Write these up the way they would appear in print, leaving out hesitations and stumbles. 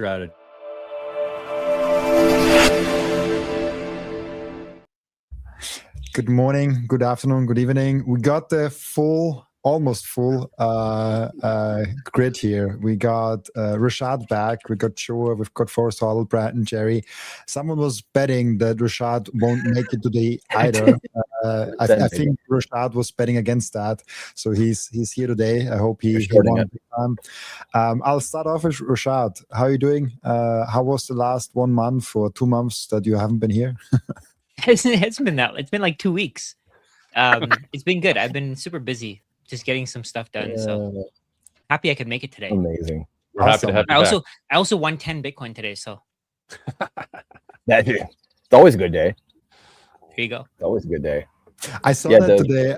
strategy. Good morning, good afternoon, good evening. We got the almost full grid here. We got Rashad back, we got Joe, we've got Forrest Huddle, Brad and Jerry. Someone was betting that Rashad won't make it today either. I think Rashad was betting against that. So he's here today. I hope he won big time. I'll start off with Rashad. How are you doing? How was the last 1 month or 2 months that you haven't been here? It's been like 2 weeks. It's been good. I've been super busy just getting some stuff done. So happy I could make it today. Amazing. We're happy to have you back. I also won 10 Bitcoin today. So it's always a good day. Here you go. It's always a good day. I saw that today.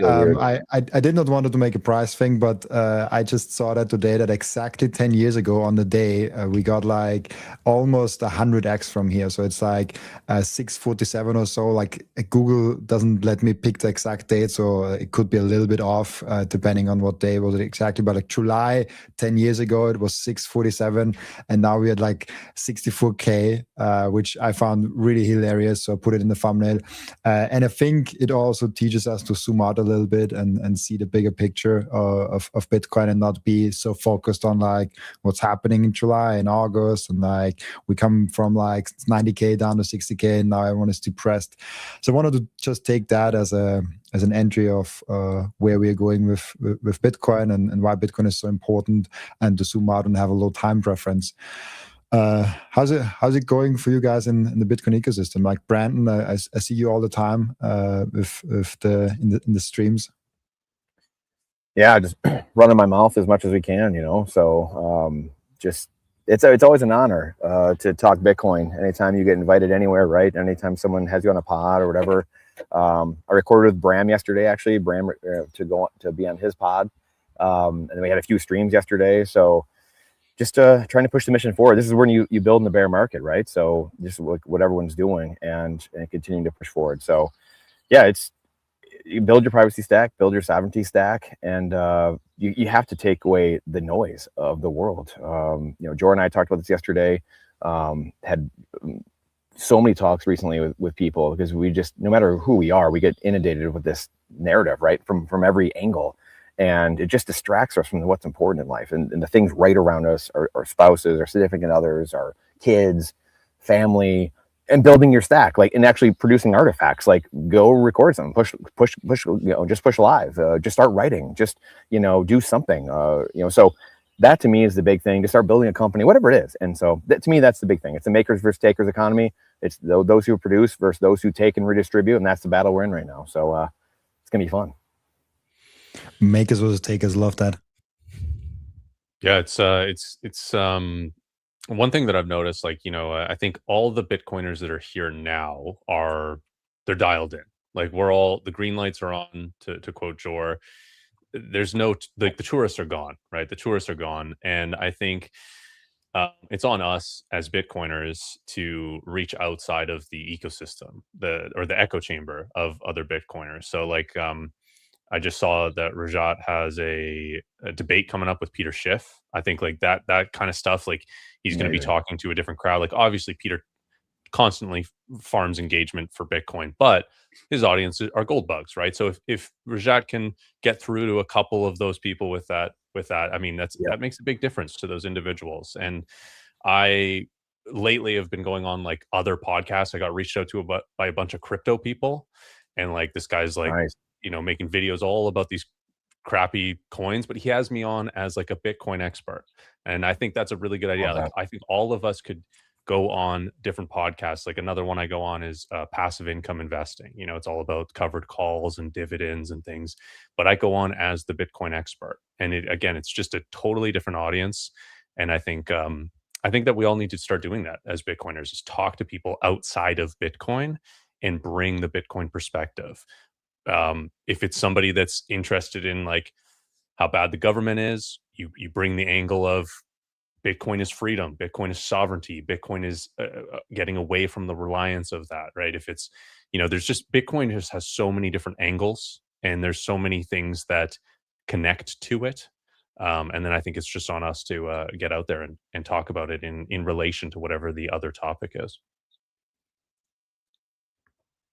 I did not want to make a price thing, but I just saw that today that exactly 10 years ago on the day, we got like almost 100x from here. So it's like 647 or so. Like Google doesn't let me pick the exact date. So it could be a little bit off depending on what day was it exactly. But like July 10 years ago, it was 647. And now we had like 64K, which I found really hilarious. So I put it in the thumbnail. And I think it also teaches us to zoom out a little bit and see the bigger picture of Bitcoin and not be so focused on like what's happening in July and August, and like we come from like 90K down to 60K and now everyone is depressed. So I wanted to just take that as an entry of where we are going with Bitcoin and why Bitcoin is so important, and to zoom out and have a low time preference. How's it going for you guys in the Bitcoin ecosystem? Like Brandon, I see you all the time in the streams. Yeah, just running my mouth as much as we can, So just it's always an honor to talk Bitcoin. Anytime you get invited anywhere, right? Anytime someone has you on a pod or whatever. I recorded with Bram yesterday, actually. Bram to be on his pod, and then we had a few streams yesterday. So. Just trying to push the mission forward. This is when you build in the bear market, right? So just what everyone's doing and continuing to push forward. So yeah, you build your privacy stack, build your sovereignty stack, and you have to take away the noise of the world. Joe and I talked about this yesterday. Had so many talks recently with people, because we just, no matter who we are, we get inundated with this narrative, right? From every angle. And it just distracts us from what's important in life, and the things right around us, our spouses, our significant others, our kids, family, and building your stack, like, and actually producing artifacts. Like, go record some, push, just push live, just start writing, just, do something, So that to me is the big thing, to start building a company, whatever it is. And so to me, that's the big thing. It's a makers versus takers economy. It's those who produce versus those who take and redistribute, and that's the battle we're in right now. So it's gonna be fun. Makers versus takers, love that. Yeah, it's one thing that I've noticed, like, I think all the Bitcoiners that are here now they're dialed in. Like, the green lights are on, to quote Jor. There's no, like, the tourists are gone, right? The tourists are gone. And I think it's on us as Bitcoiners to reach outside of the ecosystem, or the echo chamber of other Bitcoiners. So like, I just saw that Rajat has a debate coming up with Peter Schiff. I think like that kind of stuff, like he's going to be talking to a different crowd. Like, obviously Peter constantly farms engagement for Bitcoin, but his audience are gold bugs, right? So if Rajat can get through to a couple of those people with that, I mean, that makes a big difference to those individuals. And I lately have been going on like other podcasts. I got reached out to by a bunch of crypto people, and like this guy's like, nice, making videos all about these crappy coins, but he has me on as like a Bitcoin expert. And I think that's a really good idea. Like, I think all of us could go on different podcasts. Like, another one I go on is passive income investing. It's all about covered calls and dividends and things, but I go on as the Bitcoin expert. And it's just a totally different audience. And I think that we all need to start doing that as Bitcoiners, is talk to people outside of Bitcoin and bring the Bitcoin perspective. If it's somebody that's interested in like how bad the government is, you bring the angle of Bitcoin is freedom, Bitcoin is sovereignty, Bitcoin is getting away from the reliance of that, right? If it's, there's just, Bitcoin just has so many different angles, and there's so many things that connect to it, And then I think it's just on us to get out there and talk about it in relation to whatever the other topic is.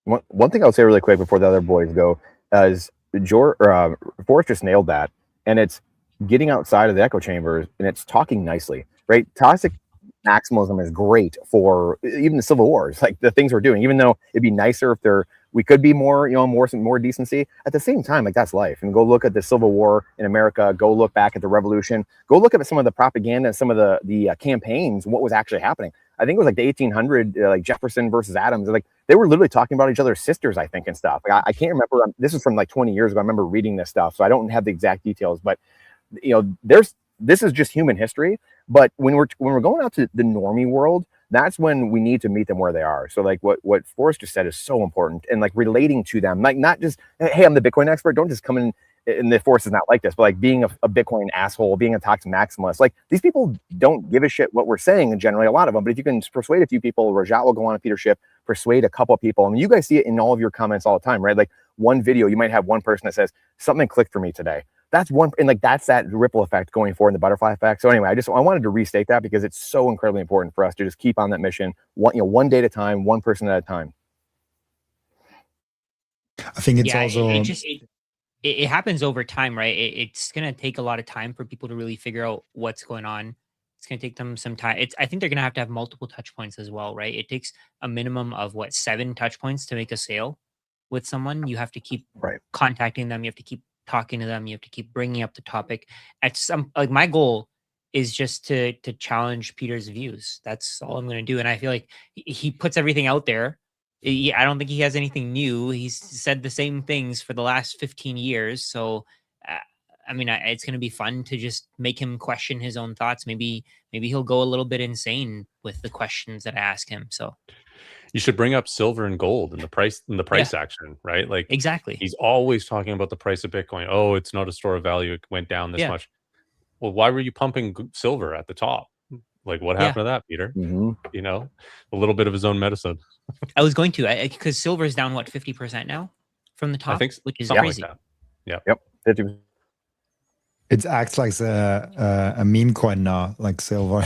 One thing I'll say really quick before the other boys go is Forrest just nailed that, and it's getting outside of the echo chambers and it's talking nicely, right? Toxic maximalism is great for even the civil wars, like the things we're doing. Even though it'd be nicer if we could be more, more decency. At the same time, like that's life. And go look at the Civil War in America. Go look back at the Revolution. Go look at some of the propaganda, some of the campaigns, what was actually happening. I think it was like the 1800, like Jefferson versus Adams. Like they were literally talking about each other's sisters, I think, and stuff. Like I can't remember. This is from like 20 years ago. I remember reading this stuff, so I don't have the exact details. But this is just human history. But when we're going out to the normie world, that's when we need to meet them where they are. So like what Forrest just said is so important, and like relating to them, like not just, hey, I'm the Bitcoin expert. Don't just come in, and the Forrest is not like this, but like being a Bitcoin asshole, being a toxic maximalist. Like these people don't give a shit what we're saying, and generally a lot of them. But if you can persuade a few people, Rajat will go on a Peter Schiff, persuade a couple of people. I mean, you guys see it in all of your comments all the time, right? Like one video, you might have one person that says something clicked for me today. That's one, and like that's that ripple effect going forward in the butterfly effect. So anyway, I wanted to restate that because it's so incredibly important for us to just keep on that mission, one day at a time, one person at a time. I think it's also it happens over time, right? It's gonna take a lot of time for people to really figure out what's going on. It's gonna take them some time. I think they're gonna have multiple touch points as well, right? It takes a minimum of 7 touch points to make a sale with someone. You have to keep contacting them. You have to keep talking to them. You have to keep bringing up the topic. At some, like, my goal is just to challenge Peter's views. That's all I'm going to do. And I feel like he puts everything out there. I don't think he has anything new. He's said the same things for the last 15 years. So, I mean, it's going to be fun to just make him question his own thoughts. Maybe he'll go a little bit insane with the questions that I ask him. So you should bring up silver and gold and the price action, right? Like exactly. He's always talking about the price of Bitcoin. Oh, it's not a store of value. It went down this much. Well, why were you pumping silver at the top? Like, what happened to that, Peter? Mm-hmm. A little bit of his own medicine. I was going to, because silver is down 50% now from the top, I think which is crazy. Like that. Yep. 50%. It acts like a meme coin now, like silver,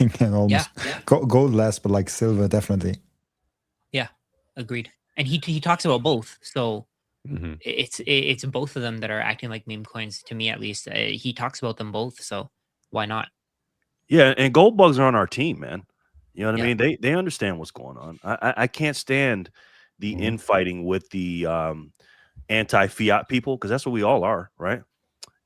and almost gold less, but like silver definitely. Yeah, agreed. And he talks about both, so mm-hmm. it's both of them that are acting like meme coins to me, at least. He talks about them both, so why not? Yeah, and gold bugs are on our team, man. You know what I mean? They understand what's going on. I can't stand the infighting with the anti-fiat people, because that's what we all are, right?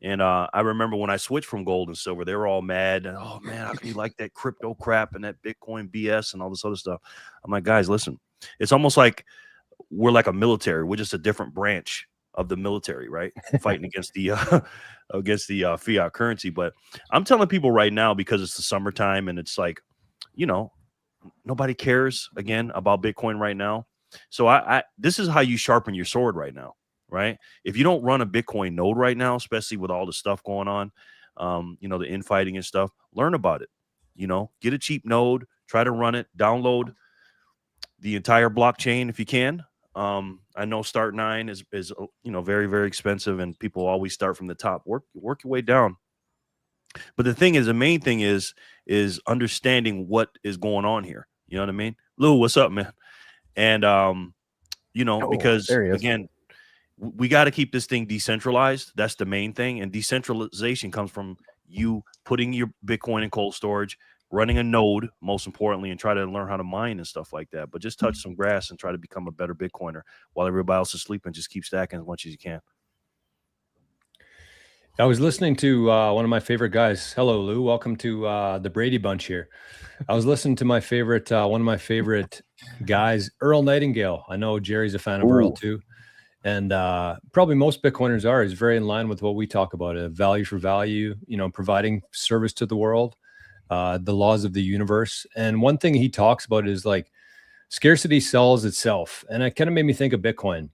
And I remember when I switched from gold and silver, they were all mad. And, oh, man, how can you like that crypto crap and that Bitcoin BS and all this other stuff? I'm like, guys, listen, it's almost like we're like a military. We're just a different branch of the military, right? Fighting against the fiat currency. But I'm telling people right now, because it's the summertime and it's like, nobody cares again about Bitcoin right now. So this is how you sharpen your sword right now. Right. If you don't run a Bitcoin node right now, especially with all the stuff going on, the infighting and stuff, learn about it. Get a cheap node, try to run it, download the entire blockchain if you can. I know Start 9 is very, very expensive, and people always start from the top. Work your way down. But the main thing is understanding what is going on here. You know what I mean? Lou, what's up, man? And because again, we got to keep this thing decentralized. That's the main thing. And decentralization comes from you putting your Bitcoin in cold storage, running a node, most importantly, and try to learn how to mine and stuff like that. But just touch some grass and try to become a better Bitcoiner while everybody else is sleeping. Just keep stacking as much as you can. I was listening to one of my favorite guys. Hello, Lou. Welcome to the Brady Bunch here. I was listening to one of my favorite guys, Earl Nightingale. I know Jerry's a fan of Earl too. And probably most Bitcoiners are. Is very in line with what we talk about, value for value, providing service to the world, the laws of the universe. And one thing he talks about is like scarcity sells itself. And it kind of made me think of Bitcoin.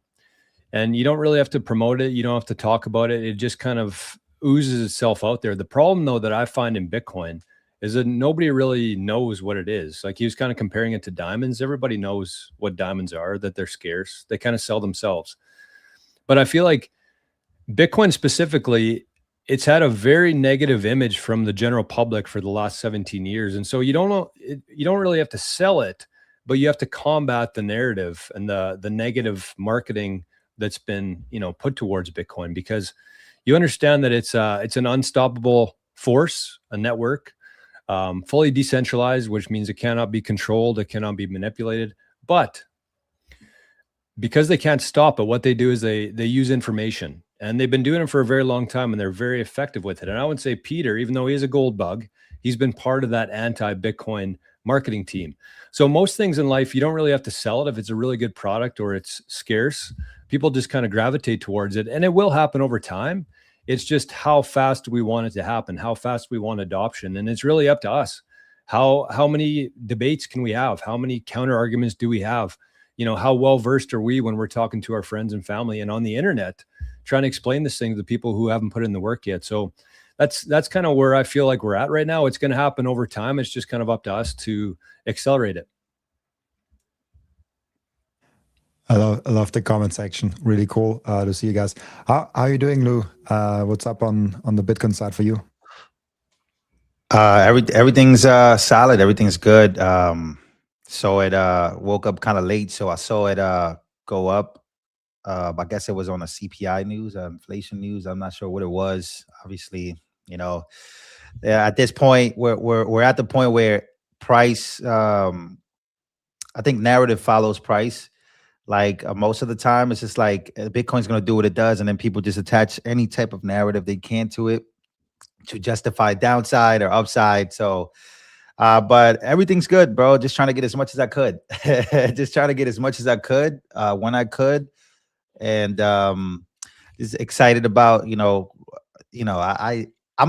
And you don't really have to promote it. You don't have to talk about it. It just kind of oozes itself out there. The problem, though, that I find in Bitcoin is that nobody really knows what it is. Like he was kind of comparing it to diamonds. Everybody knows what diamonds are, that they're scarce. They kind of sell themselves. But I feel like Bitcoin specifically it's had a very negative image from the general public for the last 17 years. And so you don't really have to sell it, but you have to combat the narrative and the negative marketing that's been, put towards Bitcoin, because you understand that it's an unstoppable force, a network, fully decentralized, which means it cannot be controlled, it cannot be manipulated. But because they can't stop it, what they do is they use information, and they've been doing it for a very long time, and they're very effective with it. And I would say Peter, even though he is a gold bug, he's been part of that anti-Bitcoin marketing team. So most things in life, you don't really have to sell it. If it's a really good product or it's scarce, people just kind of gravitate towards it, and it will happen over time. It's just how fast we want it to happen, how fast we want adoption. And it's really up to us. How many debates can we have? How many counter arguments do we have? How well-versed are we when we're talking to our friends and family and on the internet, trying to explain this thing to the people who haven't put in the work yet? So that's kind of where I feel like we're at right now. It's going to happen over time. It's just kind of up to us to accelerate it. I love the comment section. Really cool to see you guys. How are you doing, Lou? What's up on the Bitcoin side for you? Everything's solid. Everything's good. So it woke up kind of late, so I saw it go up. I guess it was on the CPI news, inflation news. I'm not sure what it was. Obviously, at this point, we're at the point where price. I think narrative follows price. Like most of the time, it's just like Bitcoin's going to do what it does, and then people just attach any type of narrative they can to it to justify downside or upside. So. But everything's good, bro. Just trying to get as much as I could. Just trying to get as much as I could when I could, and just excited about I'm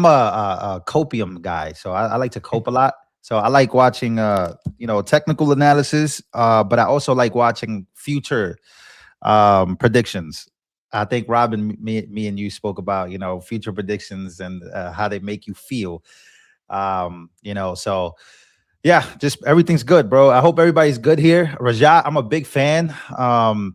a copium guy, so I like to cope a lot. So I like watching technical analysis, but I also like watching future predictions. I think Robin, me and you spoke about future predictions and how they make you feel. So yeah, just everything's good, bro. I hope everybody's good here. Rajat, I'm a big fan.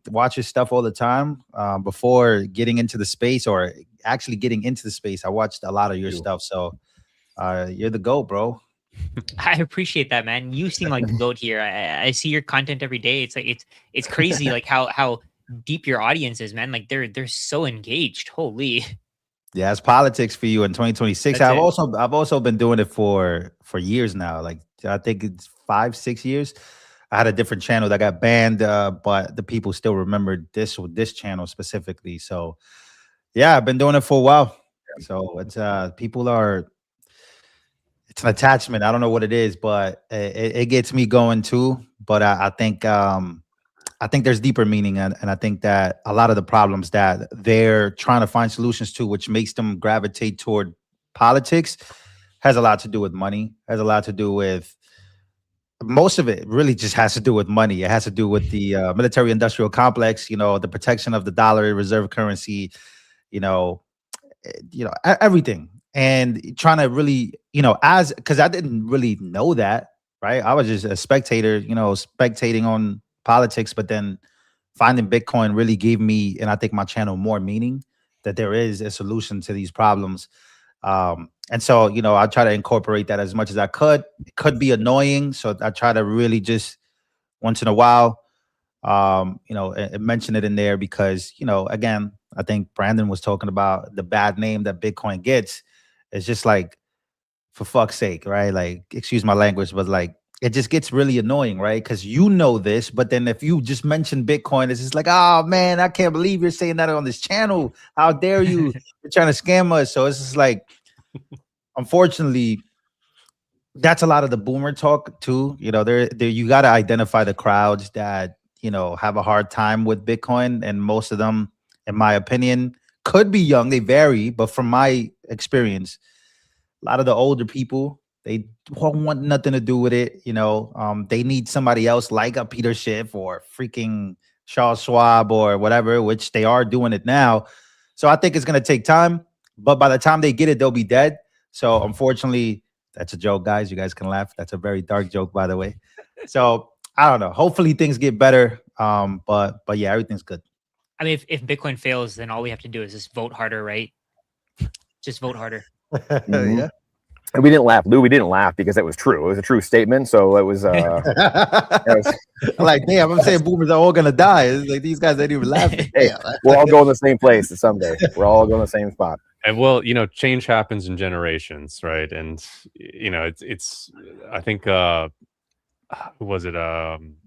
Watch your stuff all the time. Before getting into the space, or actually getting into the space, I watched a lot of your stuff. So you're the GOAT, bro. I appreciate that, man. You seem like the GOAT here. I see your content every day. It's like it's crazy like how deep your audience is, man. Like they're so engaged. Holy. Yeah, it's politics for you in 2026. I've also been doing it for years now. Like I think it's 5-6 years. I had a different channel that got banned, but the people still remembered this channel specifically. So yeah, I've been doing it for a while. So it's it's an attachment. I don't know what it is, but it gets me going too. But I think there's deeper meaning, and I think that a lot of the problems that they're trying to find solutions to, which makes them gravitate toward politics, has a lot to do with money, has a lot to do with, most of it really just has to do with money. It has to do with the military industrial complex, the protection of the dollar, reserve currency, everything. And trying to really, because I didn't really know that, right? I was just a spectator, spectating on politics, but then finding Bitcoin really gave me, and I think my channel, more meaning, that there is a solution to these problems. And so, I try to incorporate that as much as I could. It could be annoying, so I try to really just once in a while, mention it in there because, again, I think Brandon was talking about the bad name that Bitcoin gets. It's just like, for fuck's sake, right? Like, excuse my language, but like, it just gets really annoying, right? Because this, but then if you just mention Bitcoin, it's just like, oh man, I can't believe you're saying that on this channel. How dare you? You're trying to scam us. So it's just like, unfortunately, that's a lot of the boomer talk too. There you got to identify the crowds that, have a hard time with Bitcoin. And most of them, in my opinion, could be young. They vary, but from my experience, a lot of the older people, they want nothing to do with it. They need somebody else like a Peter Schiff or freaking Charles Schwab or whatever, which they are doing it now. So I think it's going to take time, but by the time they get it, they'll be dead. So unfortunately, that's a joke, guys. You guys can laugh. That's a very dark joke, by the way. So I don't know. Hopefully things get better. But yeah, everything's good. I mean, if Bitcoin fails, then all we have to do is just vote harder, right? Just vote harder. Yeah. And we didn't laugh, Lou. We didn't laugh because it was true. It was a true statement. So it was. Like, damn, I'm saying boomers are all gonna die. It's like these guys ain't even laughing. Hey, we're all going the same place someday. We're all going the same spot. And well, change happens in generations, right? And it's I think who was it?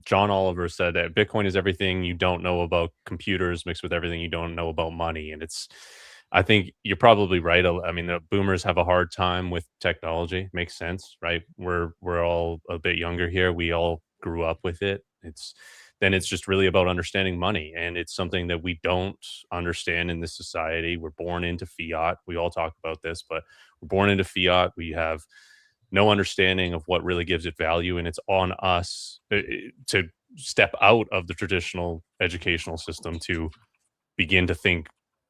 John Oliver said that Bitcoin is everything you don't know about computers mixed with everything you don't know about money. And I think you're probably right. I mean, the boomers have a hard time with technology. Makes sense, right? We're all a bit younger here. We all grew up with it. It's just really about understanding money. And it's something that we don't understand in this society. We're born into fiat. We all talk about this, but we're born into fiat. We have no understanding of what really gives it value. And it's on us to step out of the traditional educational system to begin to think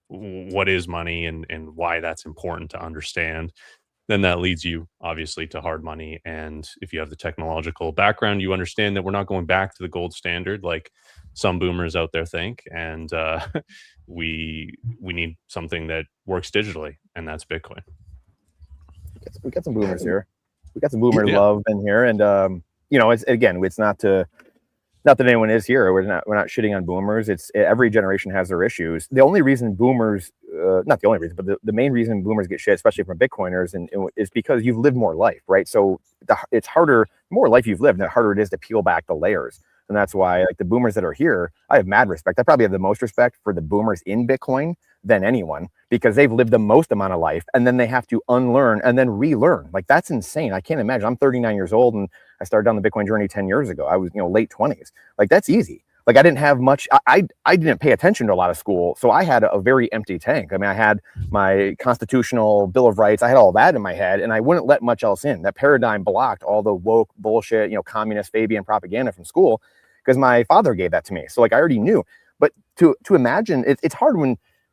what is money and why that's important to understand. Then that leads you obviously to hard money. And if you have the technological background, you understand that we're not going back to the gold standard like some boomers out there think. And we need something that works digitally, and that's Bitcoin. We got some boomers here. We got some boomer love in here, and it's not that anyone is here. We're not shitting on boomers. It's every generation has their issues. The only reason boomers, not the only reason, but the main reason boomers get shit, especially from Bitcoiners, is because you've lived more life, right? So it's harder, the more life you've lived, the harder it is to peel back the layers. And that's why, like, the boomers that are here, I have mad respect. I probably have the most respect for the boomers in Bitcoin than anyone, because they've lived the most amount of life, and then they have to unlearn and then relearn. Like, that's insane. I can't imagine. I'm 39 years old, and I started down the Bitcoin journey 10 years ago. I was, late 20s. Like, that's easy. Like, I didn't have much. I didn't pay attention to a lot of school, so I had a very empty tank. I mean, I had my constitutional Bill of Rights. I had all that in my head, and I wouldn't let much else in. That paradigm blocked all the woke bullshit, communist Fabian propaganda from school, because my father gave that to me. So, like, I already knew. But to imagine, it's hard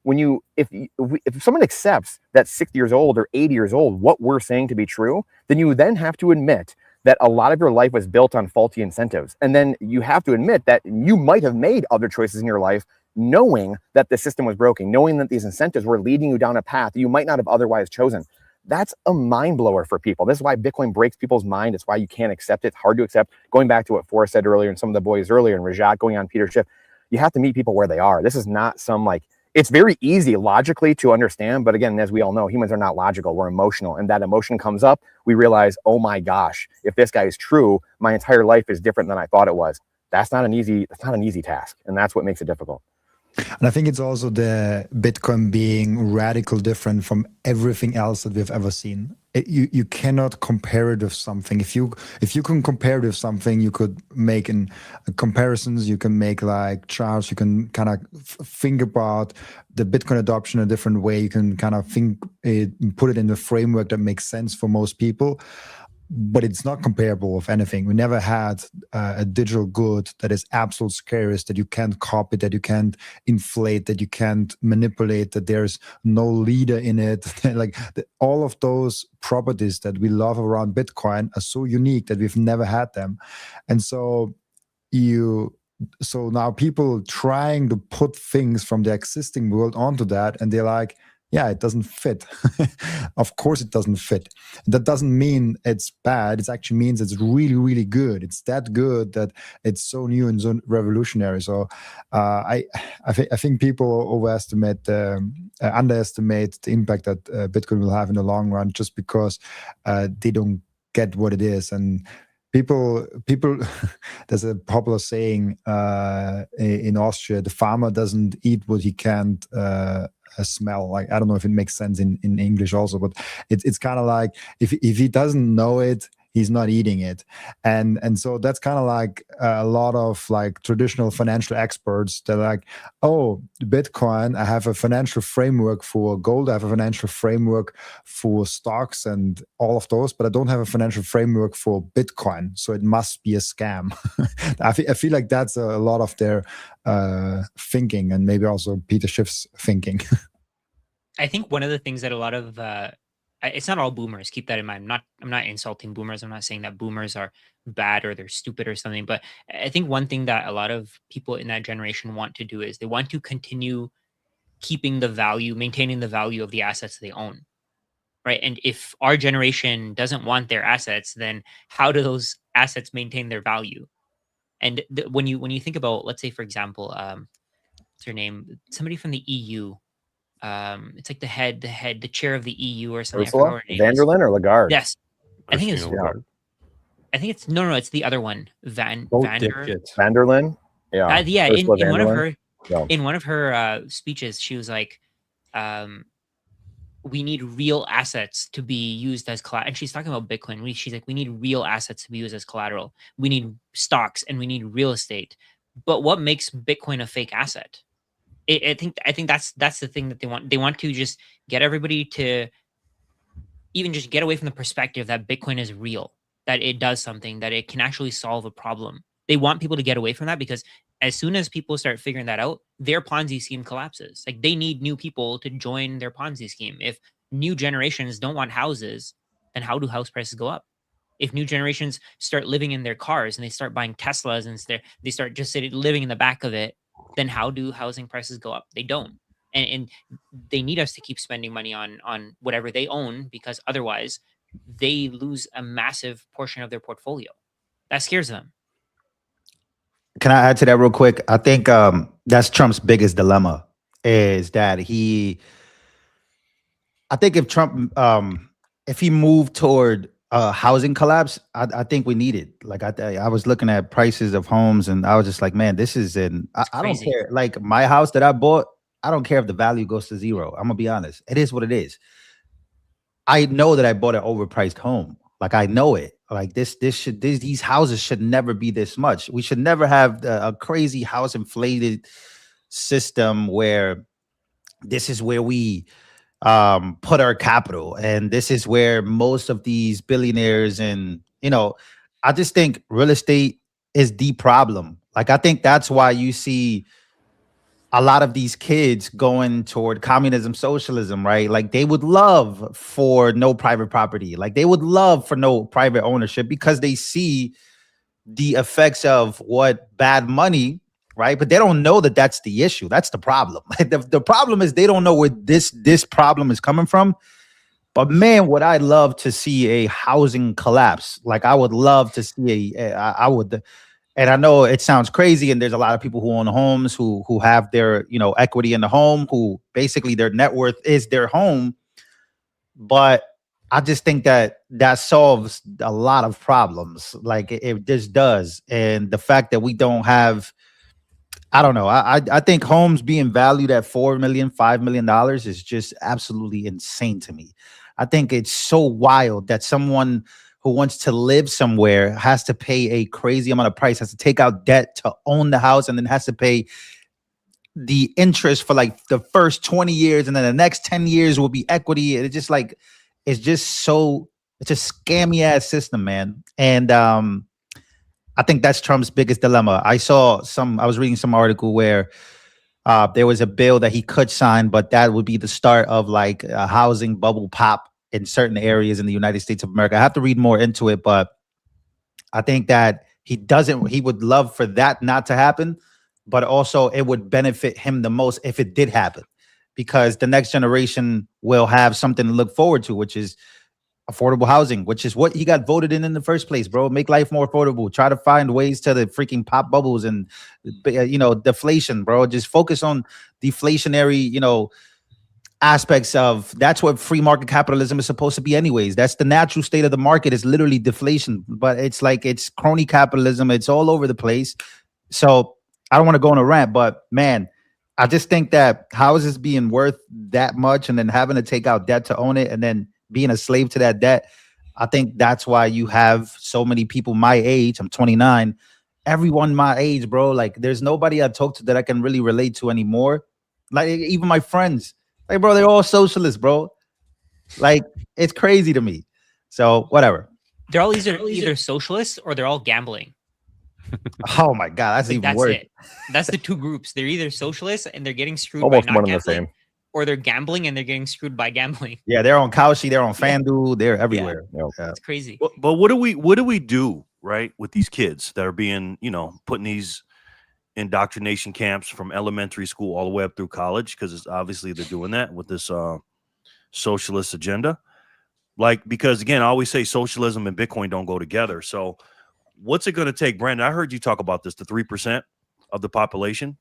if someone accepts that 60 years old or 80 years old, what we're saying to be true, then you then have to admit that a lot of your life was built on faulty incentives. And then you have to admit that you might have made other choices in your life knowing that the system was broken, knowing that these incentives were leading you down a path that you might not have otherwise chosen. That's a mind blower for people. This is why Bitcoin breaks people's mind. It's why you can't accept it. It's hard to accept. Going back to what Forrest said earlier and some of the boys earlier, and Rajat going on Peter's Schiff, you have to meet people where they are. This is not some, like, it's very easy logically to understand. But again, as we all know, humans are not logical. We're emotional. And that emotion comes up. We realize, oh my gosh, if this guy is true, my entire life is different than I thought it was. That's not an easy task. And that's what makes it difficult. And I think it's also the Bitcoin being radical different from everything else that we've ever seen. You cannot compare it with something. If you can compare it with something, you could make comparisons. You can make like charts. You can kind of think about the Bitcoin adoption a different way. You can kind of put it in a framework that makes sense for most people. But it's not comparable with anything. We never had a digital good that is absolute scarce, that you can't copy, that you can't inflate, that you can't manipulate, that there's no leader in it. All of those properties that we love around Bitcoin are so unique that we've never had them. And so now people trying to put things from the existing world onto that, and they're like, yeah, it doesn't fit. Of course it doesn't fit. That doesn't mean it's bad. It actually means it's really, really good. It's that good that it's so new and so revolutionary. So I think people underestimate the impact that Bitcoin will have in the long run, just because they don't get what it is. And people there's a popular saying in Austria: the farmer doesn't eat what he can't smell. Like, I don't know if it makes sense in English also, but it's kind of like if he doesn't know it, he's not eating it. And so that's kind of like a lot of like traditional financial experts. They're like, oh, Bitcoin, I have a financial framework for gold, I have a financial framework for stocks and all of those, but I don't have a financial framework for Bitcoin, so it must be a scam. I feel like that's a lot of their thinking, and maybe also Peter Schiff's thinking. I think one of the things that a lot of it's not all boomers. Keep that in mind. I'm not insulting boomers. I'm not saying that boomers are bad or they're stupid or something. But I think one thing that a lot of people in that generation want to do is they want to continue maintaining the value of the assets they own. right? And if our generation doesn't want their assets, then how do those assets maintain their value? And when you think about, let's say, for example, what's her name? Somebody from the EU. It's like the chair of the EU or something. I forgot Ursula what her name von is. der Leyen or Lagarde? Yes, I think it's. Christina Lagarde. I think it's no, it's the other one. Van Both Vander. dipshits. Van der Leyen. Yeah. Yeah. Ursula In von one der of Leyen? her Yeah. in one of her speeches, she was like, "We need real assets to be used as collateral." And she's talking about Bitcoin. She's like, "We need real assets to be used as collateral. We need stocks and we need real estate." But what makes Bitcoin a fake asset? I think that's the thing that they want. They want to just get everybody to even just get away from the perspective that Bitcoin is real, that it does something, that it can actually solve a problem. They want people to get away from that because as soon as people start figuring that out, their Ponzi scheme collapses. Like they need new people to join their Ponzi scheme. If new generations don't want houses, then how do house prices go up? If new generations start living in their cars and they start buying Teslas and they start just living in the back of it, then how do housing prices go up? They don't. And they need us to keep spending money on whatever they own, because otherwise they lose a massive portion of their portfolio. That scares them. Can I add to that real quick? I think that's Trump's biggest dilemma is that I think if Trump, if he moved toward housing collapse, I think we need it. Like I was looking at prices of homes and I was just like, man, this is I don't care. Like my house that I bought, I don't care if the value goes to zero. I'm gonna be honest. It is what it is. I know that I bought an overpriced home. Like I know it. Like these houses should never be this much. We should never have a crazy house inflated system where this is where we put our capital, and this is where most of these billionaires and I just think real estate is the problem. Like I think that's why you see a lot of these kids going toward communism, socialism, right? Like they would love for no private property. Like they would love for no private ownership because they see the effects of what bad money, right? But they don't know that that's the issue. That's the problem. The problem is they don't know where this problem is coming from. But man, would I love to see a housing collapse. Like I would love to see I would. And I know it sounds crazy, and there's a lot of people who own homes who have their equity in the home, who basically their net worth is their home. But I just think that solves a lot of problems. Like it just does. And the fact that we don't have, I don't know. I think homes being valued at $4 million, $5 million is just absolutely insane to me. I think it's so wild that someone who wants to live somewhere has to pay a crazy amount of price, has to take out debt to own the house, and then has to pay the interest for like the first 20 years. And then the next 10 years will be equity. And it's just like, it's a scammy ass system, man. And I think that's Trump's biggest dilemma. I was reading some article where there was a bill that he could sign, but that would be the start of like a housing bubble pop in certain areas in the United States of America. I have to read more into it, but I think that he would love for that not to happen, but also it would benefit him the most if it did happen, because the next generation will have something to look forward to, which is affordable housing, which is what he got voted in the first place, bro. Make life more affordable. Try to find ways to the freaking pop bubbles and, deflation, bro. Just focus on deflationary, aspects of, that's what free market capitalism is supposed to be anyways. That's the natural state of the market, is literally deflation, but it's like it's crony capitalism. It's all over the place. So I don't want to go on a rant, but man, I just think that houses being worth that much and then having to take out debt to own it and then being a slave to that debt, I think that's why you have so many people my age. I'm 29. Everyone my age, bro. Like there's nobody I talk to that I can really relate to anymore. Like even my friends, like, bro, they're all socialists, bro. Like it's crazy to me. So whatever. They're all either socialists or they're all gambling. Oh my God, that's even worse. It. That's the two groups. They're either socialists and they're getting screwed Almost by not one and the gambling, same. or they're gambling and they're getting screwed by gambling. Yeah, they're on Kalshi, they're on FanDuel, they're everywhere. Yeah. It's crazy. But what do we do, right, with these kids that are being, put in these indoctrination camps from elementary school all the way up through college? Because it's obviously they're doing that with this socialist agenda. Like, because again, I always say socialism and Bitcoin don't go together. So what's it going to take, Brandon? I heard you talk about this, the 3% of the population.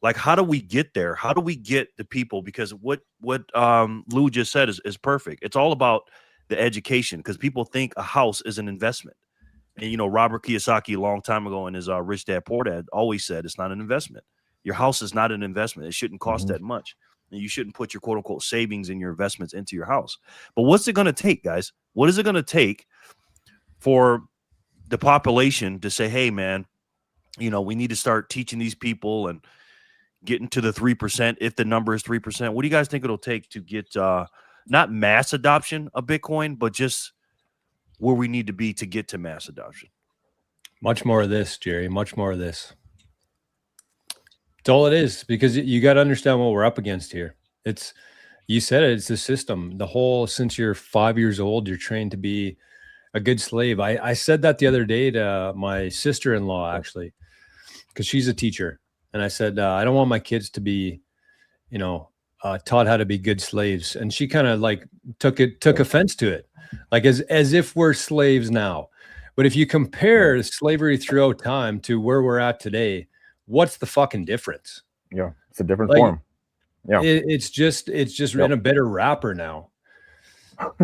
Like, how do we get there? How do we get the people? Because what Lou just said is perfect. It's all about the education, because people think a house is an investment. And, you know, Robert Kiyosaki a long time ago in his Rich Dad Poor Dad always said it's not an investment. Your house is not an investment. It shouldn't cost that much. And you shouldn't put your quote unquote savings and your investments into your house. But what's it going to take, guys? What is it going to take for the population to say, hey, man, you know, we need to start teaching these people and getting to the 3%, if the number is 3%? What do you guys think it'll take to get not mass adoption of Bitcoin, but just where we need to be to get to mass adoption? Much more of this, Jerry. Much more of this. It's all it is, because you got to understand what we're up against here. You said it, it's the system. The whole, since you're 5 years old, you're trained to be a good slave. I said that the other day to my sister-in-law, actually, because she's a teacher. And I said, I don't want my kids to be, you know, taught how to be good slaves. And she kind of like took offense to it, like as if we're slaves now. But if you compare slavery throughout time to where we're at today, what's the fucking difference? Yeah, it's a different form. Yeah, it's just in a better wrapper now.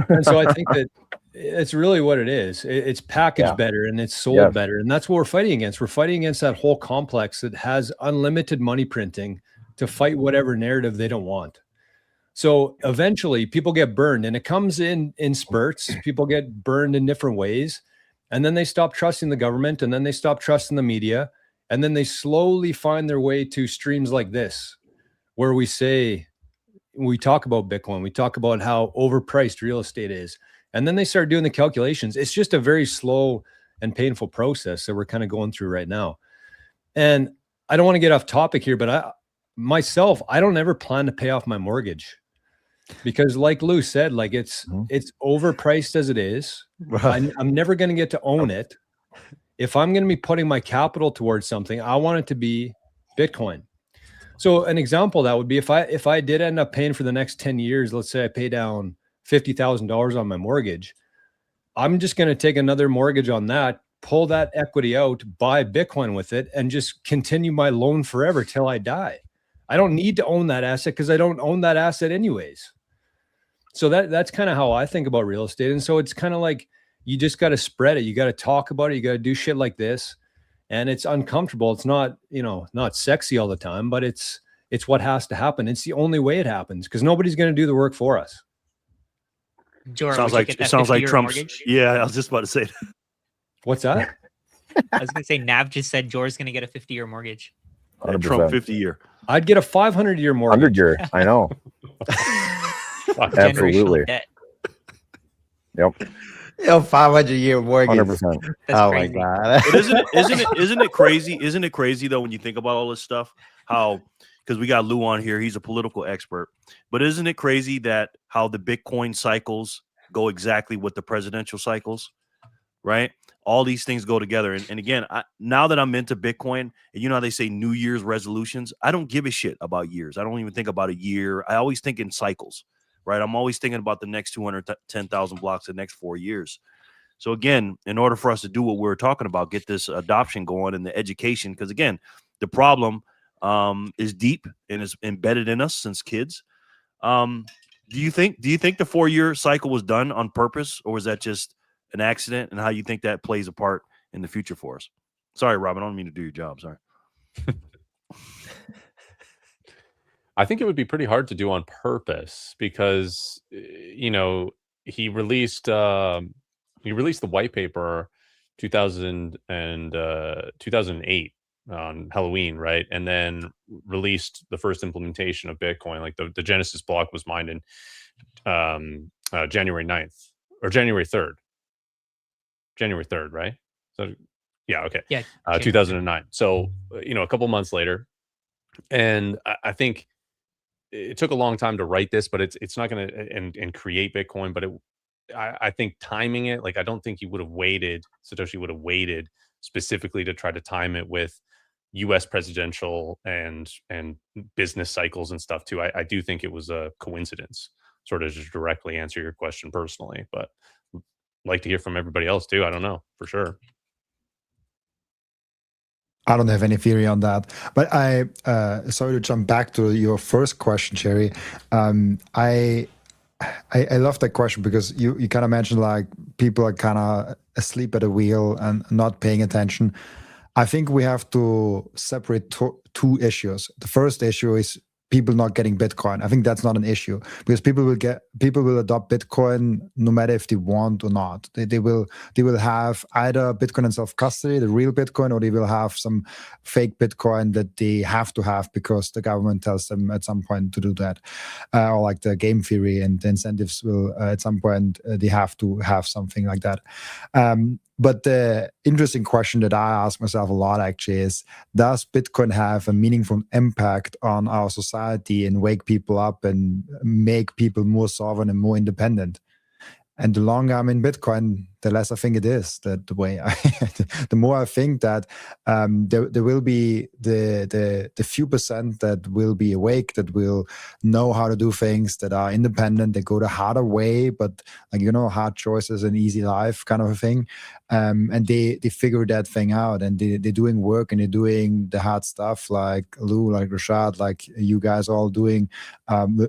And so I think that it's really what it is. It's packaged better and it's sold better. And that's what we're fighting against. We're fighting against that whole complex that has unlimited money printing to fight whatever narrative they don't want. So eventually people get burned, and it comes in spurts. People get burned in different ways. And then they stop trusting the government, and then they stop trusting the media. And then they slowly find their way to streams like this, where we talk about Bitcoin, we talk about how overpriced real estate is. And then they start doing the calculations. It's just a very slow and painful process that we're kind of going through right now. And I don't want to get off topic here, but I don't ever plan to pay off my mortgage, because like Lou said, like it's overpriced as it is. I'm never going to get to own it. If I'm going to be putting my capital towards something, I want it to be Bitcoin. So an example of that would be if I did end up paying for the next 10 years, let's say I pay down $50,000 on my mortgage, I'm just going to take another mortgage on that, pull that equity out, buy Bitcoin with it, and just continue my loan forever till I die. I don't need to own that asset because I don't own that asset anyways. So that's kind of how I think about real estate. And so it's kind of like, you just got to spread it. You got to talk about it. You got to do shit like this. And it's uncomfortable. It's not, not sexy all the time, but it's what has to happen. It's the only way it happens, because nobody's going to do the work for us. Jordan, sounds like Trump's. Mortgage? Yeah, I was just about to say that. What's that? I was going to say, Nav just said Jordan's going to get a 50-year mortgage. Trump 50-year. I'd get a 500-year mortgage. 100-year. I know. Absolutely. Yep. 500-year mortgage. 100%. Oh my God. Isn't it crazy? Isn't it crazy though, when you think about all this stuff, how, because we got Lou on here, he's a political expert, but isn't it crazy that how the Bitcoin cycles go exactly with the presidential cycles, right? All these things go together. And again, now that I'm into Bitcoin, and you know how they say New Year's resolutions, I don't give a shit about years. I don't even think about a year. I always think in cycles. Right, I'm always thinking about the next 210,000 blocks, the next 4 years. So again, in order for us to do what we're talking about, get this adoption going and the education, because again, the problem is deep and is embedded in us since kids. Do you think the 4-year cycle was done on purpose, or was that just an accident? And how you think that plays a part in the future for us? Sorry, Robin, I don't mean to do your job. Sorry. I think it would be pretty hard to do on purpose, because he released the white paper 2008 on Halloween, right? And then released the first implementation of Bitcoin. Like the Genesis block was mined in January 9th or January 3rd. January 3rd, right? So yeah, okay. Yeah. 2009. So a couple months later, and I think it took a long time to write this, but it's not going to and create Bitcoin. But I think timing it, like I don't think Satoshi would have waited specifically to try to time it with U.S. presidential and business cycles and stuff too. I do think it was a coincidence. sort of just directly answer your question personally, but like to hear from everybody else too. I don't know for sure. I don't have any theory on that, but I sorry to jump back to your first question, Jerry. I love that question because you kind of mentioned like people are kind of asleep at the wheel and not paying attention. I think we have to separate two issues. The first issue is people not getting Bitcoin. I think that's not an issue because people will adopt Bitcoin no matter if they want or not. They will have either Bitcoin in self-custody, the real Bitcoin, or they will have some fake Bitcoin that they have to have because the government tells them at some point to do that, or like the game theory and the incentives will at some point they have to have something like that. But the interesting question that I ask myself a lot actually is, does Bitcoin have a meaningful impact on our society and wake people up and make people more sovereign and more independent? And the longer I'm in Bitcoin, the less I think it is that the way the more I think that there will be the few percent that will be awake, that will know how to do things, that are independent, they go the harder way, but like, hard choices and easy life kind of a thing. And they figure that thing out, and they're doing work and they're doing the hard stuff, like Lou, like Rashad, like you guys all doing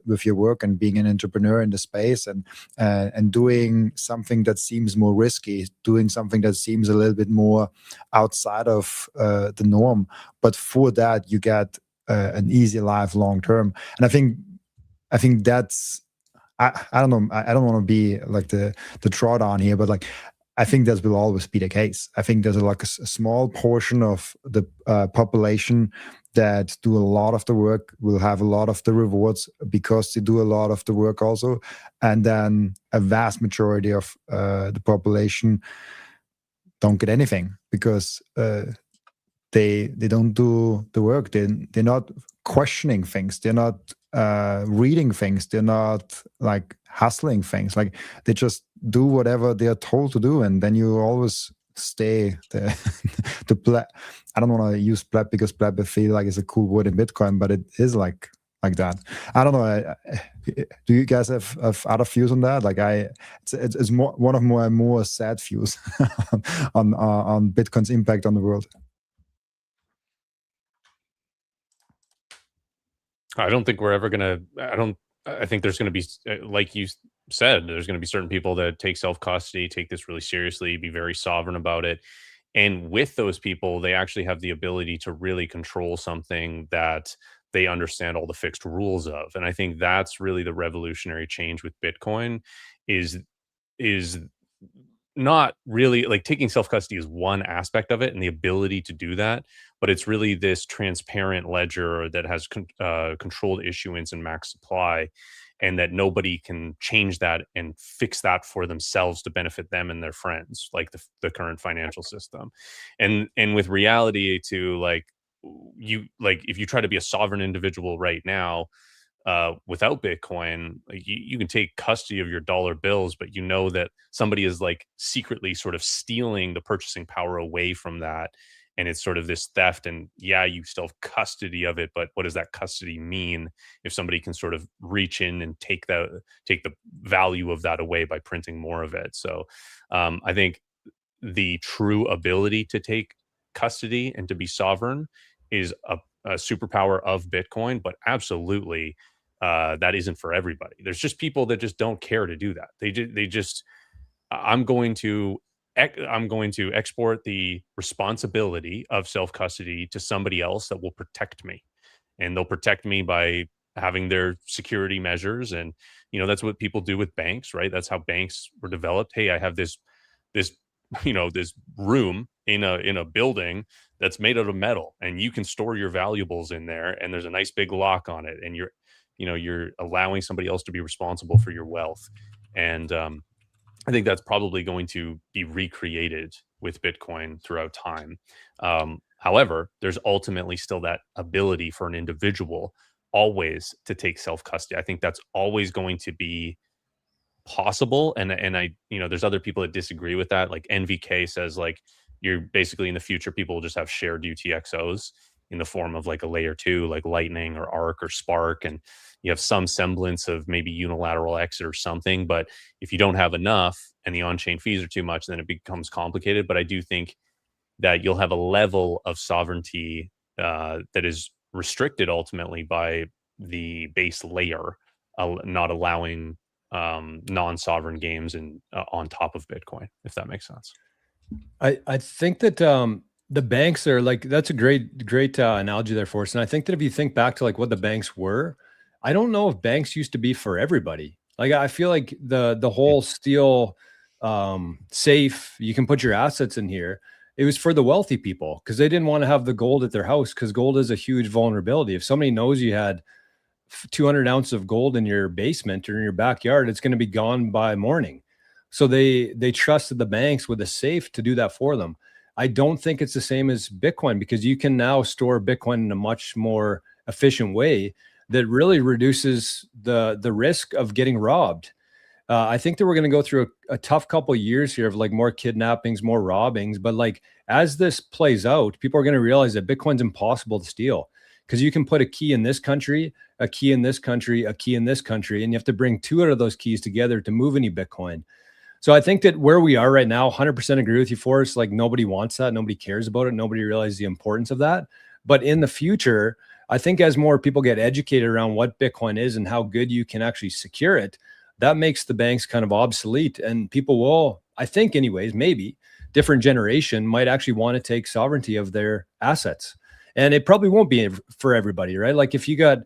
with your work and being an entrepreneur in the space, and doing something that seems more risky, doing something that seems a little bit more outside of the norm. But for that, you get an easy life long term. And I think that's, I don't know, I don't want to be like the drawdown here, but like, I think that will always be the case. I think there's like a small portion of the population that do a lot of the work, will have a lot of the rewards because they do a lot of the work also. And then a vast majority of the population don't get anything because they don't do the work. They're not questioning things. They're not reading things. They're not like hustling things. Like they just do whatever they are told to do, and then you always stay the pleb. I don't want to use pleb because pleb I feel like is a cool word in Bitcoin, but it is like that. I don't know. Do you guys have other views on that? Like it's more one of my more sad views on Bitcoin's impact on the world. I don't think we're ever gonna. I think there's going to be, like you said, there's going to be certain people that take self-custody, take this really seriously, be very sovereign about it. And with those people, they actually have the ability to really control something that they understand all the fixed rules of. And I think that's really the revolutionary change with Bitcoin is not really like taking self-custody is one aspect of it and the ability to do that, but it's really this transparent ledger that has controlled issuance and max supply, and that nobody can change that and fix that for themselves to benefit them and their friends, like the current financial system. And with reality to like if you try to be a sovereign individual right now, without Bitcoin, like you can take custody of your dollar bills, but you know that somebody is like secretly sort of stealing the purchasing power away from that. And it's sort of this theft, and yeah, you still have custody of it, but what does that custody mean if somebody can sort of reach in and take the value of that away by printing more of it? So I think the true ability to take custody and to be sovereign is a superpower of Bitcoin, but absolutely that isn't for everybody. There's just people that just don't care to do that. They just I'm going to export the responsibility of self-custody to somebody else that will protect me, and they'll protect me by having their security measures. And that's what people do with banks, right? That's how banks were developed. Hey, I have this this room in a building that's made out of metal, and you can store your valuables in there, and there's a nice big lock on it, and you're allowing somebody else to be responsible for your wealth. And I think that's probably going to be recreated with Bitcoin throughout time. However, there's ultimately still that ability for an individual always to take self-custody. I think that's always going to be possible. And I, there's other people that disagree with that. Like NVK says, like, you're basically in the future, people will just have shared UTXOs. in the form of like a layer 2, like Lightning or Arc or Spark, and you have some semblance of maybe unilateral exit or something. But if you don't have enough and the on-chain fees are too much, then it becomes complicated. But I do think that you'll have a level of sovereignty that is restricted ultimately by the base layer, not allowing non-sovereign games and on top of Bitcoin, if that makes sense. I think that the banks are like, that's a great analogy there for us. And I think that if you think back to like what the banks were, I don't know if banks used to be for everybody. Like I feel like the whole steel safe, you can put your assets in here. It was for the wealthy people because they didn't want to have the gold at their house, because gold is a huge vulnerability. If somebody knows you had 200 ounces of gold in your basement or in your backyard, it's going to be gone by morning. So they trusted the banks with a safe to do that for them. I don't think it's the same as Bitcoin, because you can now store Bitcoin in a much more efficient way that really reduces the risk of getting robbed. I think that we're going to go through a tough couple of years here of like more kidnappings, more robbings. But like as this plays out, people are going to realize that Bitcoin's impossible to steal, because you can put a key in this country, a key in this country, a key in this country, and you have to bring 2 out of those keys together to move any Bitcoin. So I think that where we are right now, 100% agree with you, Forrest. Like nobody wants that. Nobody cares about it. Nobody realizes the importance of that. But in the future, I think as more people get educated around what Bitcoin is and how good you can actually secure it, that makes the banks kind of obsolete. And people will, I think anyways, maybe different generation might actually want to take sovereignty of their assets. And it probably won't be for everybody, right? Like if you got,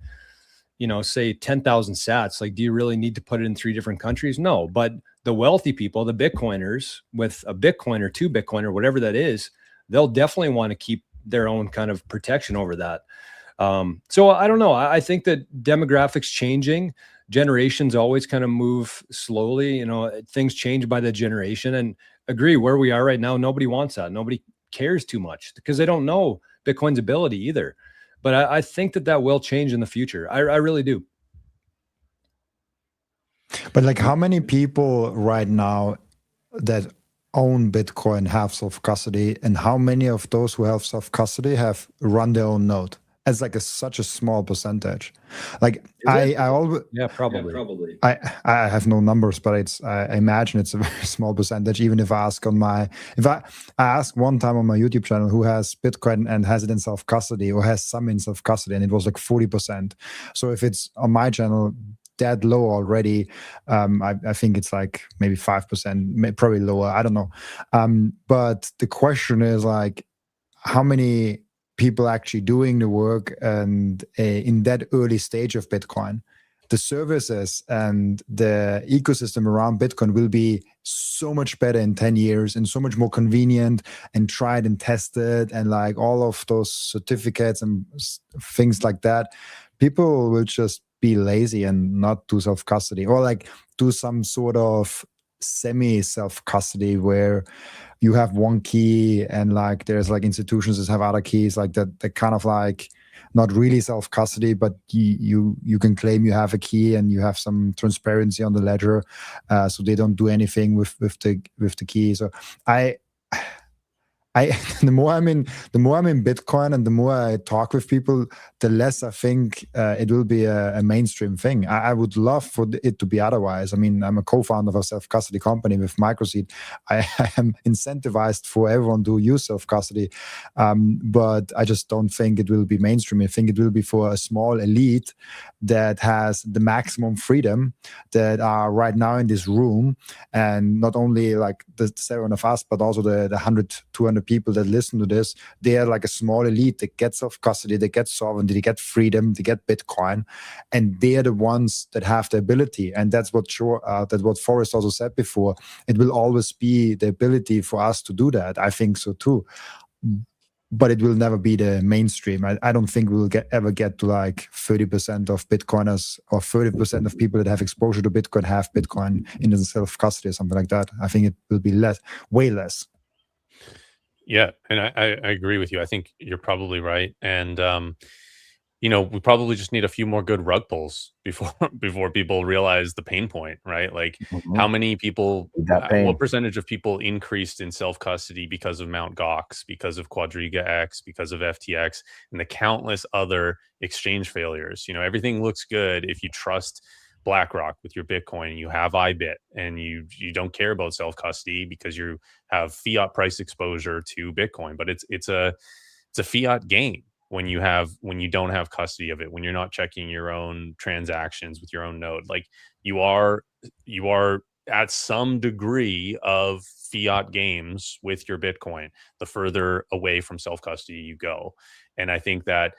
you know, say 10,000 sats, like, do you really need to put it in 3 different countries? No, but the wealthy people, the Bitcoiners with a Bitcoin or 2 Bitcoin or whatever that is, they'll definitely want to keep their own kind of protection over that. So I don't know. I think that demographics changing, generations always kind of move slowly. You know, things change by the generation, and agree where we are right now. Nobody wants that. Nobody cares too much because they don't know Bitcoin's ability either. But I think that will change in the future. I really do. But like, how many people right now that own Bitcoin have self-custody, and how many of those who have self-custody have run their own node? As like such a small percentage. Like I always, yeah, probably. I have no numbers, but I imagine it's a very small percentage. Even if I ask I asked one time on my YouTube channel who has Bitcoin and has it in self custody or has some in self custody, and it was like 40%. So if it's on my channel that low already, I think it's like maybe 5%, probably lower. I don't know. But the question is like, how many people actually doing the work, and in that early stage of Bitcoin, the services and the ecosystem around Bitcoin will be so much better in 10 years and so much more convenient and tried and tested, and like all of those certificates and things like that. People will just be lazy and not do self-custody, or like do some sort of semi self-custody where you have one key and like there's like institutions that have other keys, like that kind of like not really self-custody, but you can claim you have a key and you have some transparency on the ledger, so they don't do anything with the key. So the more I'm in Bitcoin and the more I talk with people, the less I think it will be a mainstream thing. I would love for it to be otherwise. I mean, I'm a co-founder of a self-custody company with Microseed. I am incentivized for everyone to use self-custody, but I just don't think it will be mainstream. I think it will be for a small elite that has the maximum freedom, that are right now in this room, and not only like the 7 of us, but also the 100, 200 people that listen to this. They are like a small elite that gets self-custody, they get sovereignty, they get freedom, they get Bitcoin, and they are the ones that have the ability. And that's what Forrest also said before. It will always be the ability for us to do that. I think so too. But it will never be the mainstream. I don't think we'll ever get to like 30% of Bitcoiners or 30% of people that have exposure to Bitcoin have Bitcoin in the self-custody or something like that. I think it will be way less. Yeah, and I agree with you. I think you're probably right. And you know, we probably just need a few more good rug pulls before people realize the pain point, right? Like how many people, what percentage of people increased in self-custody because of Mt. Gox, because of Quadriga X, because of FTX, and the countless other exchange failures. You know, everything looks good if you trust BlackRock with your Bitcoin and you have IBIT and you don't care about self-custody because you have fiat price exposure to Bitcoin. But it's a fiat game when you don't have custody of it, when you're not checking your own transactions with your own node. Like you are at some degree of fiat games with your Bitcoin the further away from self-custody you go. And I think that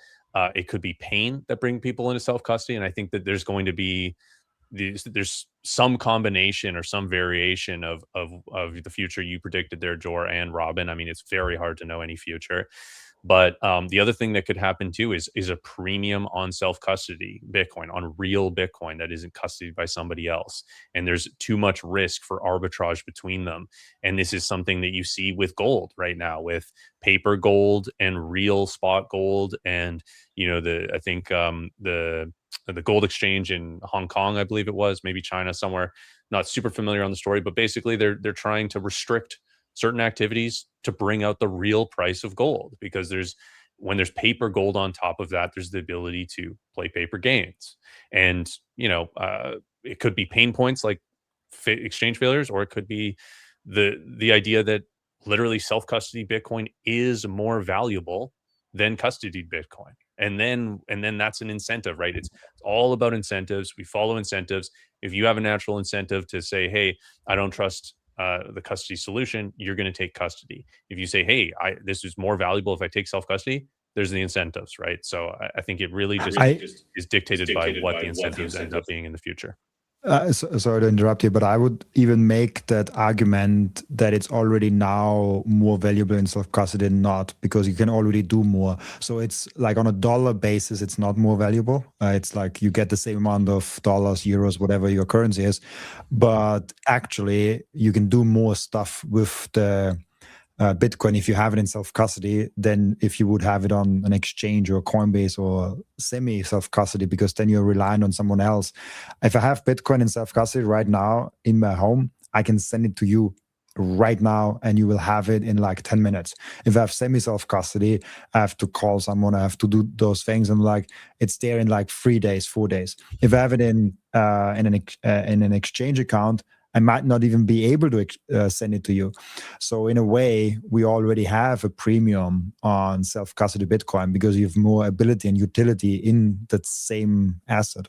it could be pain that bring people into self-custody, and I think that there's going to be there's some combination or some variation of the future you predicted there, Jor and Robin. I mean, it's very hard to know any future. But the other thing that could happen too is a premium on self-custody Bitcoin, on real Bitcoin that isn't custodied by somebody else. And there's too much risk for arbitrage between them. And this is something that you see with gold right now, with paper gold and real spot gold. And, you know, I think the gold exchange in Hong Kong, I believe it was, maybe China somewhere, not super familiar on the story, but basically they're trying to restrict certain activities to bring out the real price of gold, because when there's paper gold on top of that, there's the ability to play paper games. And, you know, it could be pain points like exchange failures, or it could be the idea that literally self-custody Bitcoin is more valuable than custodied Bitcoin. And then that's an incentive, right? It's all about incentives. We follow incentives. If you have a natural incentive to say, hey, I don't trust the custody solution, you're going to take custody. If you say, hey, this is more valuable if I take self-custody, there's the incentives, right? So I think it really just is dictated by what the incentives end up being in the future. Sorry to interrupt you, but I would even make that argument that it's already now more valuable in self-custody than not, because you can already do more. So it's like on a dollar basis, it's not more valuable. It's like you get the same amount of dollars, euros, whatever your currency is, but actually you can do more stuff with the Bitcoin if you have it in self-custody than if you would have it on an exchange or Coinbase or semi-self-custody, because then you're relying on someone else. If I have Bitcoin in self-custody right now in my home, I can send it to you right now and you will have it in like 10 minutes. If I have semi-self-custody, I have to call someone, I have to do those things, and like it's there in like 3 days, 4 days. If I have it in an exchange account, I might not even be able to send it to you. So in a way, we already have a premium on self-custody Bitcoin because you have more ability and utility in that same asset.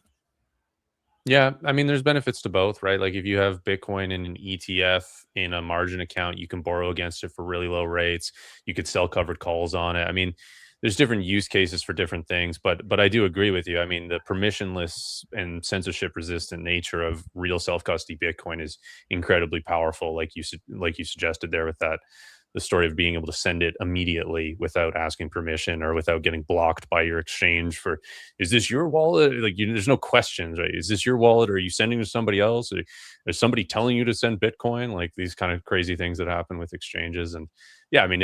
Yeah, I mean, there's benefits to both, right? Like if you have Bitcoin in an ETF in a margin account, you can borrow against it for really low rates. You could sell covered calls on it. I mean, there's different use cases for different things, but I do agree with you. I mean, the permissionless and censorship resistant nature of real self-custody Bitcoin is incredibly powerful, like you suggested there with that, the story of being able to send it immediately without asking permission or without getting blocked by your exchange for, is this your wallet? Like there's no questions, right? Is this your wallet? Or are you sending to somebody else? Or is somebody telling you to send Bitcoin? Like these kind of crazy things that happen with exchanges. And yeah, I mean,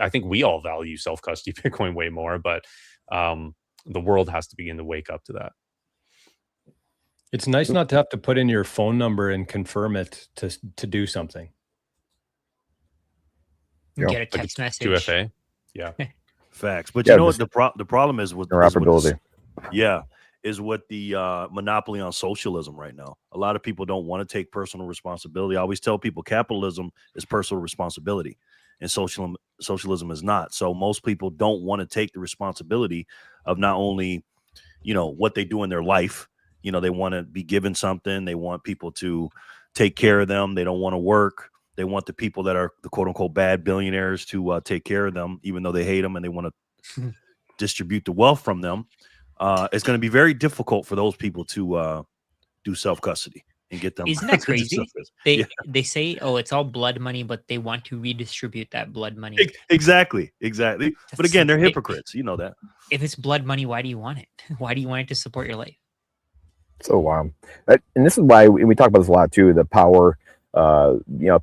I think we all value self-custody Bitcoin way more, but the world has to begin to wake up to that. It's nice not to have to put in your phone number and confirm it to do something. Get a text message. 2FA. Yeah. Facts. But you know what the problem is with interoperability. Is what the monopoly on socialism right now. A lot of people don't want to take personal responsibility. I always tell people capitalism is personal responsibility and socialism is not. So most people don't want to take the responsibility of not only, you know, what they do in their life. You know, they want to be given something. They want people to take care of them. They don't want to work. They want the people that are the quote unquote bad billionaires to take care of them, even though they hate them and they want to distribute the wealth from them. It's going to be very difficult for those people to do self-custody and get them. Isn't that crazy? They say, oh, it's all blood money, but they want to redistribute that blood money. Exactly. But again, they're hypocrites. You know that. If it's blood money, why do you want it? Why do you want it to support your life? So wow. And this is why we talk about this a lot too, the power,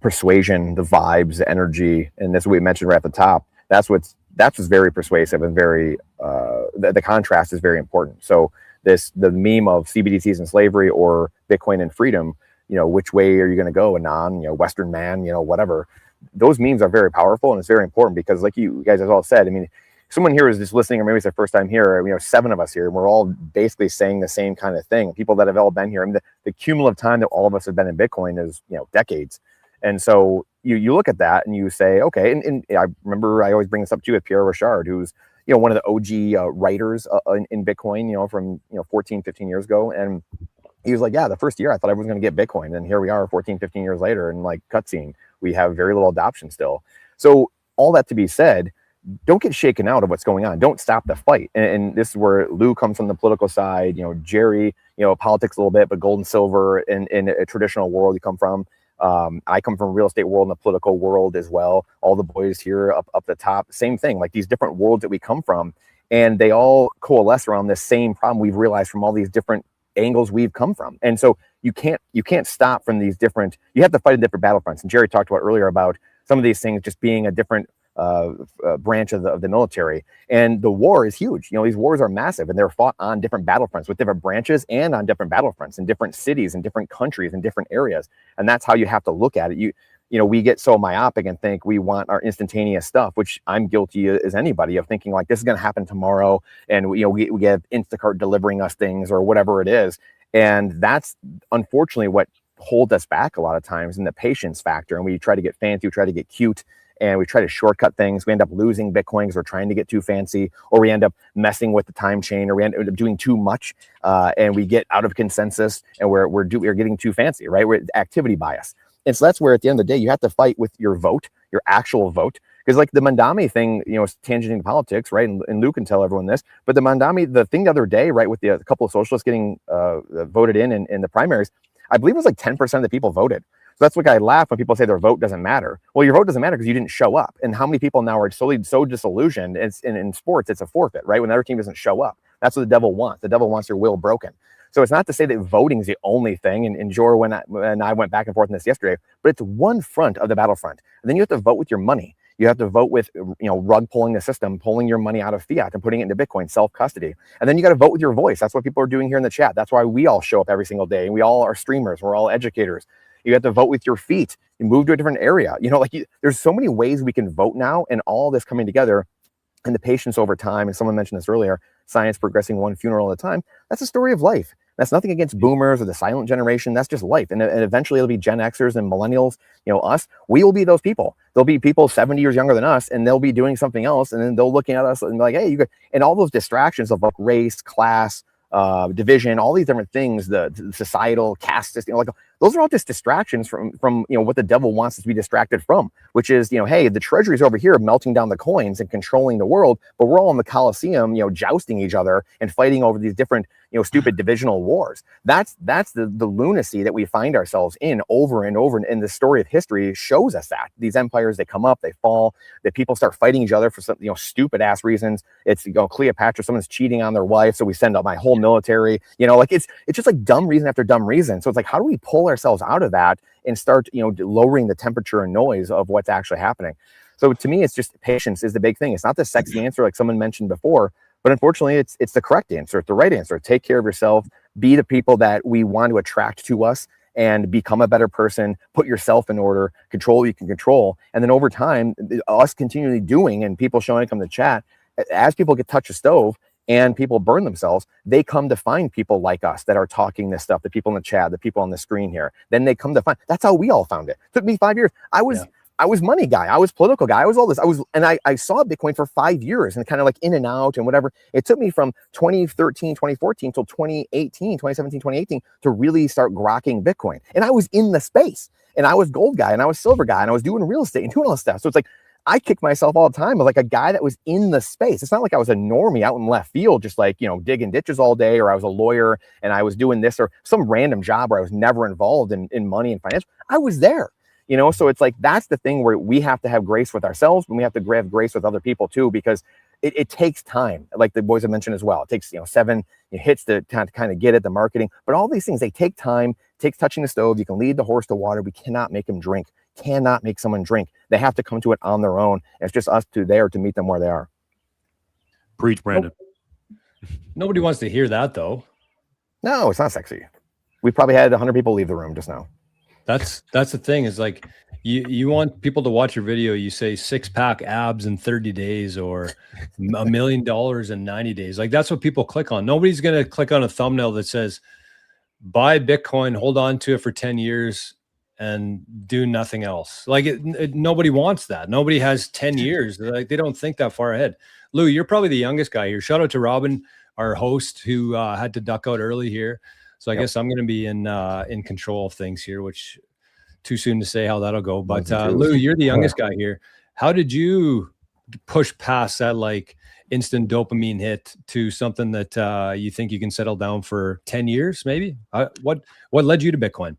persuasion, the vibes, the energy. And that's what we mentioned right at the top. That's that's what's very persuasive and very the contrast is very important. So the meme of CBDCs and slavery or Bitcoin and freedom, which way are you going to go? Western man, whatever. Those memes are very powerful, and it's very important because, like you guys have all said, I mean, someone here is just listening, or maybe it's their first time here. 7 of us here, and we're all basically saying the same kind of thing. People that have all been here, I mean, the cumulative time that all of us have been in Bitcoin is decades. And so you look at that and you say, okay. And I remember I always bring this up too with Pierre Rochard, who's one of the OG writers in Bitcoin, from 14, 15 years ago, and he was like, yeah, the first year I thought everyone's going to get Bitcoin, and here we are 14, 15 years later, and like cutscene, we have very little adoption still. So all that to be said, don't get shaken out of what's going on. Don't stop the fight. And this is where Lou comes from the political side, Jerry, politics a little bit, but gold and silver in a traditional world you come from. I come from real estate world and the political world as well. All the boys here up the top, same thing, like these different worlds that we come from, and they all coalesce around this same problem we've realized from all these different angles we've come from. And so you can't stop from these different, you have to fight in different battlefronts. And Jerry talked about earlier about some of these things just being a different branch of the military, and the war is huge. These wars are massive, and they're fought on different battlefronts with different branches and on different battlefronts in different cities and different countries and different areas. And that's how you have to look at it. We get so myopic and think we want our instantaneous stuff, which I'm guilty as anybody of thinking like this is going to happen tomorrow, and we have Instacart delivering us things or whatever it is. And that's unfortunately what holds us back a lot of times in the patience factor. And we try to get fancy, we try to get cute, and we try to shortcut things. We end up losing Bitcoin because we're trying to get too fancy, or we end up messing with the time chain, or we end up doing too much, and we get out of consensus, and we're getting too fancy, right? We're activity bias. And so that's where at the end of the day, you have to fight with your vote, your actual vote. Because like the Mandami thing, tangenting politics, right? And Lou can tell everyone this, but the Mandami, the thing the other day, right, with a couple of socialists getting voted in the primaries, I believe it was like 10% of the people voted. So that's what I laugh when people say their vote doesn't matter. Well, your vote doesn't matter because you didn't show up. And how many people now are so disillusioned? In sports, it's a forfeit, right? When the other team doesn't show up. That's what the devil wants. The devil wants your will broken. So it's not to say that voting is the only thing. And Jor, when I went back and forth on this yesterday, but it's one front of the battlefront. And then you have to vote with your money. You have to vote with, rug pulling the system, pulling your money out of fiat and putting it into Bitcoin, self-custody. And then you got to vote with your voice. That's what people are doing here in the chat. That's why we all show up every single day. And we all are streamers. We're all educators. You have to vote with your feet. You move to a different area. There's so many ways we can vote now, and all this coming together, and the patience over time. And someone mentioned this earlier, science progressing one funeral at a time. That's a story of life. That's nothing against boomers or the silent generation. That's just life. And eventually it'll be Gen Xers and millennials, us. We will be those people. There'll be people 70 years younger than us, and they'll be doing something else. And then they'll looking at us and be like, hey, you got, and all those distractions of like race, class, division, all these different things, the societal caste system, like those are all just distractions from what the devil wants us to be distracted from, which is, hey, the treasury's over here melting down the coins and controlling the world, but we're all in the Colosseum, jousting each other and fighting over these different, stupid divisional wars. That's the lunacy that we find ourselves in over and over. And the story of history shows us that these empires, they come up, they fall, that people start fighting each other for some, stupid ass reasons. It's, Cleopatra, someone's cheating on their wife, so we send out my whole military, it's just like dumb reason after dumb reason. So it's like, how do we pull ourselves out of that and start, lowering the temperature and noise of what's actually happening? So to me, it's just patience is the big thing. It's not the sexy answer like someone mentioned before, but unfortunately, it's the correct answer. It's the right answer. Take care of yourself. Be the people that we want to attract to us, and become a better person. Put yourself in order. Control what you can control. And then over time, us continually doing, and people showing up in the chat, as people get touch a stove and people burn themselves, they come to find people like us that are talking this stuff, the people in the chat, the people on the screen here. Then they come to find, that's how we all found it. Took me 5 years. I was money guy. I was political guy. I was all this. I saw Bitcoin for 5 years and kind of like in and out and whatever. It took me from 2013, 2014 till 2017, 2018 to really start grokking Bitcoin. And I was in the space, and I was gold guy, and I was silver guy, and I was doing real estate and doing all this stuff. So it's like, I kick myself all the time of like a guy that was in the space. It's not like I was a normie out in left field, just like, digging ditches all day, or I was a lawyer and I was doing this or some random job where I was never involved in money and financial. I was there. So it's like, that's the thing where we have to have grace with ourselves, and we have to have grace with other people too, because it takes time. Like the boys have mentioned as well, it takes, 7 hits to kind of get it, the marketing, but all these things, they take time. It takes touching the stove. You can lead the horse to water. We cannot make him drink. cannot make someone drink. They have to come to it on their own. It's just us there to meet them where they are. Preach, Brandon. Nobody wants to hear that, though. No, it's not sexy. We probably had 100 people leave the room just now. That's the thing, is like, you want people to watch your video. You say 6-pack abs in 30 days or $1 million in 90 days. Like, that's what people click on. Nobody's going to click on a thumbnail that says, buy Bitcoin, hold on to it for 10 years and do nothing else. Like, nobody wants that. Nobody has 10 years. Like, they don't think that far ahead. Lou, you're probably the youngest guy here. Shout out to Robin, our host, who had to duck out early here. So I guess I'm going to be in control of things here, which too soon to say how that'll go. But Lou, you're the youngest guy here. How did you push past that like instant dopamine hit to something that you think you can settle down for 10 years, maybe? What led you to Bitcoin?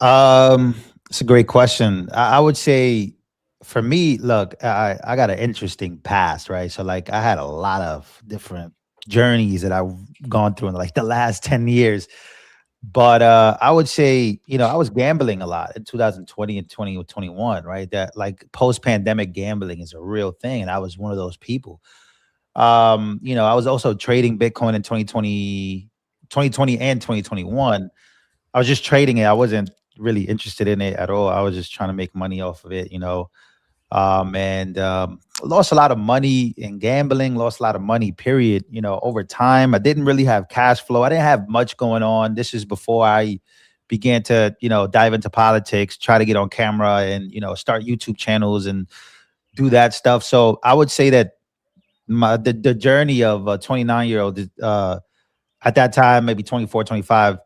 It's a great question. I would say for me, look, I got an interesting past, right? So like I had a lot of different journeys that I've gone through in like the last 10 years. But I would say, I was gambling a lot in 2020 and 2021, right? That like post-pandemic gambling is a real thing. And I was one of those people. I was also trading Bitcoin in 2020 and 2021. I was just trading it. I wasn't really interested in it at all. I was just trying to make money off of it, and lost a lot of money in gambling, lost a lot of money, period, over time. I didn't really have cash flow. I didn't have much going on. This is before I began to, dive into politics, try to get on camera and, start YouTube channels and do that stuff. So I would say that the journey of a 29-year-old at that time, maybe 24, 25,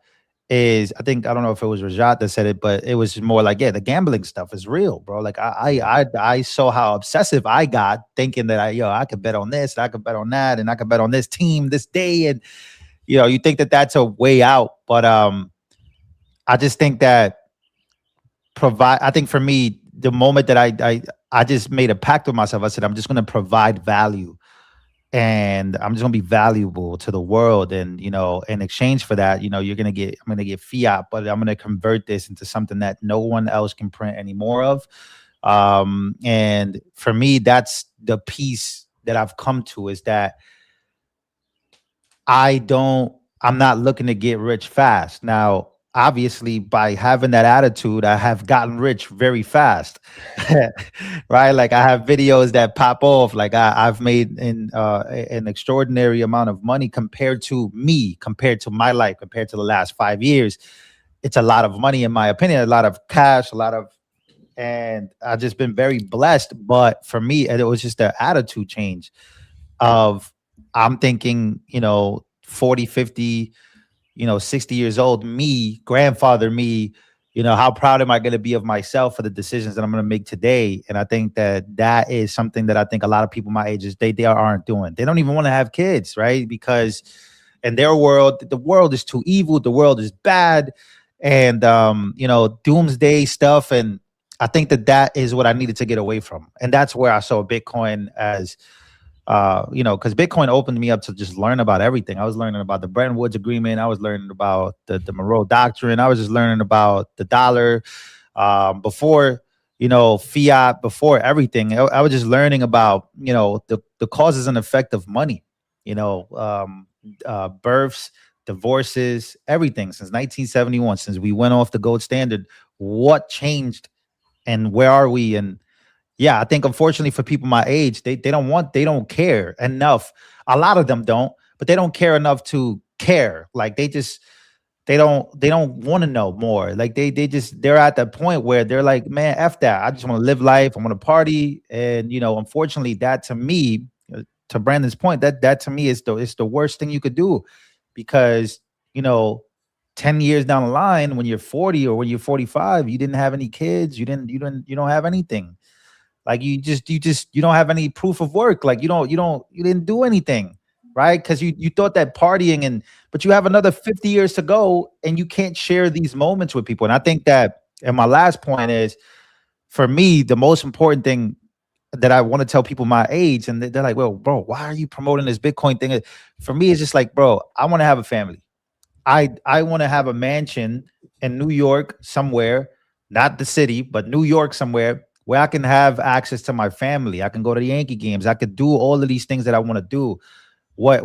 is, I don't know if it was Rajat that said it, but it was more like, yeah, the gambling stuff is real, bro. Like I saw how obsessive I got, thinking that I could bet on this, I could bet on that, and I could bet on this team this day. And, you think that that's a way out. But I just think that I think for me, the moment that I just made a pact with myself, I said, I'm just going to provide value. And I'm just gonna be valuable to the world, and in exchange for that, I'm gonna get fiat, but I'm gonna convert this into something that no one else can print any more of. And for me, that's the piece that I've come to, is that I'm not looking to get rich fast. Now, obviously, by having that attitude, I have gotten rich very fast, right? Like I have videos that pop off. Like I've made an extraordinary amount of money compared to my life, compared to the last 5 years. It's a lot of money, in my opinion, a lot of cash, and I've just been very blessed. But for me, it was just an attitude change of, I'm thinking, 40, 50, 60 years old, grandfather me, how proud am I going to be of myself for the decisions that I'm going to make today? And I think that is something that I think a lot of people my age they aren't doing. They don't even want to have kids, right? Because in their world, the world is too evil. The world is bad. And, doomsday stuff. And I think that is what I needed to get away from. And that's where I saw Bitcoin as, because Bitcoin opened me up to just learn about everything. I was learning about the Bretton Woods Agreement. I was learning about the Monroe Doctrine. I was just learning about the dollar before, fiat, before everything. I was just learning about, the causes and effect of money, births, divorces, everything since 1971, since we went off the gold standard. What changed and where are we? And yeah, I think unfortunately for people my age, they don't care enough. A lot of them don't, but they don't care enough to care. Like they don't want to know more. Like they're at that point where they're like, man, F that. I just want to live life. I want to party. And unfortunately, that to me, to Brandon's point, that to me is the worst thing you could do, because 10 years down the line, when you're 40 or when you're 45, you didn't have any kids, you don't have anything. Like you don't have any proof of work. Like you didn't do anything, right? Because you thought that partying, but you have another 50 years to go, and you can't share these moments with people. And I think that, and my last point is, for me, the most important thing that I want to tell people my age, and they're like, well, bro, why are you promoting this Bitcoin thing? For me, it's just like, bro, I want to have a family. I want to have a mansion in New York somewhere, not the city, but New York somewhere where I can have access to my family. I can go to the Yankee games. I could do all of these things that I want to do. What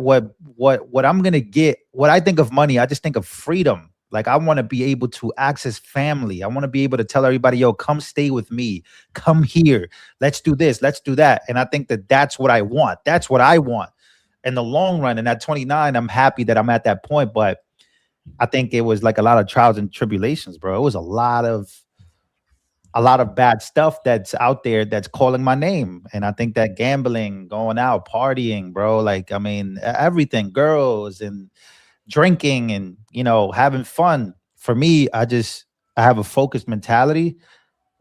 I'm gonna get, what I think of money, I just think of freedom. Like I want to be able to access family. I want to be able to tell everybody, yo, come stay with me. Come here. Let's do this. Let's do that. And I think that that's what I want. That's what I want. In the long run, and at 29, I'm happy that I'm at that point. But I think it was like a lot of trials and tribulations, bro. It was a lot of bad stuff that's out there that's calling my name. And I think that gambling, going out, partying, bro, like, I mean, everything, girls and drinking and, you know, having fun. For me, I have a focused mentality.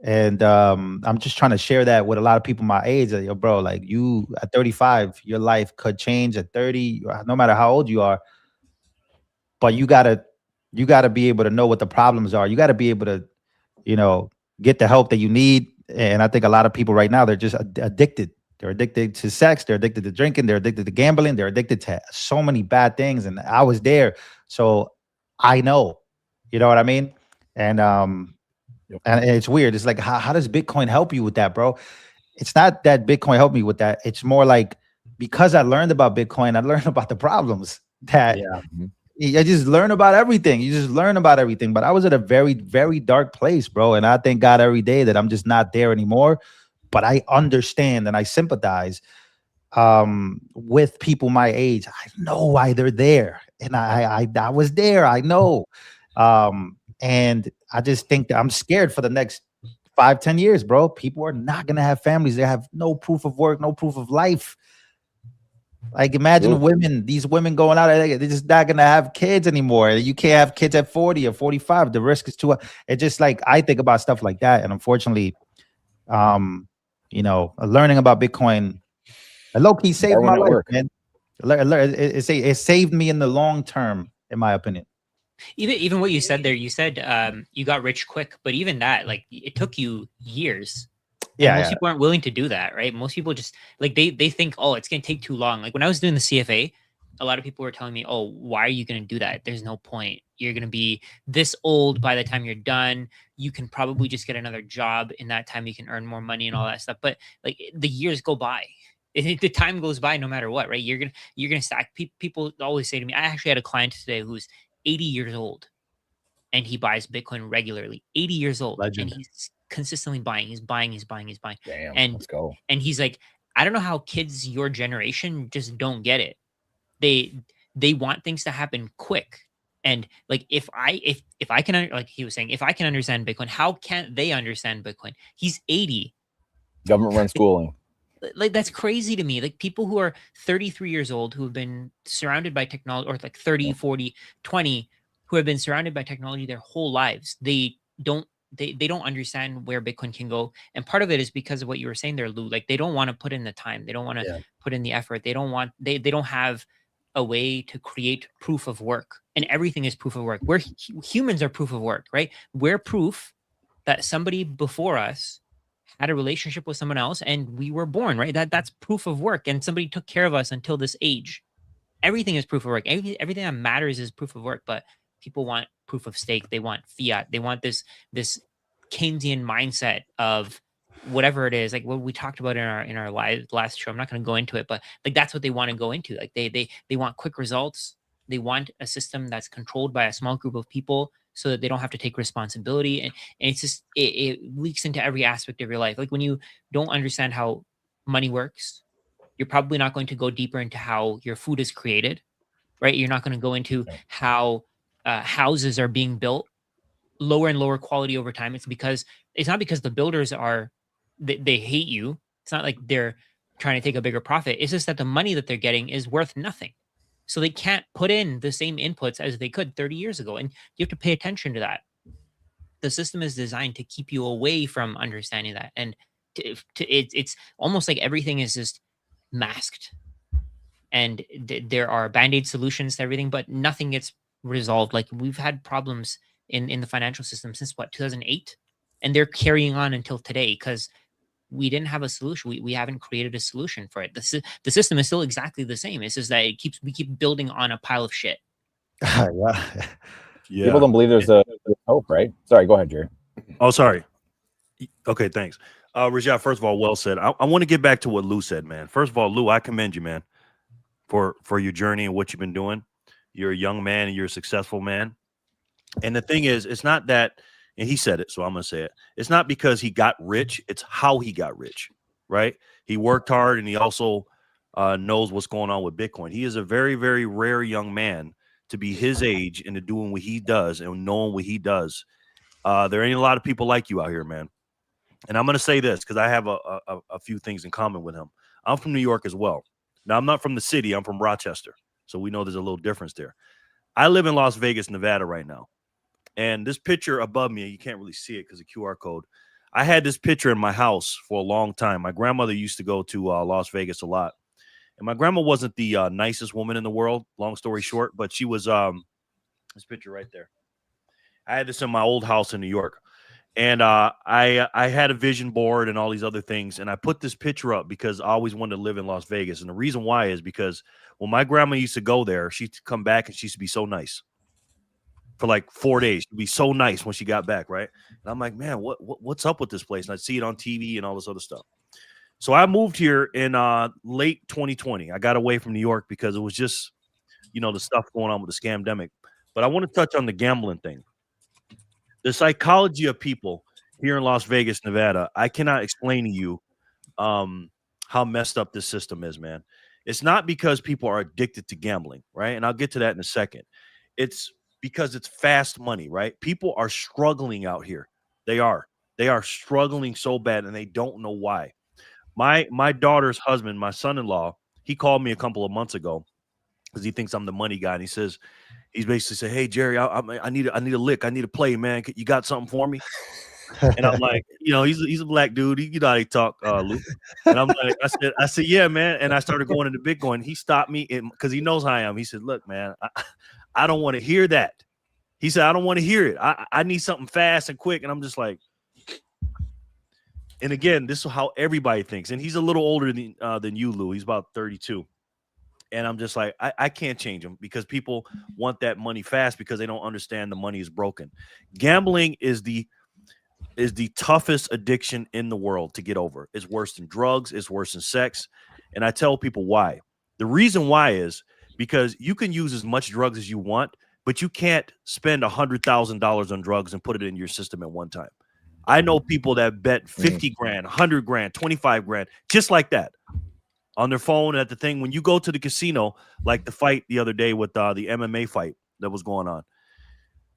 And I'm just trying to share that with a lot of people my age. Like, yo, bro, like you at 35, your life could change at 30, no matter how old you are. But you gotta be able to know what the problems are. You gotta be able to, you know, get the help that you need. And I think a lot of people right now, they're just addicted. They're addicted to sex. They're addicted to drinking. They're addicted to gambling. They're addicted to so many bad things. And I was there. So I know, you know what I mean? And and it's weird. It's like, how does Bitcoin help you with that, bro? It's not that Bitcoin helped me with that. It's more like, because I learned about Bitcoin, I learned about the problems that I just learn about everything. You just learn about everything. But I was at a very, very dark place, bro. And I thank God every day that I'm just not there anymore. But I understand and I sympathize with people my age. I know why they're there. And I was there. I know. And I just think that I'm scared for the next 5-10 years, bro. People are not going to have families. They have no proof of work, no proof of life. Like imagine these women going out, they're just not gonna have kids anymore. You can't have kids at 40 or 45. The risk is too. It's just like I think about stuff like that, and unfortunately, you know, learning about Bitcoin, low key saved my life, man. It saved me in the long term, in my opinion. Even what you said there, you said you got rich quick, but even that, like, it took you years. Yeah, most people aren't willing to do that, right? Most people just like they think, oh, it's gonna take too long. Like when I was doing the CFA, a lot of people were telling me, oh, why are you gonna do that? There's no point. You're gonna be this old by the time you're done. You can probably just get another job. In that time, you can earn more money and all that stuff. But like the years go by. The time goes by no matter what, right? You're gonna stack. People always say to me, I actually had a client today who's 80 years old, and he buys Bitcoin regularly. 80 years old, Legend. And he's consistently buying. He's buying. Damn, and let's go. And he's like, I don't know how kids your generation just don't get it. They want things to happen quick. And like if I can, like he was saying, if I can understand Bitcoin, how can't they understand Bitcoin? He's 80. Government run schooling. Like that's crazy to me. Like people who are 33 years old who have been surrounded by technology, or like 30, 40, 20, who have been surrounded by technology their whole lives. They don't understand where Bitcoin can go. And part of it is because of what you were saying there, Lou. Like they don't want to put in the time. They don't want to put in the effort. They don't have a way to create proof of work. And everything is proof of work. Humans are proof of work, right? We're proof that somebody before us had a relationship with someone else and we were born, right? That's proof of work. And somebody took care of us until this age. Everything is proof of work. Everything that matters is proof of work. But people want proof of stake. They want fiat. They want this Keynesian mindset of whatever it is, like what we talked about in our last show. I'm not going to go into it, but like that's what they want to go into. Like they want quick results. They want a system that's controlled by a small group of people so that they don't have to take responsibility. And it's just it leaks into every aspect of your life. Like when you don't understand how money works, you're probably not going to go deeper into how your food is created, right? You're not going to go into how houses are being built lower and lower quality over time. It's not because the builders they hate you. It's not like they're trying to take a bigger profit. It's just that the money that they're getting is worth nothing. So they can't put in the same inputs as they could 30 years ago. And you have to pay attention to that. The system is designed to keep you away from understanding that. And it's almost like everything is just masked. And there are band-aid solutions to everything, but nothing gets resolved. Like we've had problems in the financial system since 2008, and they're carrying on until today because we didn't have a solution. We haven't created a solution for it. The system is still exactly the same. It's just that we keep building on a pile of shit. People don't believe there's a hope, right? Sorry, go ahead, Jerry. Oh, sorry. Okay, thanks. Rajat, first of all, well said. I want to get back to what Lou said, man. First of all, Lou, I commend you, man, for your journey and what you've been doing. You're a young man and you're a successful man. And the thing is, it's not that, and he said it, so I'm going to say it. It's not because he got rich. It's how he got rich, right? He worked hard and he also knows what's going on with Bitcoin. He is a very, very rare young man to be his age and to doing what he does and knowing what he does. There ain't a lot of people like you out here, man. And I'm going to say this because I have a few things in common with him. I'm from New York as well. Now, I'm not from the city. I'm from Rochester. So we know there's a little difference there. I live in Las Vegas, Nevada right now. And this picture above me, you can't really see it because of QR code. I had this picture in my house for a long time. My grandmother used to go to Las Vegas a lot. And my grandma wasn't the nicest woman in the world, long story short, but she was this picture right there. I had this in my old house in New York. And I had a vision board and all these other things. And I put this picture up because I always wanted to live in Las Vegas. And the reason why is because when my grandma used to go there, she'd come back and she used to be so nice. For like 4 days. She'd be so nice when she got back, right? And I'm like, man, what's up with this place? And I'd see it on TV and all this other stuff. So I moved here in late 2020. I got away from New York because it was just, the stuff going on with the scamdemic. But I want to touch on the gambling thing. The psychology of people here in Las Vegas, Nevada, I cannot explain to you how messed up this system is, man. It's not because people are addicted to gambling, right? And I'll get to that in a second. It's because it's fast money, right? People are struggling out here. They are struggling so bad and they don't know why. My daughter's husband, my son-in-law, he called me a couple of months ago because he thinks I'm the money guy. And he's basically said, hey, Jerry, I need a lick. I need a play, man. You got something for me? And I'm like, he's a black dude. You know how they talk, Luke. And I'm like, I said, yeah, man. And I started going into Bitcoin. He stopped me because he knows how I am. He said, look, man, I don't want to hear that. He said, I don't want to hear it. I need something fast and quick. And I'm just like, and again, this is how everybody thinks. And he's a little older than you, Lou. He's about 32. And I'm just like, I can't change him because people want that money fast because they don't understand the money is broken. Gambling is the toughest addiction in the world to get over. It's worse than drugs. It's worse than sex. And I tell people why. The reason why is because you can use as much drugs as you want, but you can't spend $100,000 on drugs and put it in your system at one time. I know people that bet 50 grand, 100 grand, 25 grand, just like that on their phone at the thing. When you go to the casino, like the fight the other day with the MMA fight that was going on,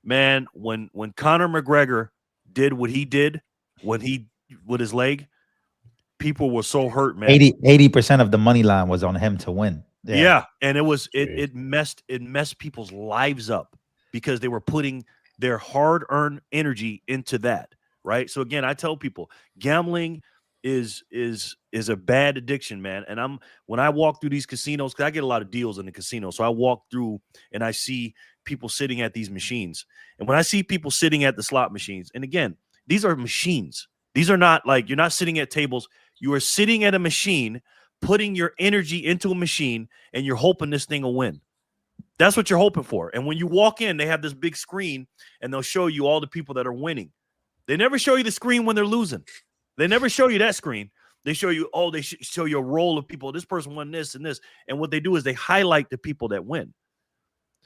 man, when Conor McGregor did what he did with his leg, people were so hurt, man. 80% of the money line was on him to win. Yeah. And it messed people's lives up because they were putting their hard-earned energy into that, right? So again, I tell people gambling is a bad addiction, man. And when I walk through these casinos, because I get a lot of deals in the casino, so I walk through and I see people sitting at these machines. And when I see people sitting at the slot machines, and again, these are machines. These are not like, you're not sitting at tables. You are sitting at a machine, putting your energy into a machine, and you're hoping this thing will win. That's what you're hoping for. And when you walk in, they have this big screen, and they'll show you all the people that are winning. They never show you the screen when they're losing. They never show you that screen. They show you, they show you a roll of people. This person won this and this. And what they do is they highlight the people that win.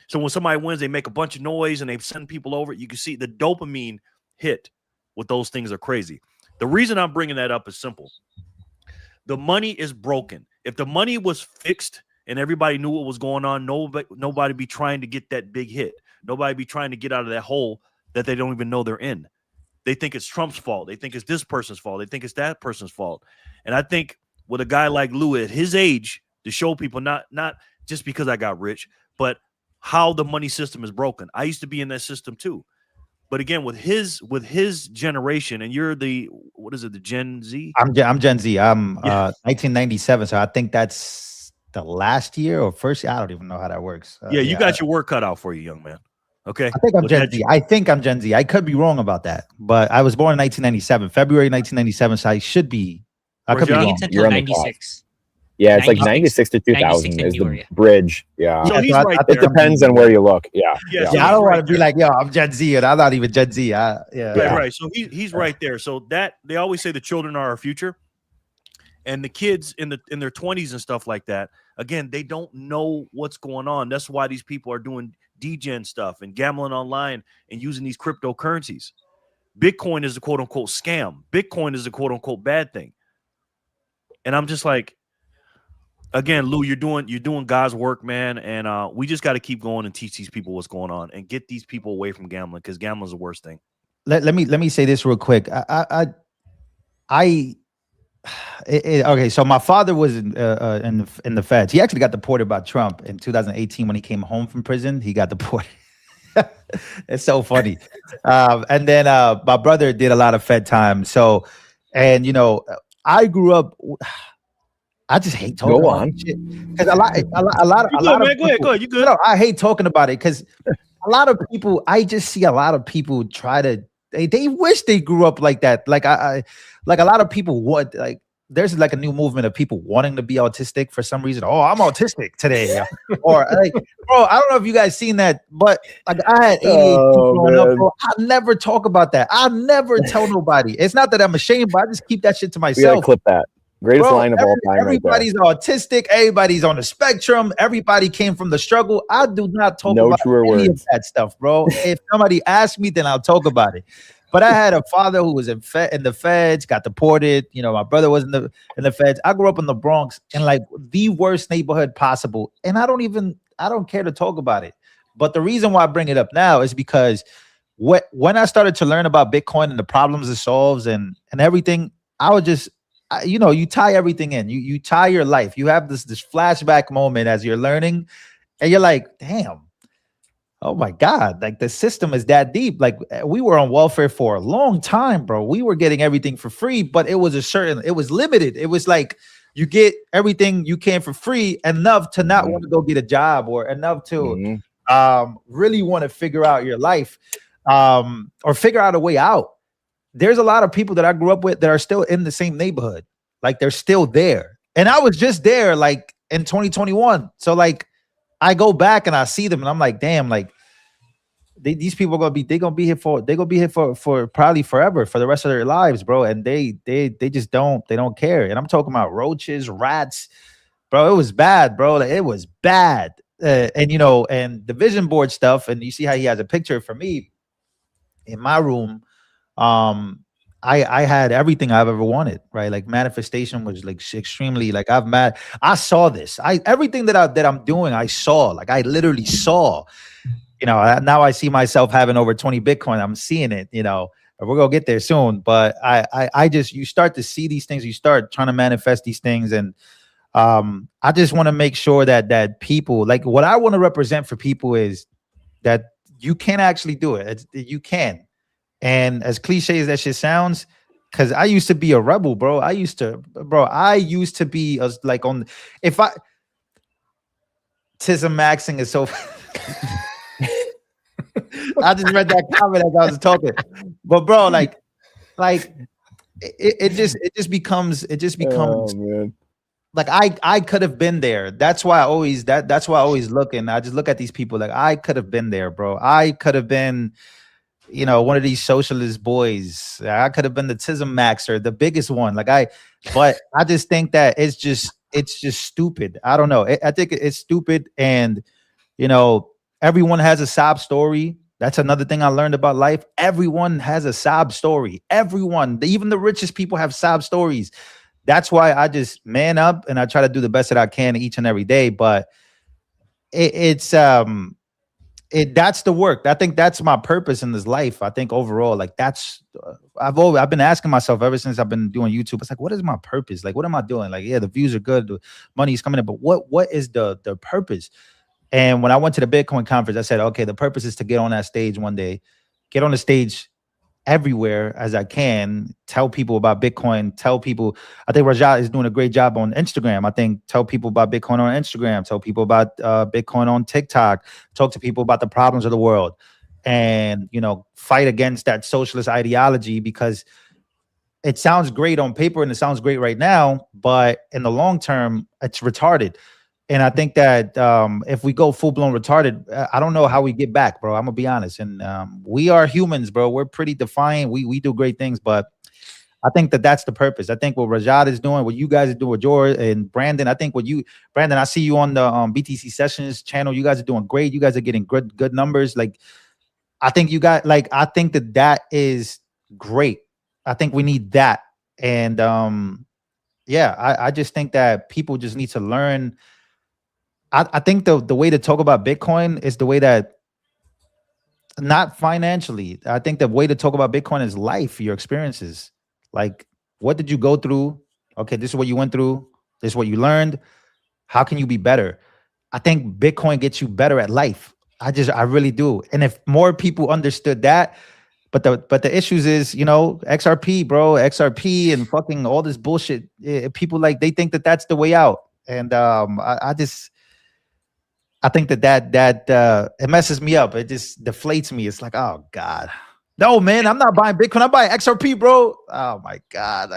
So when somebody wins, they make a bunch of noise and they send people over. You can see the dopamine hit with those things are crazy. The reason I'm bringing that up is simple. The money is broken. If the money was fixed and everybody knew what was going on, nobody be trying to get that big hit. Nobody be trying to get out of that hole that they don't even know they're in. They think it's Trump's fault. They think it's this person's fault. They think it's that person's fault. And I think with a guy like Lou at his age, to show people not just because I got rich, but how the money system is broken. I used to be in that system too. But again, with his generation, and you're the Gen Z? I'm Gen Z. I'm 1997, so I think that's the last year or first year. I don't even know how that works. You got your work cut out for you, young man. Okay. I think I'm Gen Z. I think I'm Gen Z. I could be wrong about that, but I was born in 1997, February 1997, so I should be. I could be wrong. It's until 96. Yeah, it's like 96 to 2000 is the bridge. Yeah. So he's so right It there. depends on where you look. Yeah. Yeah, Yeah, I don't want to be there. like, yo, I'm Gen Z, and I'm not even Gen Z. Right. So he's right there. So that they always say the children are our future, and the kids in their 20s and stuff like that. Again, they don't know what's going on. That's why these people are doing degen stuff and gambling online and using these cryptocurrencies. Bitcoin is a quote unquote scam. Bitcoin is a quote unquote bad thing. And I'm just like, again, Lou, you're doing God's work, man. And we just got to keep going and teach these people what's going on and get these people away from gambling, because gambling is the worst thing. Let me say this real quick. Okay, so my father was in the feds. He actually got deported by Trump in 2018 when he came home from prison. He got deported. It's so funny. And then my brother did a lot of Fed time. So, and I grew up. I just hate talking about shit because a lot of people, go ahead. You good? No, I hate talking about it because a lot of people. I just see a lot of people try to. They wish they grew up like that. Like a lot of people would like. There's like a new movement of people wanting to be autistic for some reason. Oh, I'm autistic today, or like, bro, I don't know if you guys seen that, but like I had ADHD growing up, bro. I never talk about that. I never tell nobody. It's not that I'm ashamed, but I just keep that shit to myself. We gotta clip that. Greatest line of all time. Everybody's autistic. Everybody's on the spectrum. Everybody came from the struggle. I do not talk about any of that stuff, bro. If somebody asks me, then I'll talk about it. But I had a father who was in the feds, got deported. My brother was in the feds. I grew up in the Bronx in like the worst neighborhood possible, and I don't care to talk about it. But the reason why I bring it up now is because when I started to learn about Bitcoin and the problems it solves and everything, I would just. You tie everything in. You tie your life. You have this flashback moment as you're learning, and you're like, damn, oh my God, like the system is that deep. Like we were on welfare for a long time, bro. We were getting everything for free, but it was limited. It was like you get everything you can for free, enough to not want to go get a job, or enough to really want to figure out your life, or figure out a way out. There's a lot of people that I grew up with that are still in the same neighborhood. Like they're still there. And I was just there like in 2021. So like I go back and I see them and I'm like, damn, like these people are they're gonna be here for probably forever, for the rest of their lives, bro. And they just don't care. And I'm talking about roaches, rats, bro. It was bad, bro. Like, it was bad. And and the vision board stuff, and you see how he has a picture for me in my room. I had everything I've ever wanted, right? Like manifestation was like extremely like I saw this. Everything that I'm doing, I saw. Like I literally saw. Now I see myself having over 20 Bitcoin. I'm seeing it, we're gonna get there soon. But I just, you start to see these things, you start trying to manifest these things, and I just want to make sure that people, like what I want to represent for people is that you can actually do it. You can. And as cliche as that shit sounds, because I used to be a rebel, bro. I used to be like Tism Maxing is so. I just read that comment as I was talking, but bro, like it just becomes oh, like I could have been there. That's why I always look, and I just look at these people like I could have been there, bro. I could have been. One of these socialist boys. I could have been the Tism Maxer, the biggest one. But I just think that it's just stupid. I don't know. I think it's stupid. And, everyone has a sob story. That's another thing I learned about life. Everyone has a sob story. Everyone, even the richest people have sob stories. That's why I just man up and I try to do the best that I can each and every day. But that's the work. I think that's my purpose in this life. I think overall, like that's I've been asking myself ever since I've been doing YouTube. It's like, what is my purpose? Like, what am I doing? Like, yeah, the views are good, the money's coming in, but what is the purpose? And when I went to the Bitcoin conference, I said, okay, the purpose is to get on that stage one day, get on the stage everywhere as I can, tell people about Bitcoin, tell people. I think Rajat is doing a great job on Instagram. I think tell people about Bitcoin on Instagram, tell people about Bitcoin on TikTok, talk to people about the problems of the world, and fight against that socialist ideology, because it sounds great on paper and it sounds great right now, but in the long term, it's retarded. And I think that if we go full blown retarded, I don't know how we get back, bro. I'm gonna be honest. And we are humans, bro. We're pretty defiant. We do great things, but I think that that's the purpose. I think what Rajat is doing, what you guys are doing with George and Brandon. I think Brandon, I see you on the BTC Sessions channel. You guys are doing great. You guys are getting good numbers. Like, I think I think that is great. I think we need that. And I just think that people just need to learn. I think the way to talk about Bitcoin is the way that, not financially. I think the way to talk about Bitcoin is life, your experiences. Like, what did you go through? Okay, this is what you went through. This is what you learned. How can you be better? I think Bitcoin gets you better at life. I really do. And if more people understood that, but the issues is, XRP, bro, XRP and fucking all this bullshit. People they think that that's the way out. And I think that it messes me up. It just deflates me. It's like, oh God, no, man, I'm not buying Bitcoin. I'm buying XRP, bro. Oh my God,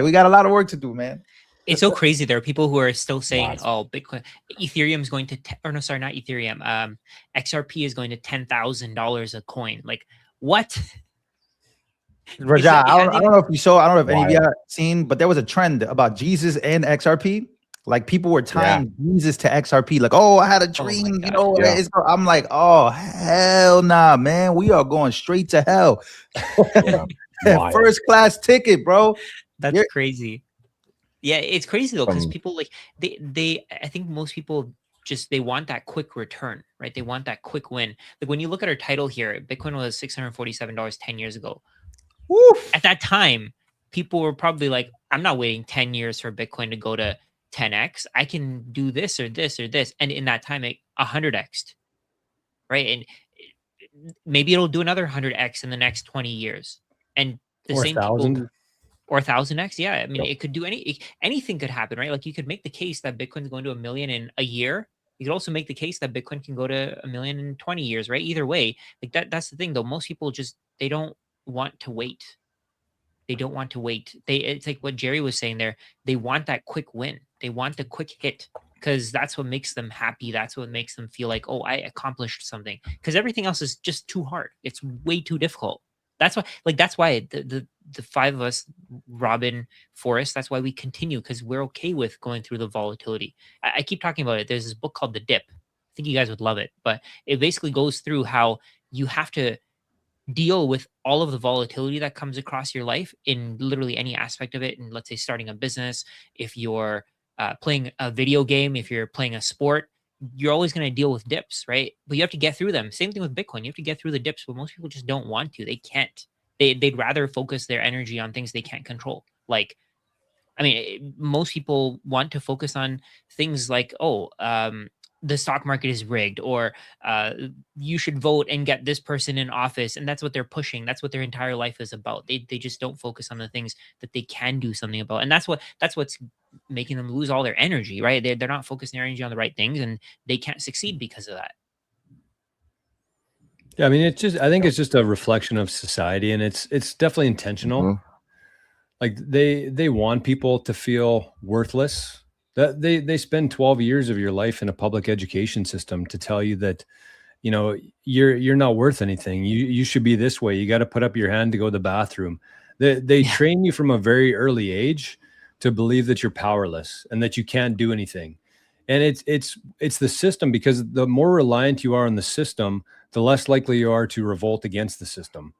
we got a lot of work to do, man. It's so crazy. There are people who are still saying, "Oh, Bitcoin, Ethereum is going to," or no, sorry, not Ethereum. XRP is going to $10,000 a coin. Like, what? Raja, I don't know if you saw. I don't know if any of you have seen, but there was a trend about Jesus and XRP. Like, people were tying Jesus to XRP. Like, oh, I had a dream. I'm like, oh, hell nah, man. We are going straight to hell. First class ticket, bro. That's crazy. Yeah, it's crazy though, because people I think most people they want that quick return, right? They want that quick win. Like, when you look at our title here, Bitcoin was $647 10 years ago. Woof. At that time, people were probably like, I'm not waiting 10 years for Bitcoin to go to 10x. I can do this or this or this. And in that time, it 100x'd, right? And maybe it'll do another 100x in the next 20 years. And the same 1,000 people, or 1,000x. Yeah. I mean, it could do anything could happen, right? Like, you could make the case that Bitcoin's going to 1 million in a year. You could also make the case that Bitcoin can go to 1 million in 20 years, right? Either way, like that's the thing though. Most people they don't want to wait. They don't want to wait. It's like what Jerry was saying there. They want that quick win. They want the quick hit, because that's what makes them happy. That's what makes them feel like, oh, I accomplished something. Because everything else is just too hard. It's way too difficult. That's why the five of us, Robin, Forrest, that's why we continue, because we're okay with going through the volatility. I keep talking about it. There's this book called The Dip. I think you guys would love it, but it basically goes through how you have to deal with all of the volatility that comes across your life in literally any aspect of it. And let's say starting a business, if you're playing a video game, if you're playing a sport, you're always going to deal with dips, right? But you have to get through them. Same thing with Bitcoin. You have to get through the dips, but most people just don't want to. They can't. They'd rather focus their energy on things they can't control. Like, I mean, most people want to focus on things like, the stock market is rigged, or you should vote and get this person in office. And that's what they're pushing. That's what their entire life is about. They just don't focus on the things that they can do something about. And that's what's making them lose all their energy, right? They're not focusing their energy on the right things, and they can't succeed because of that. Yeah, I mean, I think it's just a reflection of society, and it's definitely intentional. Mm-hmm. Like, they want people to feel worthless. That they spend 12 years of your life in a public education system to tell you that, you're not worth anything. You should be this way. You got to put up your hand to go to the bathroom. They train you from a very early age to believe that you're powerless and that you can't do anything. And it's the system, because the more reliant you are on the system, the less likely you are to revolt against the system.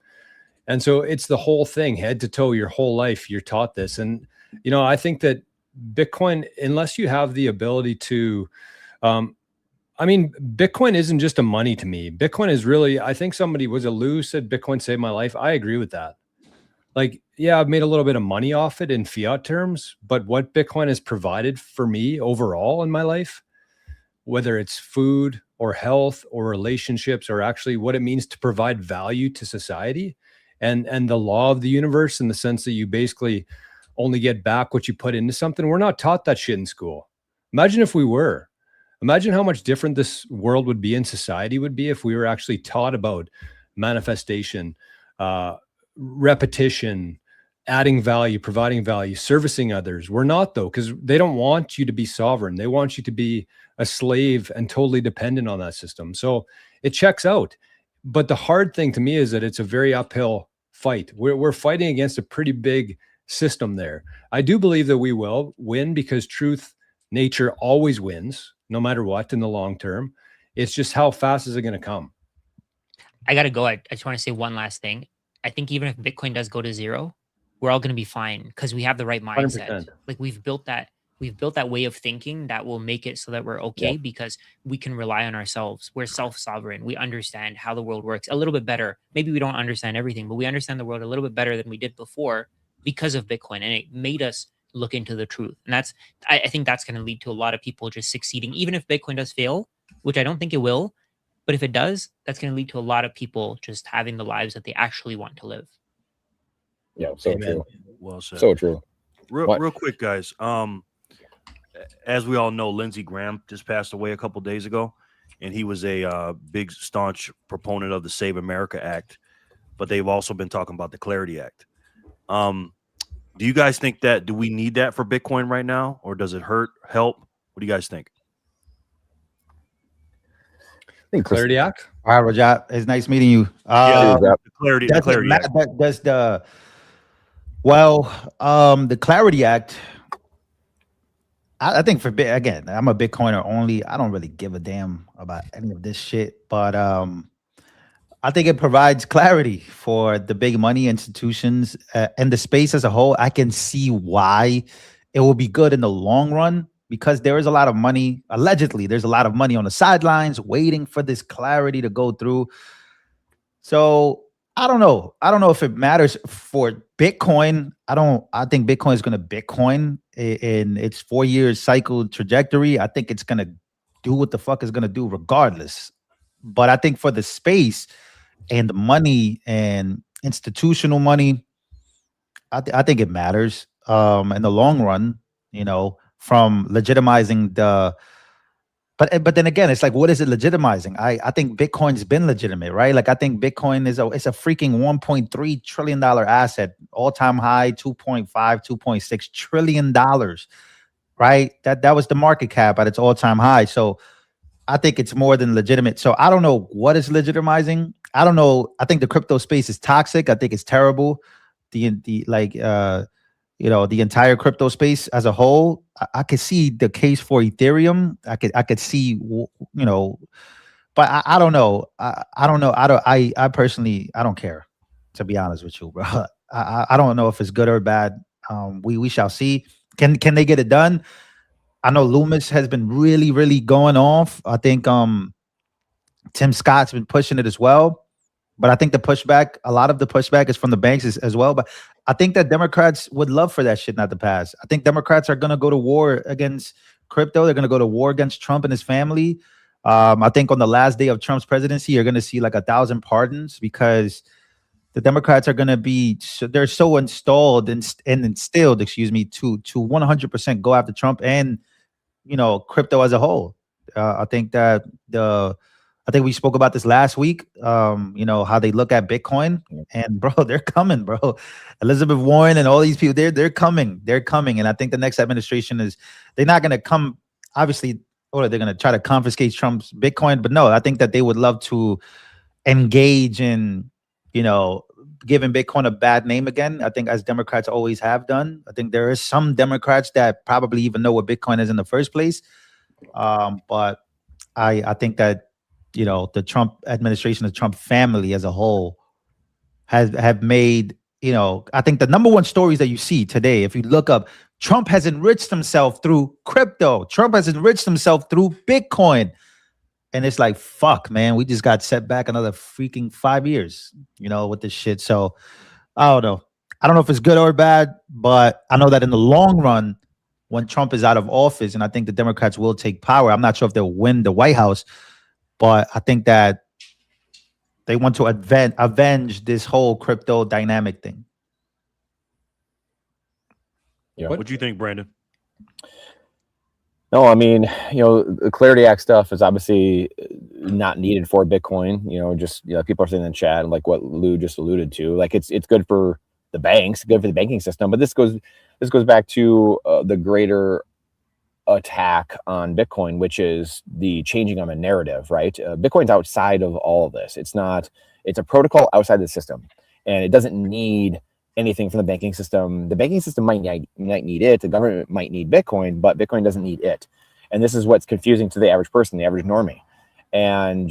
And so it's the whole thing, head to toe, your whole life, you're taught this. And, I think that Bitcoin, unless you have the ability to, Bitcoin isn't just a money to me. Bitcoin is really, I think Lou said Bitcoin saved my life. I agree with that. Like, yeah, I've made a little bit of money off it in fiat terms, but what Bitcoin has provided for me overall in my life, whether it's food or health or relationships, or actually what it means to provide value to society, and the law of the universe, in the sense that you basically only get back what you put into something. We're not taught that shit in school. Imagine if we were. Imagine how much different this world would be, and society would be, if we were actually taught about manifestation, repetition, adding value, providing value, servicing others. We're not, though, because they don't want you to be sovereign. They want you to be a slave and totally dependent on that system. So it checks out. But the hard thing to me is that it's a very uphill fight. We're fighting against a pretty big system there. I do believe that we will win because truth, nature always wins, no matter what, in the long term. It's just how fast is it going to come? I got to go. I just want to say one last thing. I think even if Bitcoin does go to zero, we're all going to be fine because we have the right mindset. 100%. Like we've built that way of thinking that will make it so that we're okay because we can rely on ourselves. We're self-sovereign. We understand how the world works a little bit better. Maybe we don't understand everything, but we understand the world a little bit better than we did before because of Bitcoin. And it made us look into the truth. And I think that's going to lead to a lot of people just succeeding, even if Bitcoin does fail, which I don't think it will. But if it does, that's going to lead to a lot of people just having the lives that they actually want to live. Yeah, so Amen. true. Well said. So true. Real quick, guys. As we all know, Lindsey Graham just passed away a couple days ago, and he was a big, staunch proponent of the Save America Act. But they've also been talking about the Clarity Act. Do you guys think do we need that for Bitcoin right now, or does it help? What do you guys think? Clarity Act. All right, Rajat. It's nice meeting you. The Clarity Act. The Clarity Act. I think again, I'm a Bitcoiner only. I don't really give a damn about any of this shit, but I think it provides clarity for the big money institutions and the space as a whole. I can see why it will be good in the long run because there is a lot of money. Allegedly, there's a lot of money on the sidelines waiting for this clarity to go through. So I don't know. I don't know if it matters for Bitcoin. I think Bitcoin is going to Bitcoin in its 4 year cycle trajectory. I think it's going to do what the fuck it's going to do regardless. But I think for the space and the money and institutional money, I think it matters in the long run, from legitimizing but then again, it's like, what is it legitimizing? I think Bitcoin's been legitimate, right? Like I think Bitcoin it's a freaking $1.3 trillion asset, all-time high, 2.6 trillion dollars, right? That was the market cap at its all-time high. So I think it's more than legitimate. So I don't know what is legitimizing. I don't know. I think the crypto space is toxic. I think it's terrible. The entire crypto space as a whole. I could see the case for Ethereum. I could see, but I don't know. I don't know. I personally, I don't care, to be honest with you, bro. I don't know if it's good or bad. We shall see. Can they get it done? I know Loomis has been really, really going off. I think Tim Scott's been pushing it as well. But I think a lot of the pushback is from the banks as well. But I think that Democrats would love for that shit not to pass. I think Democrats are going to go to war against crypto. They're going to go to war against Trump and his family. I think on the last day of Trump's presidency, you're going to see like 1,000 pardons because the Democrats are going to be, they're so instilled, to 100% go after Trump and, crypto as a whole. I think we spoke about this last week, how they look at Bitcoin, and bro, they're coming, bro. Elizabeth Warren and all these people, they're coming. And I think the next administration they're not going to come, obviously, or they're going to try to confiscate Trump's Bitcoin. But no, I think that they would love to engage in, giving Bitcoin a bad name again. I think as Democrats always have done. I think there is some Democrats that probably even know what Bitcoin is in the first place. But I think that, the Trump administration, the Trump family as a whole have made, I think the number one stories that you see today, if you look up, Trump has enriched himself through crypto. Trump has enriched himself through Bitcoin. And it's like, fuck, man, we just got set back another freaking 5 years, with this shit. So I don't know. I don't know if it's good or bad, but I know that in the long run, when Trump is out of office, and I think the Democrats will take power, I'm not sure if they'll win the White House, but I think that they want to avenge this whole crypto dynamic thing. Yeah. What do you think, Brandon? No, I mean, the Clarity Act stuff is obviously not needed for Bitcoin. Just people are saying in the chat, like what Lou just alluded to. Like it's good for the banks, good for the banking system. But this goes back to the greater attack on Bitcoin, which is the changing of a narrative, right? Bitcoin's outside of all of this. It's a protocol outside the system, and it doesn't need anything from the banking system. The banking system might need it. The government might need Bitcoin, but Bitcoin doesn't need it. And this is what's confusing to the average person, the average normie. And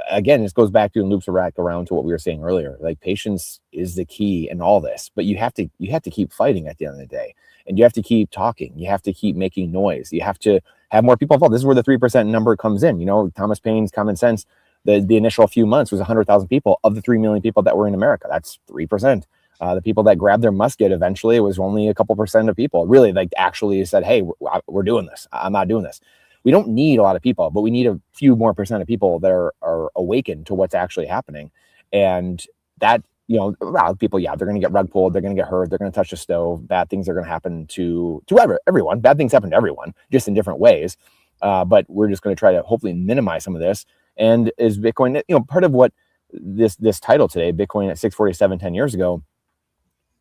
again, this goes back to and loops around to what we were saying earlier. Like, patience is the key in all this, but you have to keep fighting at the end of the day, and you have to keep talking. You have to keep making noise. You have to have more people involved. This is where the 3% number comes in. You know, Thomas Paine's common sense. The initial few months was 100,000 people of the 3 million people that were in America. That's 3%. The people that grabbed their musket eventually, it was only a couple percent of people really like actually said, hey, we're doing this. I'm not doing this. We don't need a lot of people, but we need a few more percent of people that are awakened to what's actually happening. And that, you know, a lot of people, yeah, they're going to get rug pulled. They're going to get hurt. They're going to touch the stove. Bad things are going to happen to everyone. Bad things happen to everyone, just in different ways. But we're just going to try to hopefully minimize some of this. And is Bitcoin, you know, part of what this title today, Bitcoin at 647 10 years ago,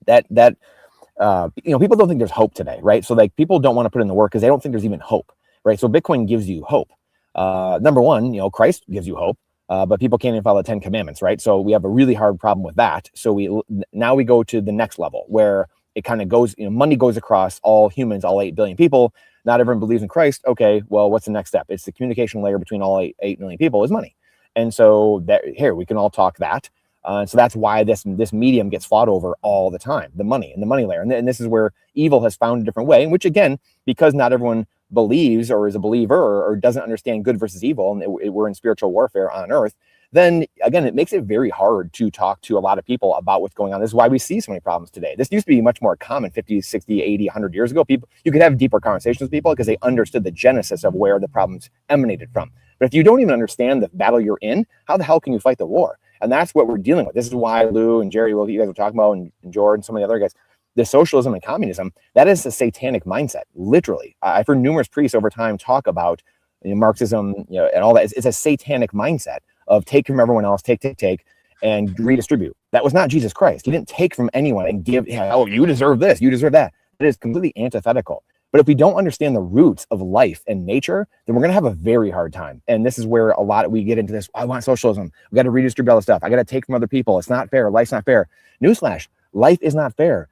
that you know, people don't think there's hope today, right? So like, people don't want to put in the work because they don't think there's even hope, right? So Bitcoin gives you hope. Number one, you know, Christ gives you hope, but people can't even follow the 10 commandments, right? So we have a really hard problem with that. So now we go to the next level where it kind of goes, you know, money goes across all humans, all 8 billion people. Not everyone believes in Christ. Okay, well, what's the next step? It's the communication layer between all 8 million people is money. And so that here we can all talk that. So that's why this medium gets fought over all the time, the money and the money layer. And this is where evil has found a different way, in which, again, because not everyone believes or is a believer or doesn't understand good versus evil, and we're in spiritual warfare on earth, then again, it makes it very hard to talk to a lot of people about what's going on. This is why we see so many problems today. This used to be much more common 50, 60, 80, 100 years ago. You could have deeper conversations with people because they understood the genesis of where the problems emanated from. But if you don't even understand the battle you're in, how the hell can you fight the war? And that's what we're dealing with. This is why Lou and Jerry, well, you guys were talking about, and Jordan, some of the other guys, the socialism and communism, that is a satanic mindset, literally. I've heard numerous priests over time talk about, you know, Marxism, you know, and all that. It's a satanic mindset of take from everyone else, take, and redistribute. That was not Jesus Christ. He didn't take from anyone and give, oh, you deserve this, you deserve that. It is completely antithetical. But if we don't understand the roots of life and nature, then we're going to have a very hard time. And this is where we get into this. I want socialism. We got to redistribute all the stuff. I got to take from other people. It's not fair. Life's not fair. Newsflash, life is not fair.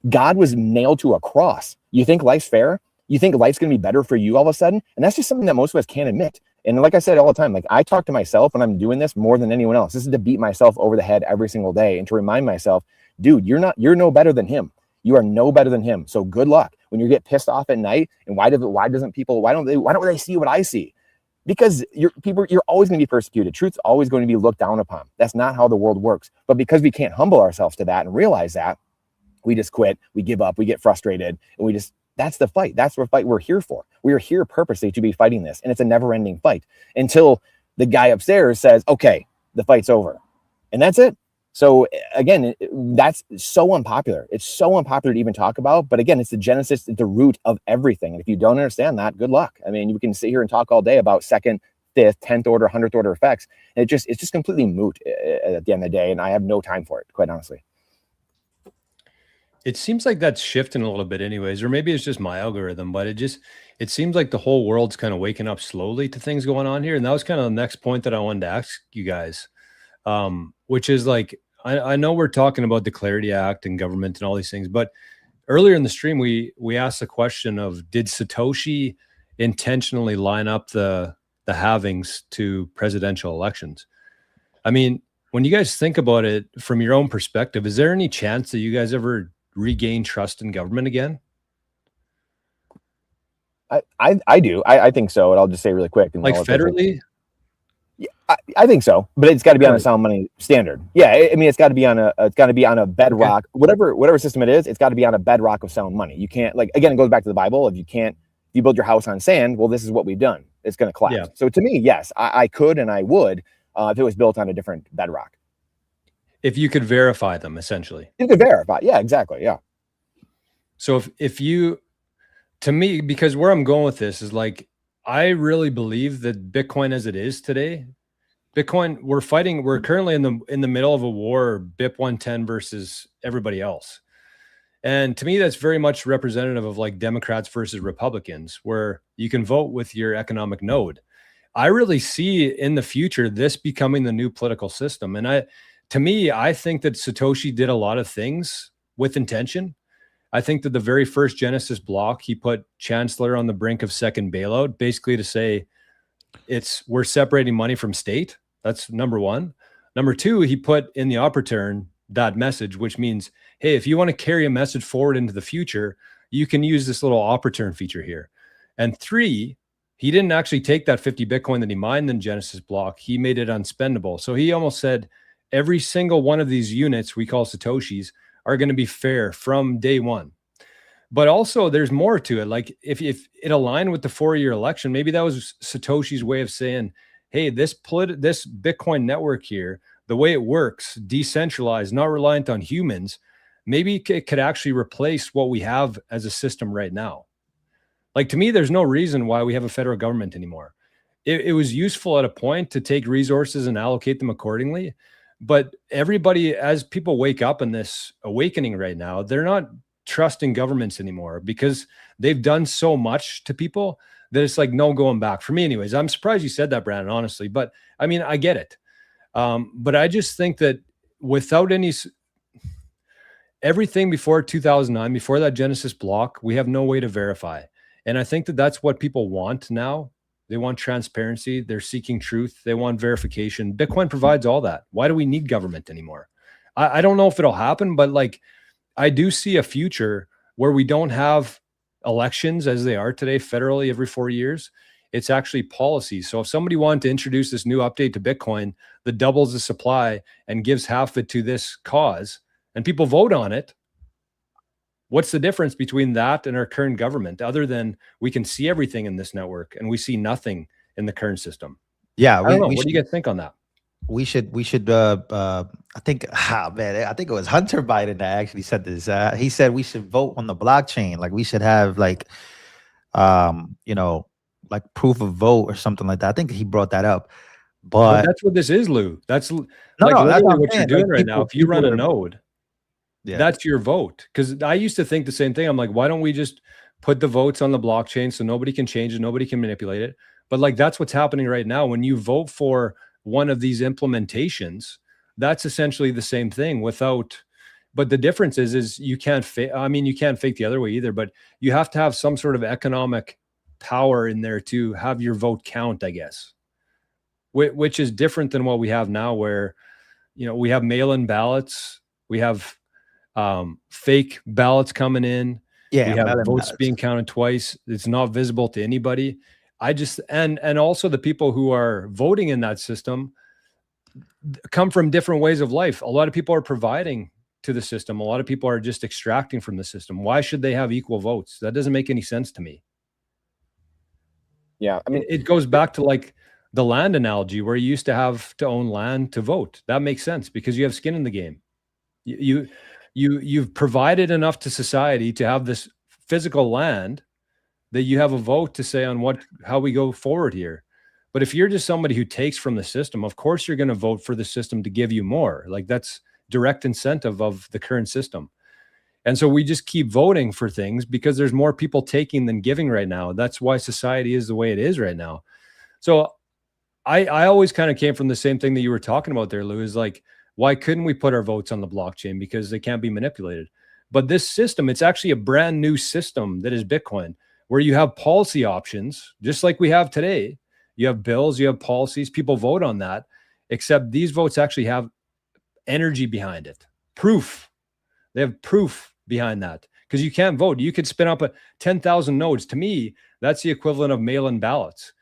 God was nailed to a cross. You think life's fair? You think life's going to be better for you all of a sudden? And that's just something that most of us can't admit. And like I said all the time, like, I talk to myself when I'm doing this more than anyone else. This is to beat myself over the head every single day and to remind myself, dude, you're no better than him. You are no better than him. So good luck when you get pissed off at night. And why don't they see what I see? Because you're always going to be persecuted. Truth's always going to be looked down upon. That's not how the world works. But because we can't humble ourselves to that and realize that, we just quit, we give up, we get frustrated, and that's the fight. That's the fight we're here for. We are here purposely to be fighting this. And it's a never-ending fight until the guy upstairs says, okay, the fight's over. And that's it. So again, that's so unpopular. It's so unpopular to even talk about. But again, it's the genesis, the root of everything. And if you don't understand that, good luck. I mean, you can sit here and talk all day about second, fifth, 10th order, 100th order effects. And it's just completely moot at the end of the day. And I have no time for it, quite honestly. It seems like that's shifting a little bit anyways, or maybe it's just my algorithm, but it seems like the whole world's kind of waking up slowly to things going on here. And that was kind of the next point that I wanted to ask you guys, which is like, I know we're talking about the Clarity Act and government and all these things, but earlier in the stream, we asked the question of, did Satoshi intentionally line up the halvings to presidential elections? I mean, when you guys think about it from your own perspective, is there any chance that you guys ever regain trust in government again? I do. I think so. And I'll just say really quick. Like federally? Yeah, I think so, but it's got to be on a sound money standard. Yeah, I mean, it's got to be on a bedrock, whatever system it is. It's got to be on a bedrock of sound money. You can't, like, again, it goes back to the Bible. If you build your house on sand, well, this is what we've done. It's going to collapse. Yeah. So to me, yes, I could and I would if it was built on a different bedrock. If you could verify them, essentially. You could verify. Yeah, exactly. Yeah. So to me, because where I'm going with this is like, I really believe that Bitcoin as it is today Bitcoin, we're currently in the middle of a war, BIP 110 versus everybody else. And to me, that's very much representative of like Democrats versus Republicans, where you can vote with your economic node. I really see in the future this becoming the new political system. And to me, I think that Satoshi did a lot of things with intention. I think that the very first Genesis block, he put Chancellor on the brink of second bailout, basically to say we're separating money from state. That's number one. Number two, he put in the upper turn that message, which means, hey, if you want to carry a message forward into the future, you can use this little upper turn feature here. And three, he didn't actually take that 50 Bitcoin that he mined in Genesis block. He made it unspendable. So he almost said every single one of these units we call Satoshis are going to be fair from day one. But also there's more to it. Like if it aligned with the 4-year election, maybe that was Satoshi's way of saying, hey, this Bitcoin network here, the way it works, decentralized, not reliant on humans, maybe it could actually replace what we have as a system right now. Like, to me, there's no reason why we have a federal government anymore. It was useful at a point to take resources and allocate them accordingly. But everybody, as people wake up in this awakening right now, they're not trusting governments anymore because they've done so much to people that it's like no going back. For me anyways, I'm surprised you said that, Brandon, honestly. But I mean, I get it. But I just think that without everything before 2009, before that Genesis block, we have no way to verify. And I think that that's what people want now. They want transparency. They're seeking truth. They want verification. Bitcoin provides all that. Why do we need government anymore? I don't know if it'll happen, but like, I do see a future where we don't have elections as they are today federally every 4 years. It's actually policy. So if somebody wanted to introduce this new update to Bitcoin that doubles the supply and gives half of it to this cause, and people vote on it, what's the difference between that and our current government, other than we can see everything in this network and we see nothing in the current system? Yeah. I don't know. What do you guys think on that? We should I think, man, I think it was Hunter Biden that actually said this. He said we should vote on the blockchain. Like we should have like, like proof of vote or something like that. I think he brought that up. But that's what this is, Lou. That's no, that's what you're doing like right now. If you run a node, yeah, that's your vote. Because I used to think the same thing. I'm like, why don't we just put the votes on the blockchain so nobody can change it, nobody can manipulate it? But like that's what's happening right now. When you vote for one of these implementations, that's essentially the same thing but the difference is you can't you can't fake the other way either, but you have to have some sort of economic power in there to have your vote count, I guess, which is different than what we have now, where, we have mail-in ballots, we have fake ballots coming in. Yeah, we have votes being counted twice. It's not visible to anybody. And also the people who are voting in that system come from different ways of life. A lot of people are providing to the system. A lot of people are just extracting from the system. Why should they have equal votes? That doesn't make any sense to me. Yeah, I mean, it goes back to like the land analogy, where you used to have to own land to vote. That makes sense because you have skin in the game. You've provided enough to society to have this physical land that you have a vote to say on how we go forward here. But if you're just somebody who takes from the system, of course you're going to vote for the system to give you more. Like that's direct incentive of the current system. And so we just keep voting for things because there's more people taking than giving right now. That's why society is the way it is right now. So I always kind of came from the same thing that you were talking about there, Lou, is like, why couldn't we put our votes on the blockchain? Because they can't be manipulated. But this system, it's actually a brand new system that is Bitcoin, where you have policy options, just like we have today. You have bills, you have policies, people vote on that, except these votes actually have energy behind it. Proof. They have proof behind that, because you can't vote. You could spin up 10,000 nodes. To me, that's the equivalent of mail-in ballots,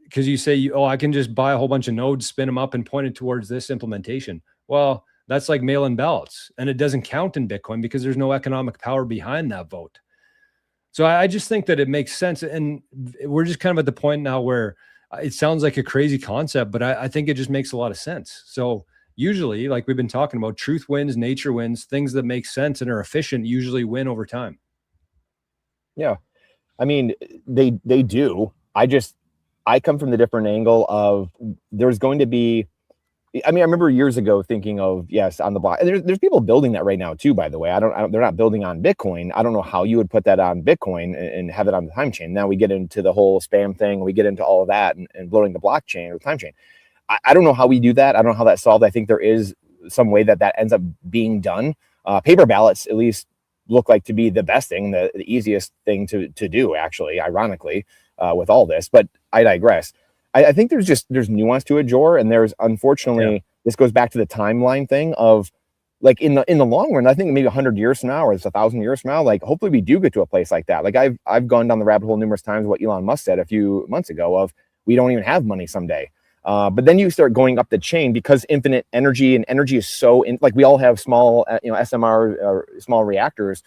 because you say, I can just buy a whole bunch of nodes, spin them up and point it towards this implementation. Well, that's like mail-in ballots, and it doesn't count in Bitcoin because there's no economic power behind that vote. So I just think that it makes sense. And we're just kind of at the point now where it sounds like a crazy concept, but I think it just makes a lot of sense. So usually, like we've been talking about, truth wins, nature wins, things that make sense and are efficient usually win over time. Yeah. I mean, they do. I come from the different angle of there's going to be, I mean, I remember years ago thinking of, yes, on the block. There's people building that right now too, by the way. They're not building on Bitcoin. I don't know how you would put that on Bitcoin and have it on the time chain. Now we get into the whole spam thing. We get into all of that and blowing the blockchain or time chain. I don't know how we do that. I don't know how that's solved. I think there is some way that ends up being done. Paper ballots, at least, look like to be the best thing, the easiest thing to do, actually, ironically, with all this. But I digress. I think there's nuance to it, Jor, and there's, unfortunately, this goes back to the timeline thing of, like, in the long run, I think maybe 100 years from now, or it's 1,000 years from now, like, hopefully we do get to a place like that. Like, I've gone down the rabbit hole numerous times, what Elon Musk said a few months ago of, we don't even have money someday. But then you start going up the chain because infinite energy, and energy is so like, we all have small, SMR or small reactors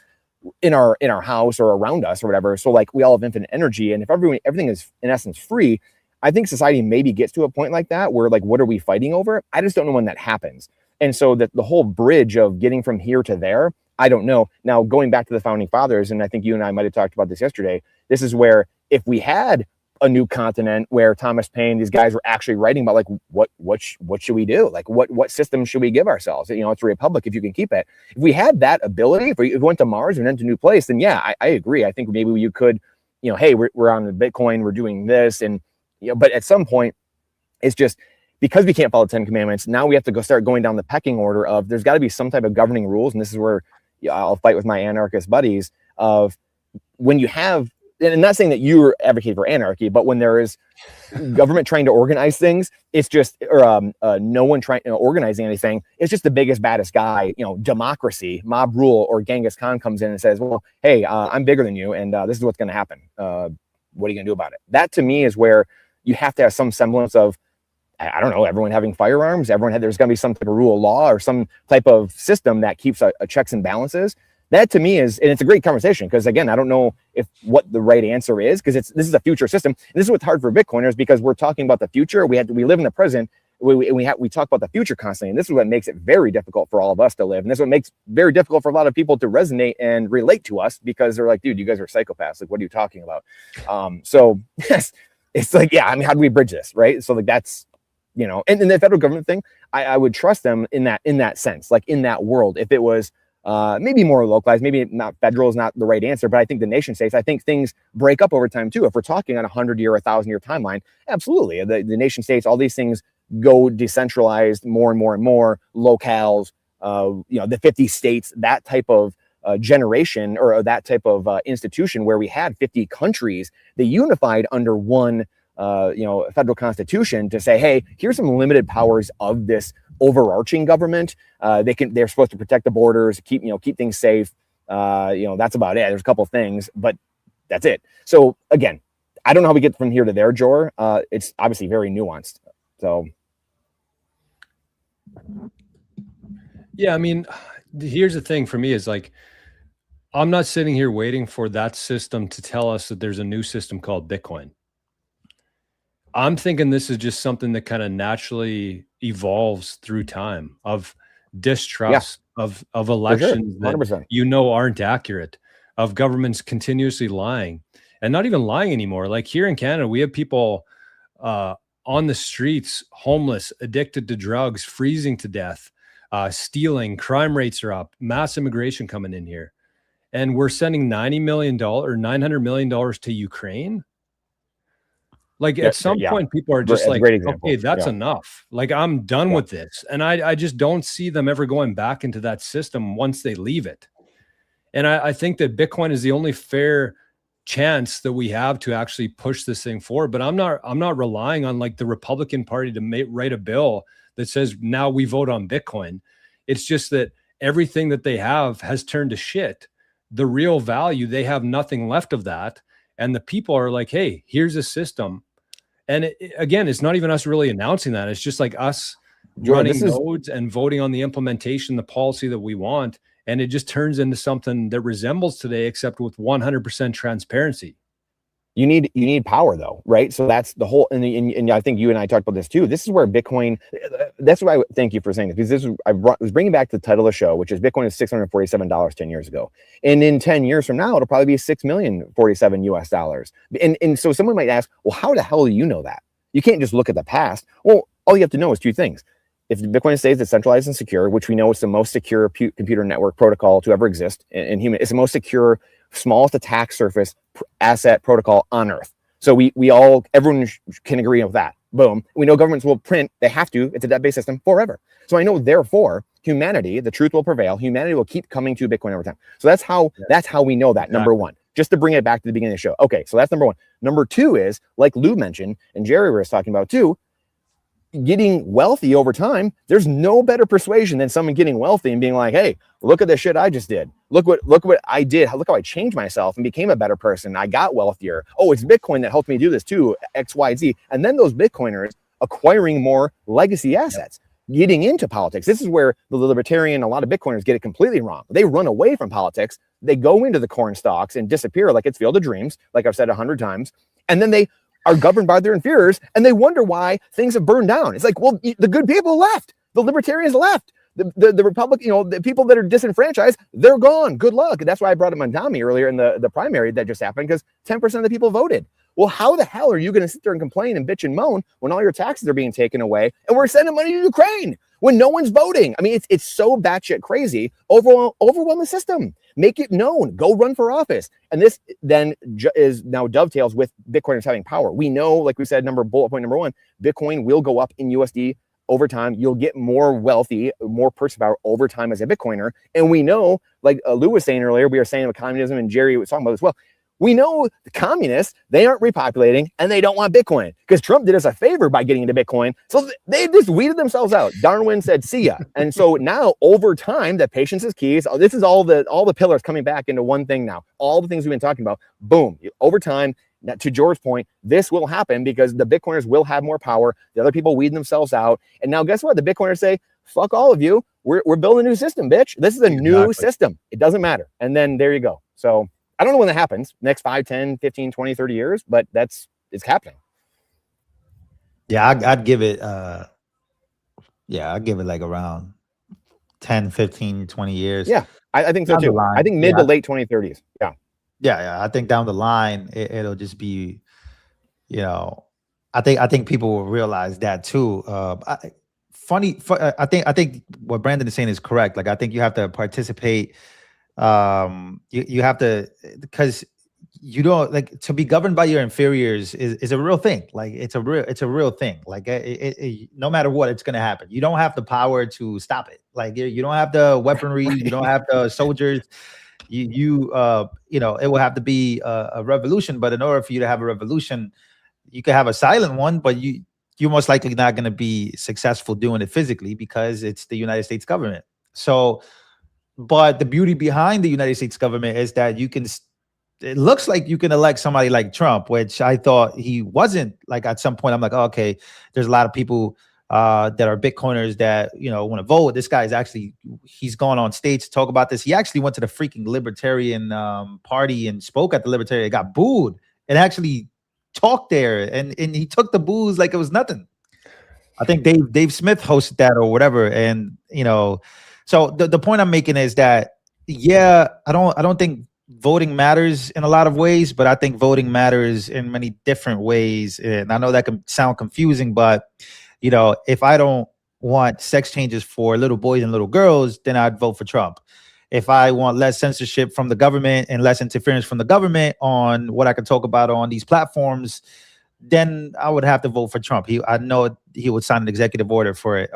in our house or around us or whatever. So like, we all have infinite energy, and if everything is in essence free, I think society maybe gets to a point like that where, like, what are we fighting over? I just don't know when that happens. And so the whole bridge of getting from here to there, I don't know. Now, going back to the founding fathers, and I think you and I might have talked about this yesterday, this is where, if we had a new continent where Thomas Paine, these guys were actually writing about, like, what should we do? Like, what system should we give ourselves? It's a republic if you can keep it. If we had that ability, if we went to Mars and into a new place, then yeah, I agree. I think maybe you could, hey, we're on the Bitcoin, we're doing this, and but at some point, it's just because we can't follow the 10 commandments. Now we have to start going down the pecking order of, there's got to be some type of governing rules, and this is where I'll fight with my anarchist buddies of, when you have, and I'm not saying that you advocate for anarchy, but when there is government trying to organize things, it's just, or no one trying organizing anything. It's just the biggest, baddest guy, democracy, mob rule, or Genghis Khan comes in and says, well, hey, I'm bigger than you, and this is what's going to happen. What are you going to do about it? That to me is where you have to have some semblance of, I don't know, everyone having firearms, there's going to be some type of rule of law or some type of system that keeps a checks and balances. That to me is, and it's a great conversation, because again, I don't know what the right answer is, because this is a future system. And this is what's hard for Bitcoiners, because we're talking about the future. We live in the present. We talk about the future constantly, and this is what makes it very difficult for all of us to live. And this is what makes it very difficult for a lot of people to resonate and relate to us, because they're like, dude, you guys are psychopaths. Like, what are you talking about? So yes, it's like, yeah, I mean, how do we bridge this, right? So like, that's, and the federal government thing, I would trust them in that sense, like in that world. If it was maybe more localized, maybe not, federal is not the right answer, but I think the nation states, I think things break up over time too. If we're talking on 100-year or 1,000-year timeline, absolutely. The nation states, all these things go decentralized more and more and more, locales, the 50 states, that type of generation, or that type of institution where we had 50 countries, they unified under one federal constitution to say, hey, here's some limited powers of this overarching government. They're supposed to protect the borders, keep things safe. That's about it. There's a couple of things, but that's it. So again, I don't know how we get from here to there, Jor. It's obviously very nuanced. So yeah, I mean, here's the thing for me is, like, I'm not sitting here waiting for that system to tell us that there's a new system called Bitcoin. I'm thinking this is just something that kind of naturally evolves through time, of distrust, of elections that aren't accurate, of governments continuously lying, and not even lying anymore. Like here in Canada, we have people on the streets, homeless, addicted to drugs, freezing to death, stealing. Crime rates are up, mass immigration coming in here, and we're sending $90 million or $900 million to Ukraine. Like at some point, people are just like, okay, that's enough. Like, I'm done with this. And I just don't see them ever going back into that system once they leave it. And I think that Bitcoin is the only fair chance that we have to actually push this thing forward. But I'm not relying on, like, the Republican Party to write a bill that says now we vote on Bitcoin. It's just that everything that they have has turned to shit. The real value, they have nothing left of that. And the people are like, hey, here's a system. And again, it's not even us really announcing that. It's just like us running nodes and voting on the implementation, the policy that we want. And it just turns into something that resembles today, except with 100% transparency. You need power though, right? So that's the whole, and I think you and I talked about this too. This is where Bitcoin. That's why thank you for saying this, because this is, I was bringing back the title of the show, which is Bitcoin is $647 10 years ago, and in 10 years from now, it'll probably be $6,047,000 US. And so someone might ask, well, how the hell do you know that? You can't just look at the past. Well, all you have to know is two things. If Bitcoin stays decentralized and secure, which we know is the most secure computer network protocol to ever exist in human, it's the most secure, smallest attack surface asset protocol on Earth. So everyone can agree with that. Boom. We know governments will print, they have to, it's a debt-based system forever. So I know, therefore, humanity, the truth will prevail. Humanity will keep coming to Bitcoin over time. So that's how we know that, exactly. Number one, just to bring it back to the beginning of the show. Okay, so that's number one. Number two is, like Lou mentioned, and Jerry was talking about too, getting wealthy over time. There's no better persuasion than someone getting wealthy and being like, hey, look at the shit I just did. Look what I did. Look how I changed myself and became a better person. I got wealthier. Oh, it's Bitcoin that helped me do this too, X, Y, Z. And then those Bitcoiners acquiring more legacy assets, getting into politics. This is where the libertarian, a lot of Bitcoiners get it completely wrong. They run away from politics. They go into the corn stalks and disappear like it's Field of Dreams, like I've said 100 times. And then they are governed by their inferiors, and they wonder why things have burned down. It's like, well, the good people left, the libertarians left, the Republic, the people that are disenfranchised, they're gone. Good luck. And that's why I brought up Mondami earlier in the primary that just happened, because 10% of the people voted. Well, how the hell are you going to sit there and complain and bitch and moan when all your taxes are being taken away and we're sending money to Ukraine when no one's voting? I mean, it's so batshit crazy. Overwhelm the system. Make it known. Go run for office. And this then is now dovetails with Bitcoiners having power. We know, like we said, bullet point number one, Bitcoin will go up in USD over time. You'll get more wealthy, more purchasing power over time as a Bitcoiner. And we know, like Lou was saying earlier, we were saying about communism, and Jerry was talking about this as well. We know the communists, they aren't repopulating and they don't want Bitcoin, because Trump did us a favor by getting into Bitcoin. So they just weeded themselves out. Darwin said, see ya. And so now over time, that patience is key. So this is all the pillars coming back into one thing now. All the things we've been talking about, boom, over time, to George's point, this will happen because the Bitcoiners will have more power. The other people weed themselves out. And now guess what? The Bitcoiners say, fuck all of you. We're building a new system, bitch. This is a new system. It doesn't matter. And then there you go. So I don't know when that happens, next 5, 10, 15, 20, 30 years, but it's happening. Yeah, I'd give it, I'd give it like around 10, 15, 20 years. Yeah, I think so too. I think mid to late 2030s. Yeah. Yeah. I think down the line, it'll just be, I think people will realize that too. I think what Brandon is saying is correct. Like, I think you have to participate. You have to, because you don't, like, to be governed by your inferiors is a real thing. Like, it's a real thing. Like, no matter what, it's going to happen. You don't have the power to stop it. Like, you don't have the weaponry, you don't have the soldiers. It will have to be a revolution. But in order for you to have a revolution, you could have a silent one, but you're most likely not going to be successful doing it physically, because it's the United States government. So, but the beauty behind the United States government is that it looks like you can elect somebody like Trump, which I thought he wasn't. Like, at some point, I'm like, oh, okay, there's a lot of people that are Bitcoiners that, want to vote. This guy he's gone on stage to talk about this. He actually went to the freaking Libertarian party and spoke at the Libertarian. It got booed, and actually talked there, and he took the boos like it was nothing. I think Dave Smith hosted that or whatever, and so the point I'm making is that, I don't think voting matters in a lot of ways, but I think voting matters in many different ways. And I know that can sound confusing, but if I don't want sex changes for little boys and little girls, then I'd vote for Trump. If I want less censorship from the government and less interference from the government on what I can talk about on these platforms, then I would have to vote for Trump. I know he would sign an executive order for it.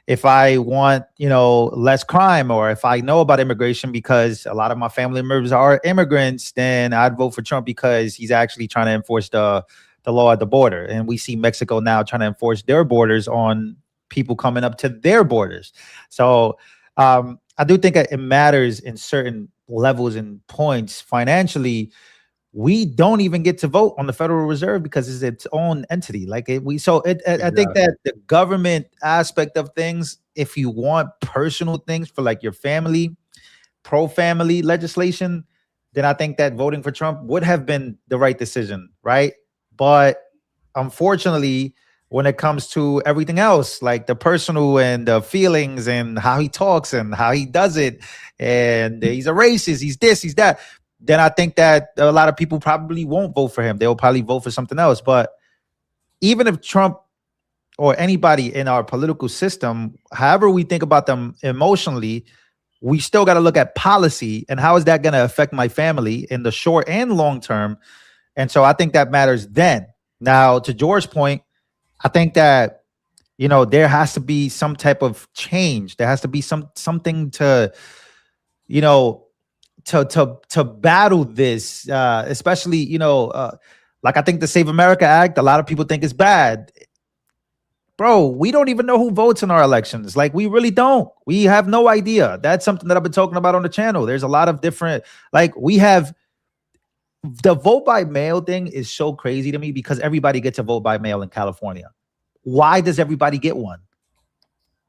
If I want, less crime, or if I know about immigration because a lot of my family members are immigrants, then I'd vote for Trump because he's actually trying to enforce the law at the border. And we see Mexico now trying to enforce their borders on people coming up to their borders. So I do think it matters in certain levels and points. Financially, we don't even get to vote on the Federal Reserve because it's its own entity. I think that the government aspect of things, if you want personal things for like your family, pro-family legislation, then I think that voting for Trump would have been the right decision, right? But unfortunately, when it comes to everything else, like the personal and the feelings and how he talks and how he does it, and he's a racist, he's this, he's that, then I think that a lot of people probably won't vote for him. They'll probably vote for something else. But even if Trump or anybody in our political system, however we think about them emotionally, we still got to look at policy and how is that going to affect my family in the short and long term. And so I think that matters then. Now, to George's point, I think that, you know, there has to be some type of change. There has to be something to, you know, to battle this, especially, you know, like I think the Save America Act, a lot of people think is bad. Bro, we don't even know who votes in our elections. Like, we really don't. We have no idea. That's something that I've been talking about on the channel. There's a lot of different, like, we have the vote by mail thing is so crazy to me because everybody gets a vote by mail in California. Why does everybody get one?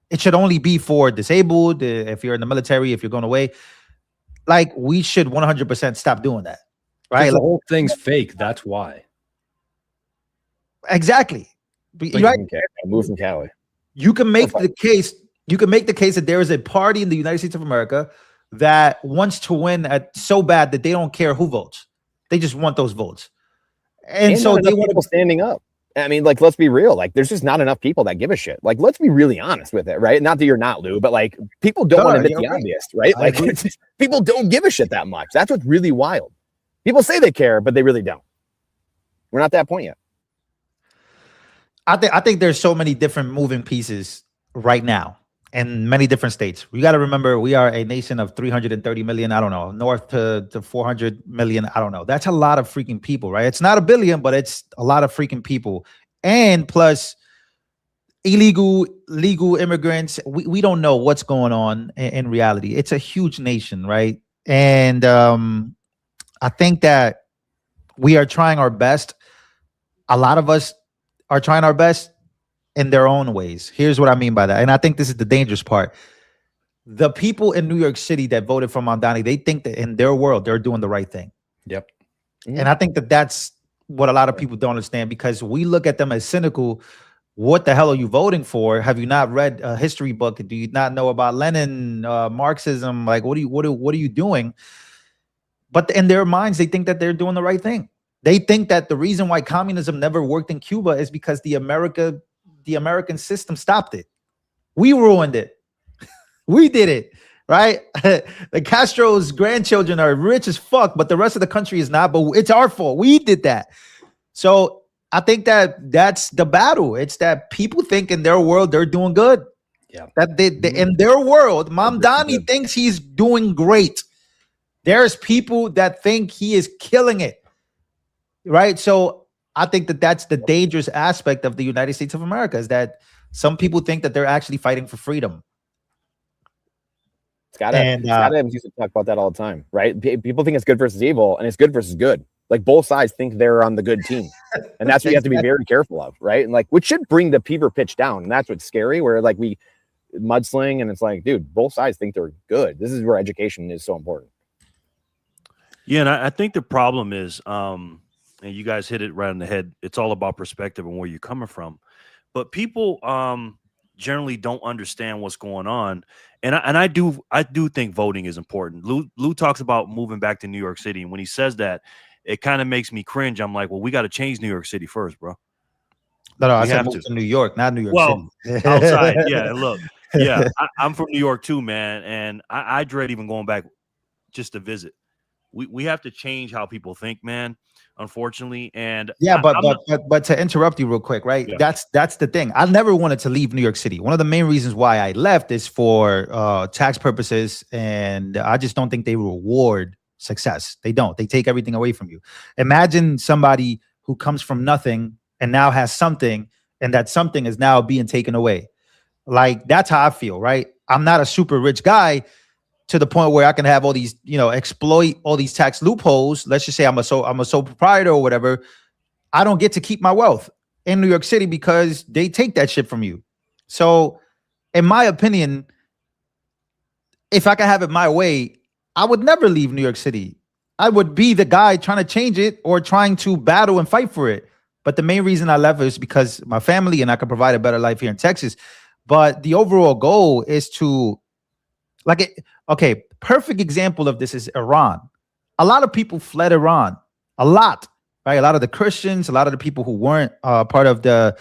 It should only be for disabled, if you're in the military, if you're going away. Like, we should 100% stop doing that. Right? The whole thing's fake. That's why. Exactly. Right? Move from Cali. You can make the case. You can make the case that there is a party in the United States of America that wants to win so bad that they don't care who votes. They just want those votes. And so they want people standing up. I mean, like, let's be real. Like, there's just not enough people that give a shit. Like, let's be really honest with it, right? Not that you're not, Lou, but like, people don't want to admit the obvious, right? Like, people don't give a shit that much. That's what's really wild. People say they care, but they really don't. We're not at that point yet. I think there's so many different moving pieces right now in many different states. We got to remember we are a nation of 330 million. I don't know, north to 400 million. I don't know. That's a lot of freaking people, right? It's not a billion, but it's a lot of freaking people. And plus illegal, legal immigrants. We don't know what's going on in reality. It's a huge nation, right? And I think that we are trying our best. A lot of us are trying our best in their own ways. Here's what I mean by that. And I think this is the dangerous part. The people in New York City that voted for Mamdani, they think that in their world, they're doing the right thing. Yep. And I think that that's what a lot of people don't understand, because we look at them as cynical. What the hell are you voting for? Have you not read a history book? Do you not know about Lenin, Marxism? Like, what are you doing? But in their minds, they think that they're doing the right thing. They think that the reason why communism never worked in Cuba is because the American system stopped it. We ruined it. We did it, right? The Castro's grandchildren are rich as fuck, but the rest of the country is not. But it's our fault. We did that. So I think that that's the battle. It's that people think in their world they're doing good. Yeah. That they in their world, Mamdani thinks he's doing great. There's people that think he is killing it. Right. So I think that that's the dangerous aspect of the United States of America, is that some people think that they're actually fighting for freedom. Scott Adams used to talk about that all the time, right? People think it's good versus evil, and it's good versus good. Like, both sides think they're on the good team. And that's what you have to be very careful of, right? And like, which should bring the fever pitch down. And that's what's scary, where like we mudsling and it's like, dude, both sides think they're good. This is where education is so important. Yeah, and I think the problem is, and you guys hit it right on the head, it's all about perspective and where you're coming from. But people generally don't understand what's going on. And I do think voting is important. Lou talks about moving back to New York City. And when he says that, it kind of makes me cringe. I'm like, well, we got to change New York City first, bro. No, I said move to New York, not New York City. Outside, yeah. And look, yeah, I'm from New York too, man. And I dread even going back just to visit. We have to change how people think, man. Unfortunately, and yeah, but to interrupt you real quick, right? Yeah. That's the thing. I never wanted to leave New York City. One of the main reasons why I left is for tax purposes, and I just don't think they reward success. They don't. They take everything away from you. Imagine somebody who comes from nothing and now has something, and that something is now being taken away. Like, that's how I feel, right? I'm not a super rich guy to the point where I can have all these, exploit all these tax loopholes. Let's just say I'm a sole proprietor or whatever. I don't get to keep my wealth in New York City because they take that shit from you. So, in my opinion, if I could have it my way, I would never leave New York City. I would be the guy trying to change it or trying to battle and fight for it. But the main reason I left is because my family and I could provide a better life here in Texas. But the overall goal is to, okay, perfect example of this is Iran. A lot of people fled Iran, a lot, right? A lot of the Christians, a lot of the people who weren't part of the,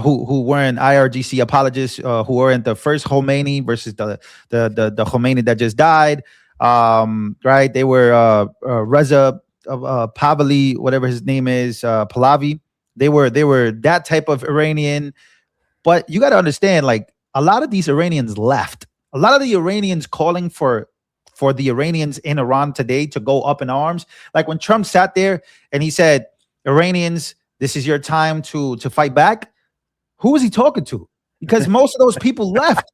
who weren't IRGC apologists, who weren't the first Khomeini versus the Khomeini that just died, right? They were Reza Pahlavi, whatever his name is, Pahlavi. They were that type of Iranian. But you got to understand, like, a lot of these Iranians left. A lot of the Iranians calling for the Iranians in Iran today to go up in arms. Like when Trump sat there and he said, Iranians, this is your time to fight back. Who was he talking to? Because most of those people left.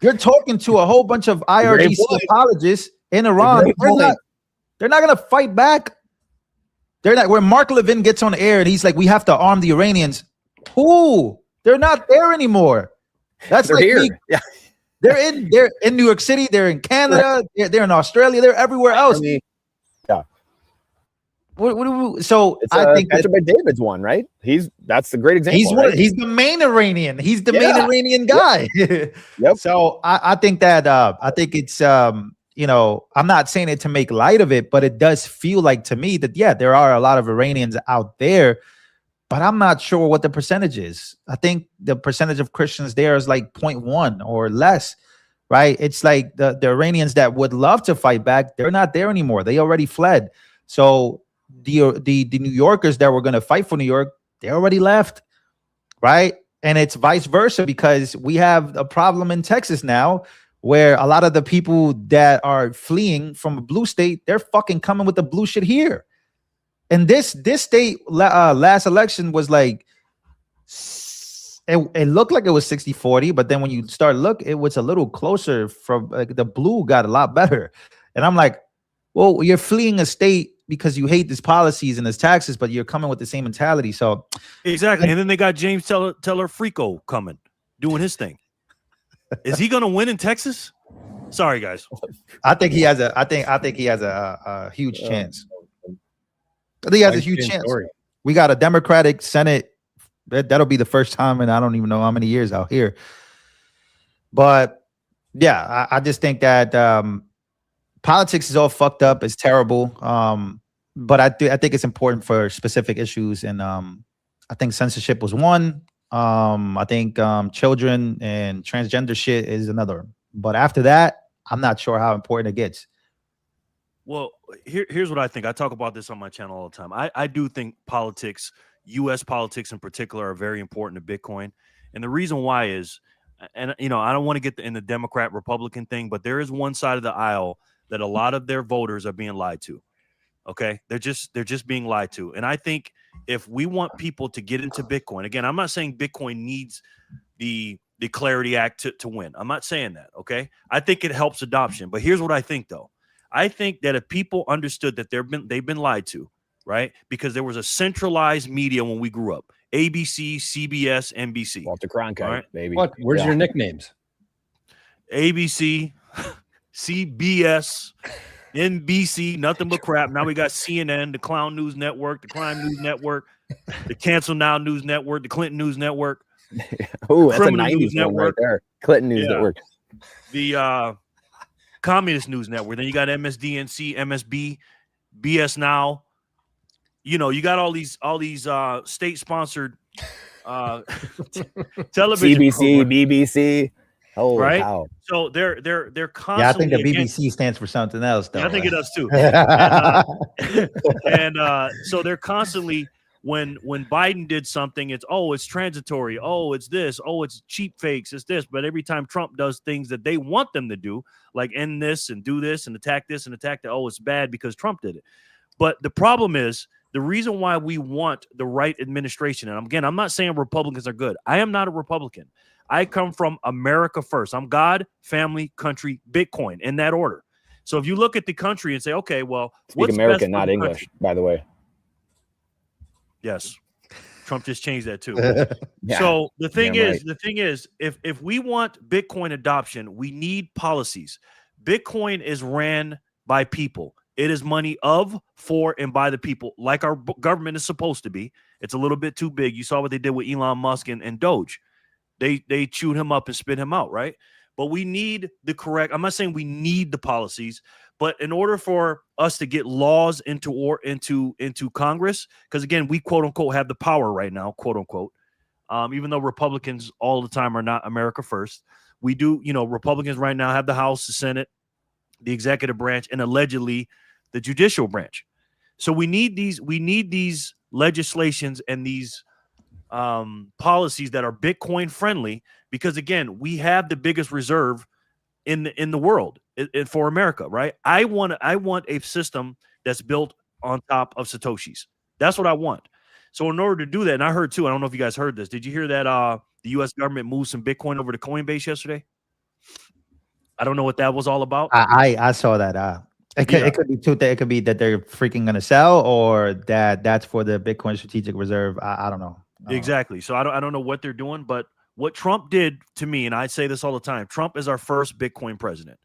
You're talking to a whole bunch of IRGC apologists in Iran. They're not going to fight back. They're not. Where Mark Levin gets on air and he's like, we have to arm the Iranians. Who? They're not there anymore. That's they're like here. Yeah. They're in New York City. They're in Canada. They're in Australia. They're everywhere else. Yeah. So I think Petra David's one, right? That's a great example. He's the main Iranian. He's the main Iranian guy. Yep. So I think that I think it's you know, I'm not saying it to make light of it, but it does feel like to me that there are a lot of Iranians out there, but I'm not sure what the percentage is. I think the percentage of Christians there is like 0.1 or less, right? It's like the Iranians that would love to fight back, they're not there anymore. They already fled. So the New Yorkers that were going to fight for New York, they already left, right? And it's vice versa because we have a problem in Texas now where a lot of the people that are fleeing from a blue state, they're fucking coming with the blue shit here. And this state last election was like, it looked like it was 60-40, but then when you start look, it was a little closer from like the blue got a lot better. And I'm like, well, you're fleeing a state because you hate these policies and his taxes, but you're coming with the same mentality. So exactly. And then they got James Teller Frico coming, doing his thing. Is he going to win in Texas? Sorry, guys. I think he has a huge chance. I think he has a huge chance. We got a Democratic Senate. That'll be the first time in I don't even know how many years out here. But yeah, I just think that politics is all fucked up. It's terrible. But I think it's important for specific issues. And I think censorship was one. I think children and transgender shit is another. But after that, I'm not sure how important it gets. Well, here's what I think. I talk about this on my channel all the time. I do think politics, U.S. politics in particular, are very important to Bitcoin. And the reason why is, and you know, I don't want to get in the Democrat-Republican thing, but there is one side of the aisle that a lot of their voters are being lied to. Okay, they're just being lied to. And I think if we want people to get into Bitcoin, again, I'm not saying Bitcoin needs the Clarity Act to win. I'm not saying that. Okay, I think it helps adoption. But here's what I think, though. I think that if people understood that they've been lied to, right? Because there was a centralized media when we grew up: ABC, CBS, NBC. Walter Cronkite, right? Baby. What? Where's your nicknames? ABC, CBS, NBC, nothing but crap. Now we got CNN, the Clown News Network, the Crime News Network, the Cancel Now News Network, the Clinton News Network. Oh, that's a 90s one right there. Clinton News Network. The Communist News Network. Then you got MSDNC, MSB, BS Now. You know, you got all these state-sponsored television CBC, programs. BBC. Oh, right. Wow. So they're constantly. Yeah, I think the BBC stands for something else, though. Yeah, I think it does too. and so they're constantly when Biden did something, it's transitory. Oh, it's this. Oh, it's cheap fakes. It's this. But every time Trump does things that they want them to do, like end this and do this and attack this and attack that, oh, it's bad because Trump did it. But the problem is, the reason why we want the right administration, and again, I'm not saying Republicans are good. I am not a Republican. I come from America first. I'm God, family, country, Bitcoin, in that order. So if you look at the country and say, okay, well, speak American, not English, country? By the way. Yes. Trump just changed that too. Yeah. So the thing is, if we want Bitcoin adoption, we need policies. Bitcoin is ran by people. It is money of, for, and by the people, like our government is supposed to be. It's a little bit too big. You saw what they did with Elon Musk and Doge. They chewed him up and spit him out, right? But we need the correct. I'm not saying we need the policies, but in order for us to get laws into Congress, because again, we quote unquote have the power right now, quote unquote. Even though Republicans all the time are not America first, we do. Republicans right now have the House, the Senate, the executive branch, and allegedly the judicial branch. So we need these legislations and these policies that are Bitcoin friendly, because again, we have the biggest reserve in the world for America, right? I want a system that's built on top of Satoshis. That's what I want. So in order to do that, and I heard too, I don't know if you guys heard this. Did you hear that the U.S. government moved some Bitcoin over to Coinbase yesterday? I don't know what that was all about. I saw that. It could be two things. It could be that they're freaking going to sell, or that's for the Bitcoin strategic reserve. I don't know. Exactly. So I don't know what they're doing, but what Trump did to me, and I say this all the time, Trump is our first Bitcoin president.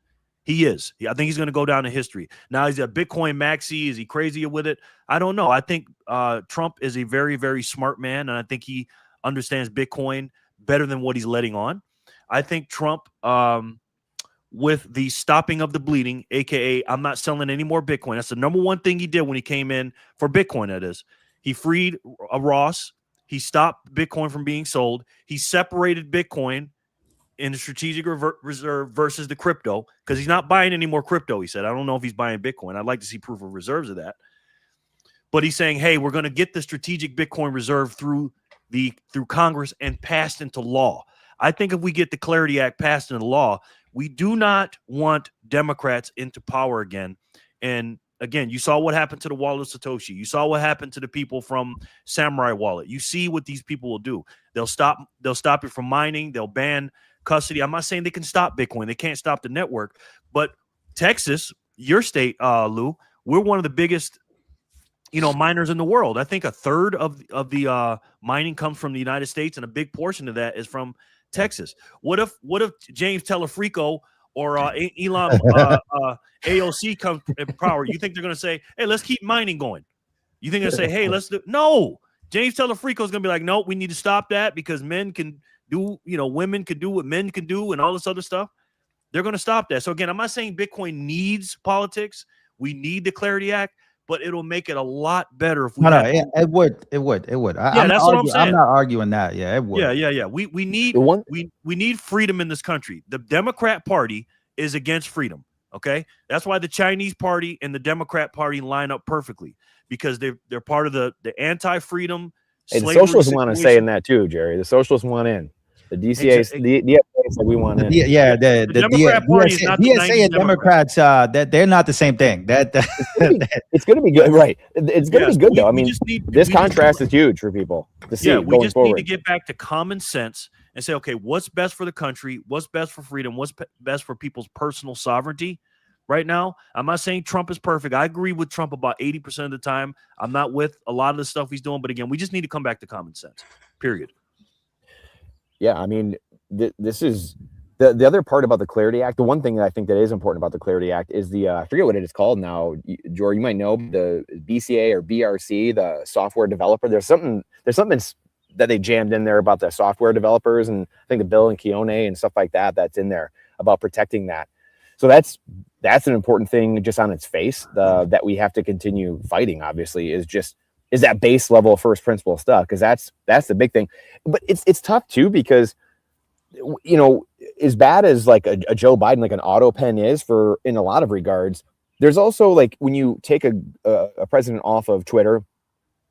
He is. I think he's going to go down in history. Now, he's a Bitcoin maxi. Is he crazy with it? I don't know. I think Trump is a very, very smart man, and I think he understands Bitcoin better than what he's letting on. I think Trump, with the stopping of the bleeding, a.k.a. I'm not selling any more Bitcoin. That's the number one thing he did when he came in for Bitcoin, that is. He freed Ross. He stopped Bitcoin from being sold. He separated Bitcoin in the strategic reserve versus the crypto, because he's not buying any more crypto, he said. I don't know if he's buying Bitcoin. I'd like to see proof of reserves of that. But he's saying, hey, we're going to get the strategic Bitcoin reserve through Congress and passed into law. I think if we get the Clarity Act passed into law, we do not want Democrats into power again. And again, you saw what happened to the wallet of Satoshi. You saw what happened to the people from Samurai Wallet. You see what these people will do. They'll stop you from mining. They'll ban custody. I'm not saying they can stop Bitcoin. They can't stop the network. But Texas, your state, Lou, we're one of the biggest, miners in the world. I think a third of the mining comes from the United States, and a big portion of that is from Texas. What if James Telefrico or Elon AOC comes in power? You think they're going to say, hey, let's keep mining going? You think they're going to say, hey, let's do? No. James Telefrico is going to be like, no, we need to stop that, because men can do, women can do what men can do and all this other stuff. They're going to stop that. So again, I'm not saying Bitcoin needs politics. We need the Clarity Act, but it'll make it a lot better if we. It would. That's what I'm saying. I'm not arguing that. Yeah, it would. Yeah. We need we need freedom in this country. The Democrat Party is against freedom. Okay, that's why the Chinese Party and the Democrat Party line up perfectly, because they're part of the anti-freedom. Hey, the socialists want to say in that too, Jerry. The socialists want in. The DCA, the DSA said we want in. The Democrat Party is not the DSA and Democrats. That they're not the same thing. It's going to be good, right? It's going to be good though. I mean, this contrast is huge for people to see. We just need to get back to common sense and say, okay, what's best for the country? What's best for freedom? What's best for people's personal sovereignty? Right now, I'm not saying Trump is perfect. I agree with Trump about 80% of the time. I'm not with a lot of the stuff he's doing, but again, we just need to come back to common sense. Period. Yeah, I mean, this is the other part about the Clarity Act. The one thing that I think that is important about the Clarity Act is I forget what it is called now. George, you might know, the BCA or BRC, the software developer. There's something that they jammed in there about the software developers, and I think the Bill and Keone and stuff like that. That's in there about protecting that. So that's an important thing just on its face. That we have to continue fighting. Obviously, is that base level first principle stuff, because that's the big thing. But it's tough too, because as bad as like a Joe Biden, like an auto pen is for in a lot of regards, there's also like when you take a president off of Twitter,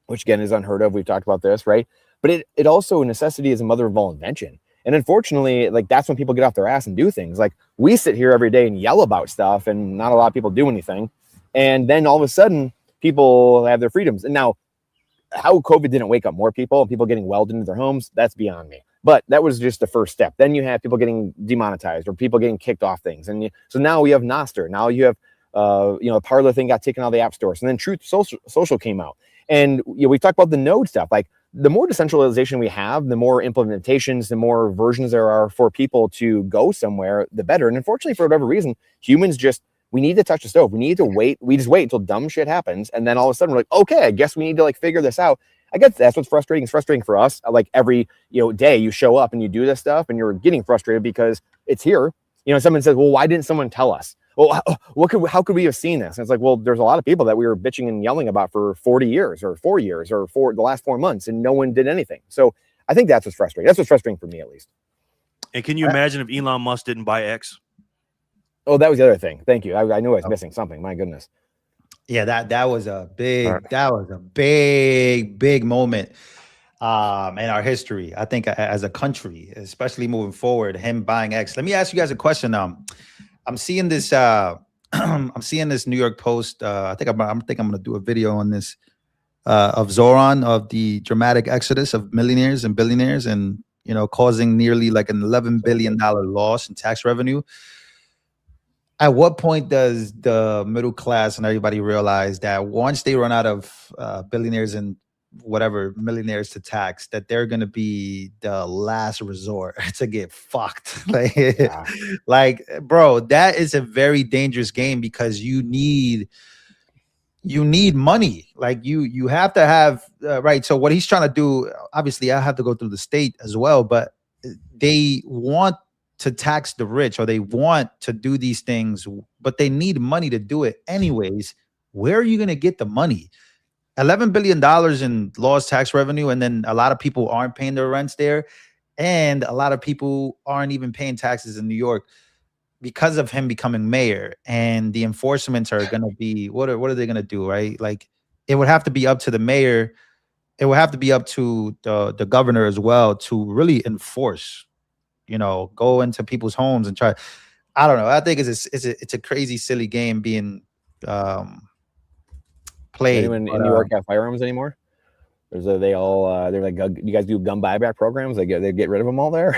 which again is unheard of. We've talked about this, right? But it also necessity is a mother of all invention. And unfortunately, like that's when people get off their ass and do things. Like we sit here every day and yell about stuff, and not a lot of people do anything. And then all of a sudden, people have their freedoms. And now, how COVID didn't wake up more people and people getting welled into their homes, that's beyond me. But that was just the first step. Then you have people getting demonetized or people getting kicked off things. And so now we have Nostr. Now you have, the Parler thing got taken out of the app stores. And then Truth Social came out. And we talked about the node stuff. Like the more decentralization we have, the more implementations, the more versions there are for people to go somewhere, the better. And unfortunately, for whatever reason, humans just We need to touch the stove. We need to wait. We just wait until dumb shit happens. And then all of a sudden we're like, okay, I guess we need to like figure this out. I guess that's what's frustrating. It's frustrating for us. Like every, day you show up and you do this stuff and you're getting frustrated because it's here. Someone says, well, why didn't someone tell us? Well, how could we have seen this? And it's like, well, there's a lot of people that we were bitching and yelling about for 40 years or 4 years or for the last 4 months, and no one did anything. So I think that's what's frustrating. That's what's frustrating for me, at least. And can you imagine if Elon Musk didn't buy X? Oh, that was the other thing. Thank you. I knew I was missing something. My goodness. Yeah, that was a big moment in our history. I think as a country, especially moving forward, him buying X. Let me ask you guys a question. I'm seeing this. I'm seeing this New York Post. I think I'm going to do a video on this of Zoran, of the dramatic exodus of millionaires and billionaires, and causing nearly like an $11 billion loss in tax revenue. At what point does the middle class and everybody realize that once they run out of billionaires and whatever millionaires to tax, that they're going to be the last resort to get fucked? Like, bro, that is a very dangerous game, because you need money. Like you have to have right. So what he's trying to do, obviously I have to go through the state as well, but they want to tax the rich, or they want to do these things, but they need money to do it anyways. Where are you going to get the money? $11 billion in lost tax revenue, and then a lot of people aren't paying their rents there, and a lot of people aren't even paying taxes in New York because of him becoming mayor. And the enforcements are going to be, what are they going to do, right? Like, it would have to be up to the mayor. It would have to be up to the governor as well to really enforce, go into people's homes and try. I don't know. I think it's a crazy, silly game being played. Anyone in New York have firearms anymore? Or they all they're like, you guys do gun buyback programs? They get rid of them all there?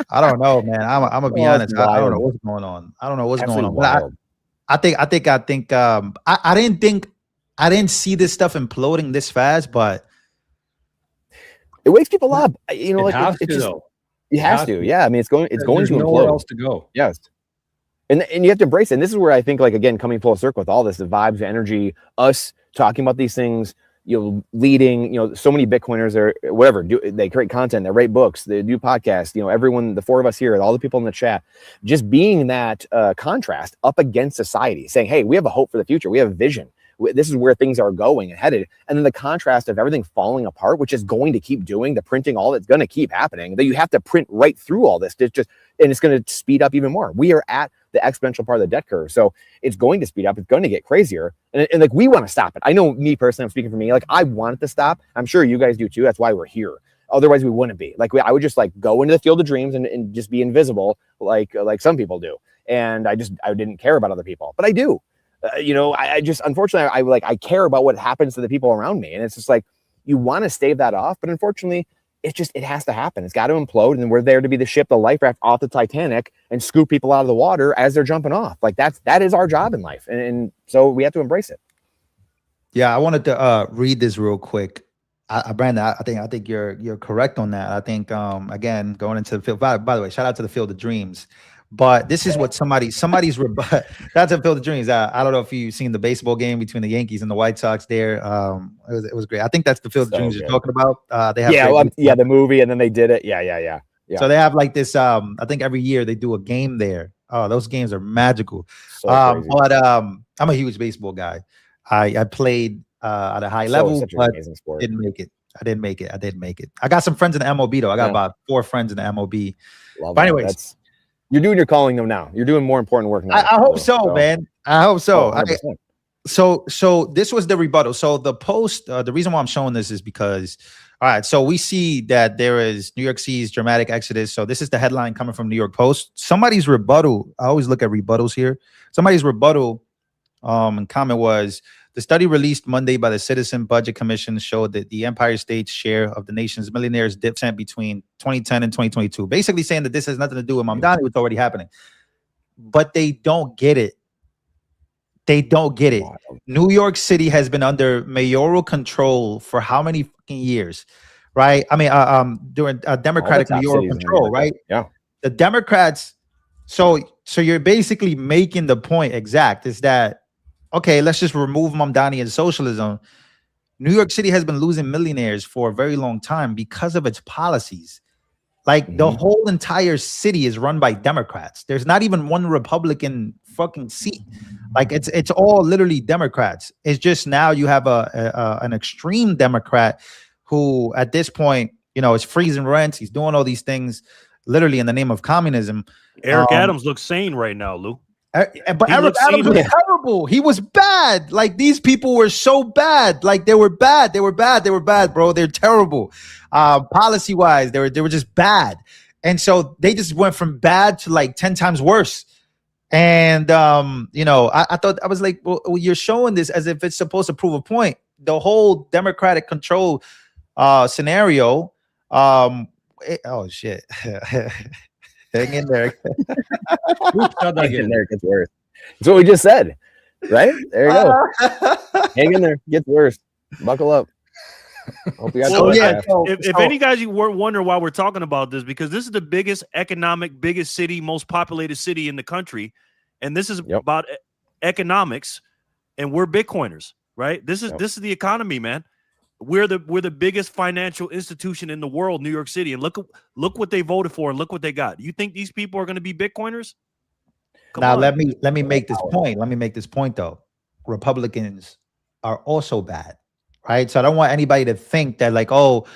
I don't know, man. I'm gonna be honest. I don't know what's going on. I don't know what's going on. But I didn't see this stuff imploding this fast, but it wakes people up. It has to. Yeah. I mean, it's going to nowhere implode. Else to go. Yes. And you have to embrace it. And this is where I think, like, again, coming full circle with all this, the vibes, the energy, us talking about these things, leading, so many Bitcoiners are whatever, they create content, they write books, they do podcasts, everyone, the four of us here, all the people in the chat, just being that contrast up against society, saying, hey, we have a hope for the future. We have a vision. This is where things are going and headed. And then the contrast of everything falling apart, which is going to keep doing, the printing, all that's going to keep happening, that you have to print right through all this. And it's going to speed up even more. We are at the exponential part of the debt curve. So it's going to speed up. It's going to get crazier. And like, we want to stop it. I know, me personally, I'm speaking for me. Like, I want it to stop. I'm sure you guys do too. That's why we're here. Otherwise we wouldn't be. Like, I would just like go into the field of dreams and just be invisible, like some people do. And I didn't care about other people, but I do. I just, unfortunately, I care about what happens to the people around me. And it's just like, you want to stave that off, but unfortunately, it has to happen. It's got to implode. And we're there to be the ship, the life raft off the Titanic, and scoop people out of the water as they're jumping off. Like, that is our job in life. And so we have to embrace it. Yeah. I wanted to read this real quick. Brandon, I think you're correct on that. I think, again, going into the field, by the way, shout out to the Field of Dreams. But this is what somebody's that's a Field of Dreams. I don't know if you've seen the baseball game between the Yankees and the White Sox there. It was great. I think that's the Field of Dreams you're talking about. They have the movie, and then they did it. Yeah. So they have like this. I think every year they do a game there. Oh, those games are magical. So but I'm a huge baseball guy. I played at a high level, but didn't make it. I didn't make it. I got some friends in the MLB though. I got about 4 friends in the MLB. But anyways. You're doing your calling though now. You're doing more important work now. I hope so, man. I hope so. So this was the rebuttal. So the post, the reason why I'm showing this is because, all right, so we see that there is New York City's dramatic exodus. So this is the headline coming from New York Post. Somebody's rebuttal, I always look at rebuttals here. Somebody's rebuttal and comment was, the study released Monday by the Citizen Budget Commission showed that the Empire State's share of the nation's millionaires dipped between 2010 and 2022. Basically saying that this has nothing to do with Mamdani, what's already happening. But they don't get it. New York City has been under mayoral control for how many fucking years, right? I mean, during Democratic mayoral control, right? Yeah. The Democrats So you're basically making the point exact is that, okay, let's just remove Mamdani and socialism. New York City has been losing millionaires for a very long time because of its policies. Like the whole entire city is run by Democrats. There's not even one Republican fucking seat. Like it's all literally Democrats. It's just now you have an extreme Democrat who at this point, you know, is freezing rents. He's doing all these things literally in the name of communism. Eric Adams looks sane right now, Lou. But Eric Adams was terrible. He was bad. Like these people were so bad. Like they were bad. They were bad. They were bad, bro. They're terrible. Policy wise, they were just bad. And so they just went from bad to like 10 times worse. And you know, I thought, I was like, well, you're showing this as if it's supposed to prove a point. The whole Democratic control scenario. Oh shit. Hang in there. Hang in there, gets worse. That's what we just said, right? There you go. Hang in there, gets worse. Buckle up. Hope you got if any guys you weren't wondering why we're talking about this, because this is the biggest city, most populated city in the country, and this is about economics, and we're Bitcoiners, right? This is the economy, man. We're the biggest financial institution in the world, New York City, and look what they voted for and look what they got. You think these people are going to be Bitcoiners? Now let me make this point. Let me make this point though. Republicans are also bad, right? So I don't want anybody to think that like, oh,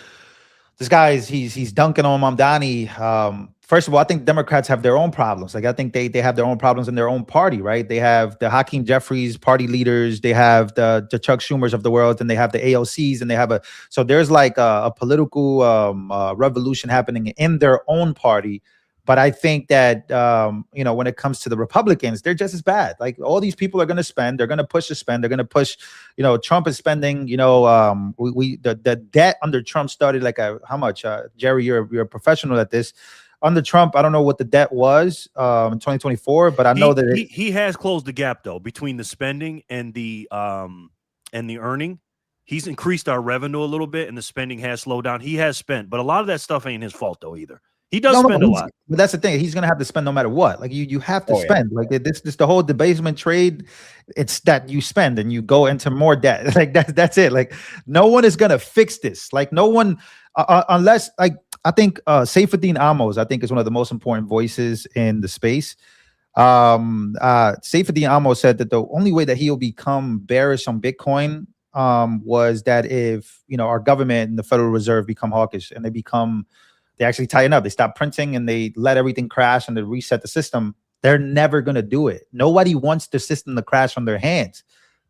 this guy he's dunking on Mamdani. First of all, I think Democrats have their own problems. Like I think they have their own problems in their own party, right? They have the Hakeem Jeffries party leaders, they have the Chuck Schumers of the world, and they have the AOCs, and they have so there's like a political revolution happening in their own party. But I think that you know, when it comes to the Republicans, they're just as bad. Like all these people are going to spend, they're going to push to spend, they're going to push. You know, Trump is spending. You know, the debt under Trump started like how much? Jerry, you're a professional at this. Under Trump, I don't know what the debt was in 2024, but I know that he has closed the gap though between the spending and the earning. He's increased our revenue a little bit, and the spending has slowed down. He has spent, but a lot of that stuff ain't his fault though either. He does spend a lot. But that's the thing. He's gonna have to spend no matter what. Like you have to spend. Like this the whole debasement trade. It's that you spend and you go into more debt. Like that's it. Like no one is gonna fix this. Like no one unless like. I think Saifuddin Amos, I think, is one of the most important voices in the space. Saifuddin Amos said that the only way that he'll become bearish on Bitcoin was that if, you know, our government and the Federal Reserve become hawkish and they actually tighten up, they stop printing and they let everything crash and they reset the system. They're never going to do it. Nobody wants the system to crash on their hands.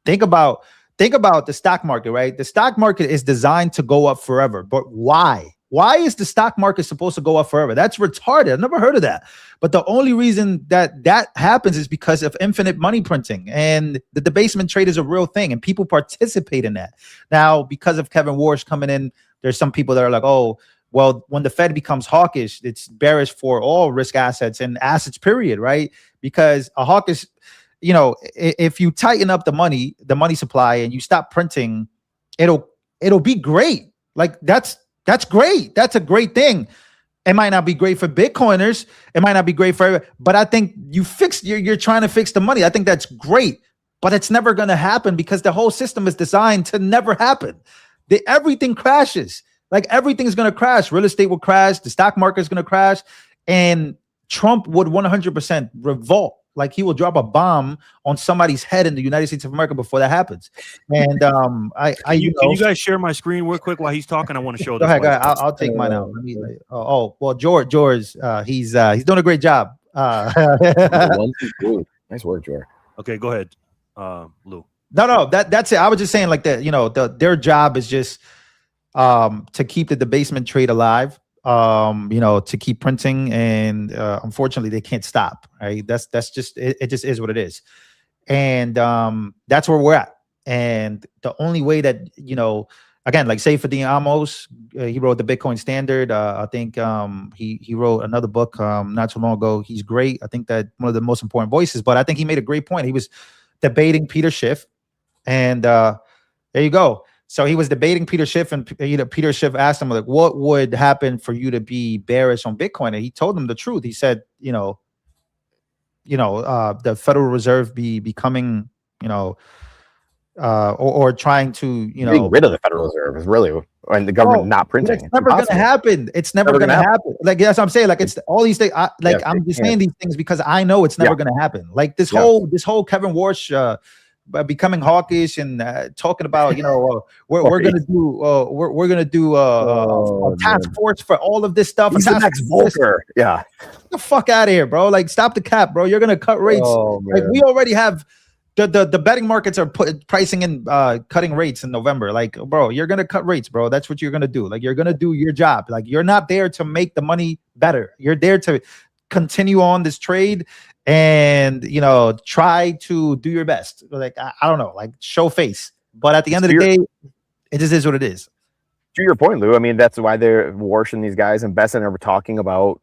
Think about the stock market, right? The stock market is designed to go up forever, but why? Why is the stock market supposed to go up forever? That's retarded. I've never heard of that. But the only reason that happens is because of infinite money printing, and the debasement trade is a real thing, and people participate in that. Now, because of Kevin Warsh coming in, there's some people that are like, oh, well, when the Fed becomes hawkish, it's bearish for all risk assets and assets, period, right? Because a hawkish, you know, if you tighten up the money supply and you stop printing, it'll be great. Like that's great. That's a great thing. It might not be great for Bitcoiners. It might not be great for everybody, but I think you're trying to fix the money. I think that's great, but it's never going to happen because the whole system is designed to never happen. Everything crashes. Like everything's going to crash. Real estate will crash. The stock market is going to crash. And Trump would 100% revolt. Like he will drop a bomb on somebody's head in the United States of America before that happens. And can you guys share my screen real quick while he's talking? I want to show. Go ahead. I'll take mine out. Well, George, he's doing a great job. Nice work, George. Okay, go ahead, Lou. No, that's it. I was just saying like that. You know, their job is just to keep the debasement trade alive. You know, to keep printing, and unfortunately they can't stop, right? That's just it just is what it is. And that's where we're at. And the only way that, you know, again, like Saifuddin Amos, he wrote the Bitcoin Standard. I think he wrote another book not too long ago. He's great. I think that one of the most important voices, but I think he made a great point. He was debating Peter Schiff, and there you go. So he was debating Peter Schiff, and Peter Schiff asked him, like, what would happen for you to be bearish on Bitcoin? And he told him the truth. He said, you know, the Federal Reserve becoming, or trying to, getting rid of the Federal Reserve is really, and the government not printing. It's never going to happen. It's never going to happen. Like, that's what I'm saying. Like, it's all these things. I'm just saying these things because I know it's never going to happen. Like this whole Kevin Warsh becoming hawkish and talking about, we're going to do a task force for all of this stuff. He's the next Volcker. Yeah. Get the fuck out of here, bro. Like, stop the cap, bro. You're going to cut rates. Like, we already have the betting markets are pricing in cutting rates in November. Like, bro, you're going to cut rates, bro. That's what you're going to do. Like, you're going to do your job. Like, you're not there to make the money better. You're there to continue on this trade and, try to do your best. Like, I don't know, like, show face. But at the end of the day, it just is what it is. To your point, Lou, I mean, that's why they're Warsh and these guys and Besson are talking about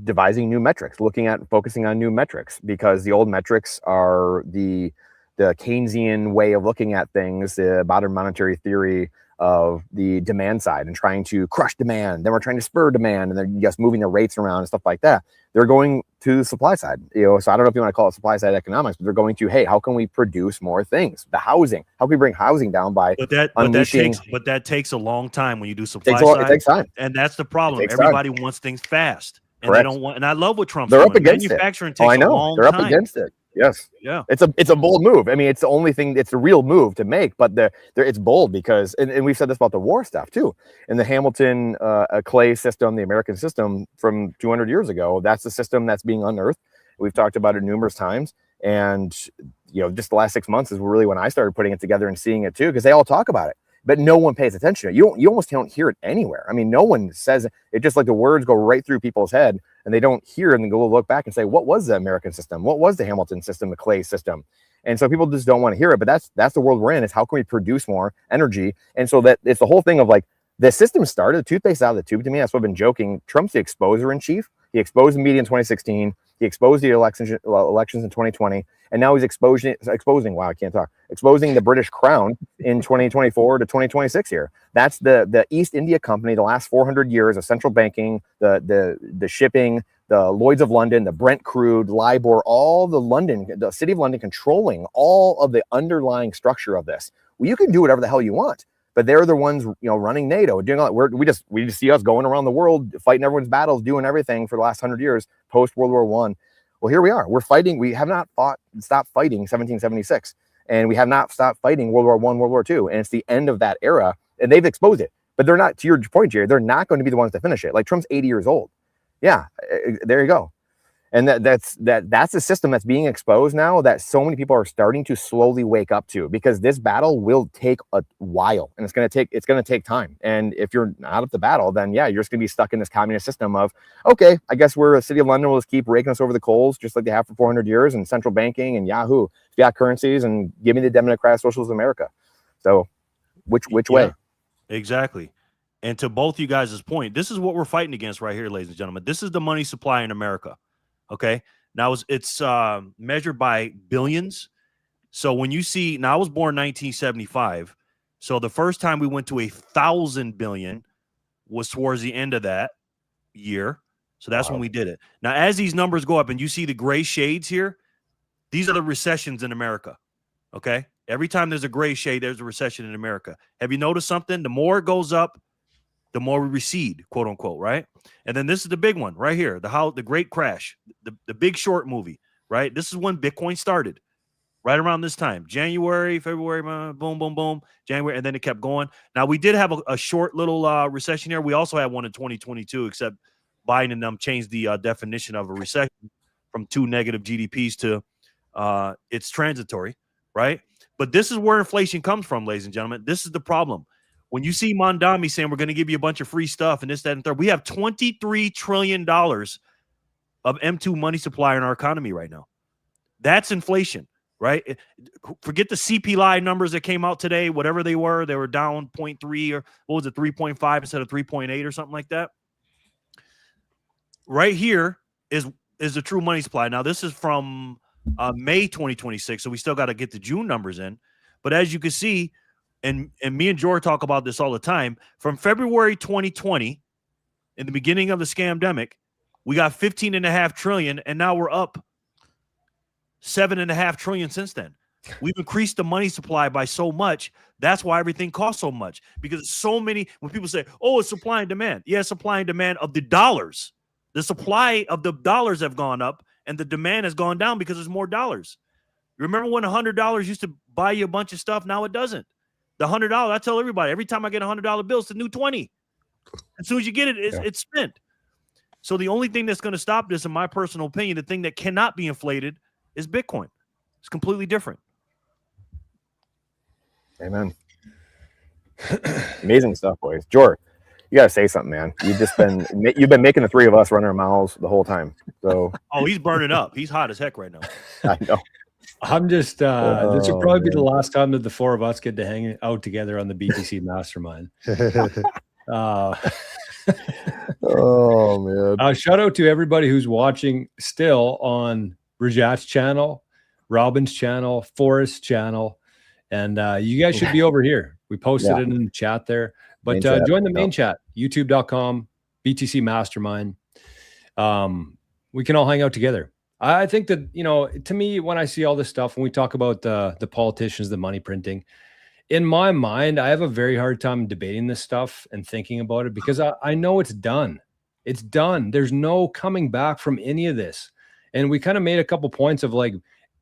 devising new metrics, focusing on new metrics, because the old metrics are the Keynesian way of looking at things, the modern monetary theory of the demand side and trying to crush demand. Then we're trying to spur demand, and they're just moving the rates around and stuff like that. They're going to the supply side, so I don't know if you want to call it supply side economics, but they're going to, hey, how can we produce more things? The housing, how can we bring housing down by unleashing? But that takes a long time when you do supply side. It takes time. And that's the problem. Everybody wants things fast. And Correct. they don't want, and I love what Trump's doing. Up against manufacturing takes a long time. They're time. Up against it. Yes. Yeah. It's a bold move. I mean, it's the only thing. It's a real move to make, but it's bold because, and we've said this about the war stuff too. In the Hamilton Clay system, the American system from 200 years ago, that's the system that's being unearthed. We've talked about it numerous times, and just the last 6 months is really when I started putting it together and seeing it too, because they all talk about it, but no one pays attention to it. You almost don't hear it anywhere. I mean, no one says it. Just like the words go right through people's head, and they don't hear it and go look back and say, what was the American system? What was the Hamilton system, the Clay system? And so people just don't want to hear it. But that's the world we're in, is how can we produce more energy? And so that it's the whole thing of like, the system started, the toothpaste out of the tube to me. That's what I've been joking. Trump's the exposer in chief. He exposed the media in 2016. He exposed the elections in 2020. And now he's exposing, wow, I can't talk, exposing the British crown in 2024 to 2026 here. That's the East India Company, the last 400 years of central banking, the shipping, the Lloyds of London, the Brent crude, LIBOR, all the city of London controlling all of the underlying structure of this. Well, you can do whatever the hell you want, but they're the ones, running NATO, doing all. We just see us going around the world, fighting everyone's battles, doing everything for the last 100 years, post World War I. Well, here we are. We're fighting. We have not stopped fighting 1776, and we have not stopped fighting World War I, World War II, and it's the end of that era. And they've exposed it, but they're not. To your point, Jerry, they're not going to be the ones to finish it. Like Trump's 80 years old. Yeah, there you go. And that's a system that's being exposed now that so many people are starting to slowly wake up to, because this battle will take a while, and it's going to take time. And if you're not up the battle, then yeah, you're just going to be stuck in this communist system of, okay, I guess we're a city of London, we'll just keep raking us over the coals just like they have for 400 years, and central banking and Yahoo, fiat currencies, and give me the Democratic Socialist America. So which way? Exactly. And to both you guys' point, this is what we're fighting against right here, ladies and gentlemen. This is the money supply in America. Okay. Now it's measured by billions. So when you see, now I was born 1975. So the first time we went to 1,000 billion was towards the end of that year. So that's when we did it. Now, as these numbers go up and you see the gray shades here, these are the recessions in America. Okay. Every time there's a gray shade, there's a recession in America. Have you noticed something? The more it goes up, the more we recede, quote unquote, right? And then this is the big one right here, the Great Crash, the Big Short movie, right? This is when Bitcoin started, right around this time, January, February, boom, boom, boom, January, and then it kept going. Now, we did have a short little recession here. We also had one in 2022, except Biden and them changed the definition of a recession from 2 negative GDPs to it's transitory, right? But this is where inflation comes from, ladies and gentlemen. This is the problem. When you see Mondami saying we're going to give you a bunch of free stuff and this, that, and third, we have $23 trillion of M2 money supply in our economy right now. That's inflation, right? Forget the CPI numbers that came out today, whatever they were down 0.3 or what was it, 3.5 instead of 3.8 or something like that. Right here is the true money supply. Now, this is from May 2026, so we still got to get the June numbers in. But as you can see, and me and George talk about this all the time, from February 2020, in the beginning of the scamdemic, we got 15.5 trillion, and now we're up 7.5 trillion since then. We've increased the money supply by so much. That's why everything costs so much, because so many, when people say, oh, it's supply and demand. Yeah, supply and demand of the dollars. The supply of the dollars have gone up and the demand has gone down because there's more dollars. Remember when $100 used to buy you a bunch of stuff? Now it doesn't. The $100, I tell everybody, every time I get a $100 bill, it's the new 20. As soon as you get it, it's spent. So the only thing that's going to stop this, in my personal opinion, the thing that cannot be inflated, is Bitcoin. It's completely different. Amen. Amazing stuff, boys. Jor, you gotta say something, man. You've been making the three of us run our mouths the whole time. So he's burning up. He's hot as heck right now. I know. I'm just this will probably be the last time that the four of us get to hang out together on the BTC Mastermind. Oh man. Shout out to everybody who's watching still on Rajat's channel, Robin's channel, Forrest's channel. And you guys should be over here. We posted it in the chat there. But join the main chat, youtube.com, BTC Mastermind. We can all hang out together. I think that, to me, when I see all this stuff, when we talk about the politicians, the money printing, in my mind, I have a very hard time debating this stuff and thinking about it, because I know it's done. It's done. There's no coming back from any of this. And we kind of made a couple points of like,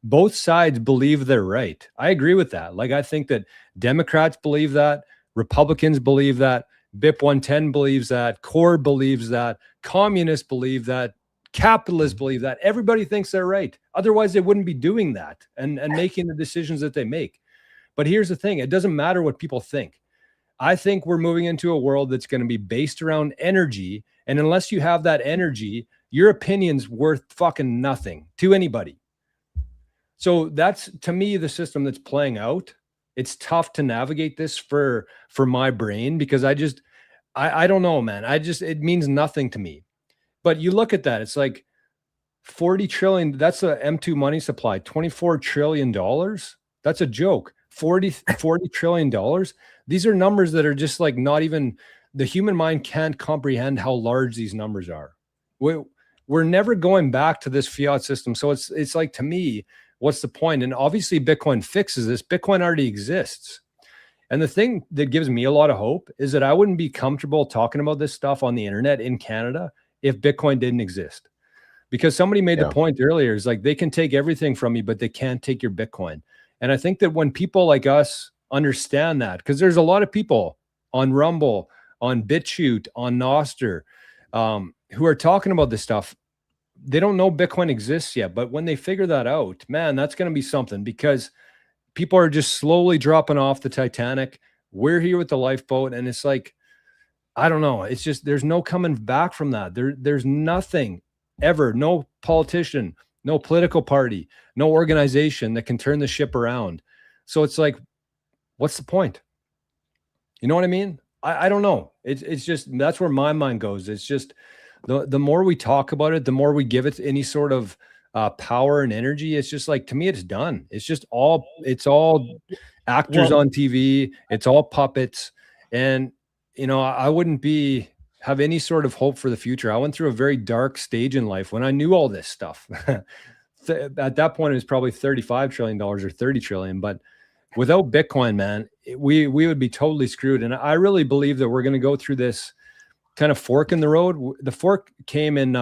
both sides believe they're right. I agree with that. Like, I think that Democrats believe that, Republicans believe that, BIP 110 believes that, CORE believes that, communists believe that, capitalists believe that. Everybody thinks they're right. Otherwise, they wouldn't be doing that and making the decisions that they make. But here's the thing. It doesn't matter what people think. I think we're moving into a world that's going to be based around energy. And unless you have that energy, your opinion's worth fucking nothing to anybody. So that's, to me, the system that's playing out. It's tough to navigate this for my brain, because I don't know, man. It means nothing to me. But you look at that, it's like 40 trillion. That's a M2 money supply, $24 trillion. That's a joke. 40 trillion dollars. These are numbers that are just like, not even the human mind can't comprehend how large these numbers are. We're never going back to this fiat system. So it's like, to me, what's the point? And obviously Bitcoin fixes this. Bitcoin already exists. And the thing that gives me a lot of hope is that I wouldn't be comfortable talking about this stuff on the internet in Canada if Bitcoin didn't exist. Because somebody made the point earlier, is like, they can take everything from you, but they can't take your Bitcoin. And I think that when people like us understand that, because there's a lot of people on Rumble, on BitChute, on Nostr, who are talking about this stuff. They don't know Bitcoin exists yet, but when they figure that out, man, that's going to be something, because people are just slowly dropping off the Titanic. We're here with the lifeboat, and it's like, I don't know. It's just, there's no coming back from that. There's nothing ever, no politician, no political party, no organization that can turn the ship around. So it's like, what's the point? You know what I mean? I don't know. It's just, that's where my mind goes. It's just, the more we talk about it, the more we give it any sort of power and energy. It's just like, to me, it's done. It's all actors on TV. It's all puppets. And, I wouldn't have any sort of hope for the future. I went through a very dark stage in life when I knew all this stuff. At that point, it was probably $35 trillion or 30 trillion. But without Bitcoin, man, we would be totally screwed. And I really believe that we're going to go through this kind of fork in the road. The fork came in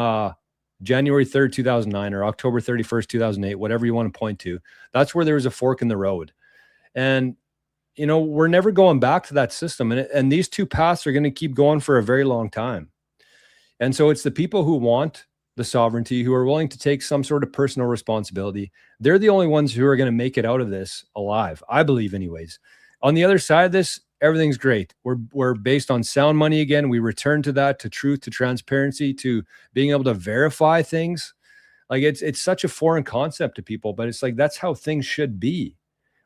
January 3rd, 2009, or October 31st, 2008, whatever you want to point to. That's where there was a fork in the road. And, we're never going back to that system. And these two paths are going to keep going for a very long time. And so it's the people who want the sovereignty, who are willing to take some sort of personal responsibility. They're the only ones who are going to make it out of this alive, I believe anyways. On the other side of this, everything's great. We're based on sound money again. We return to that, to truth, to transparency, to being able to verify things. Like, it's such a foreign concept to people, but it's like, that's how things should be.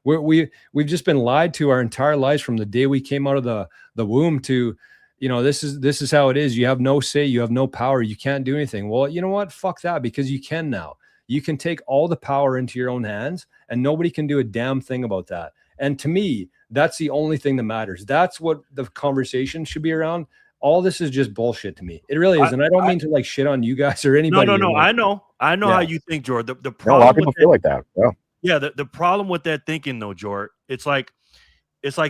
We've just been lied to our entire lives from the day we came out of the womb to, this is how it is. You have no say, you have no power, you can't do anything. Well, you know what? Fuck that, because you can now. You can take all the power into your own hands, and nobody can do a damn thing about that. And to me, that's the only thing that matters. That's what the conversation should be around. all this is just bullshit to me. It really is. And I don't mean to like shit on you guys or anybody. No. Like, I know how you think, George. The problem, a lot of people feel like that. Yeah. The problem with that thinking, though, George, it's like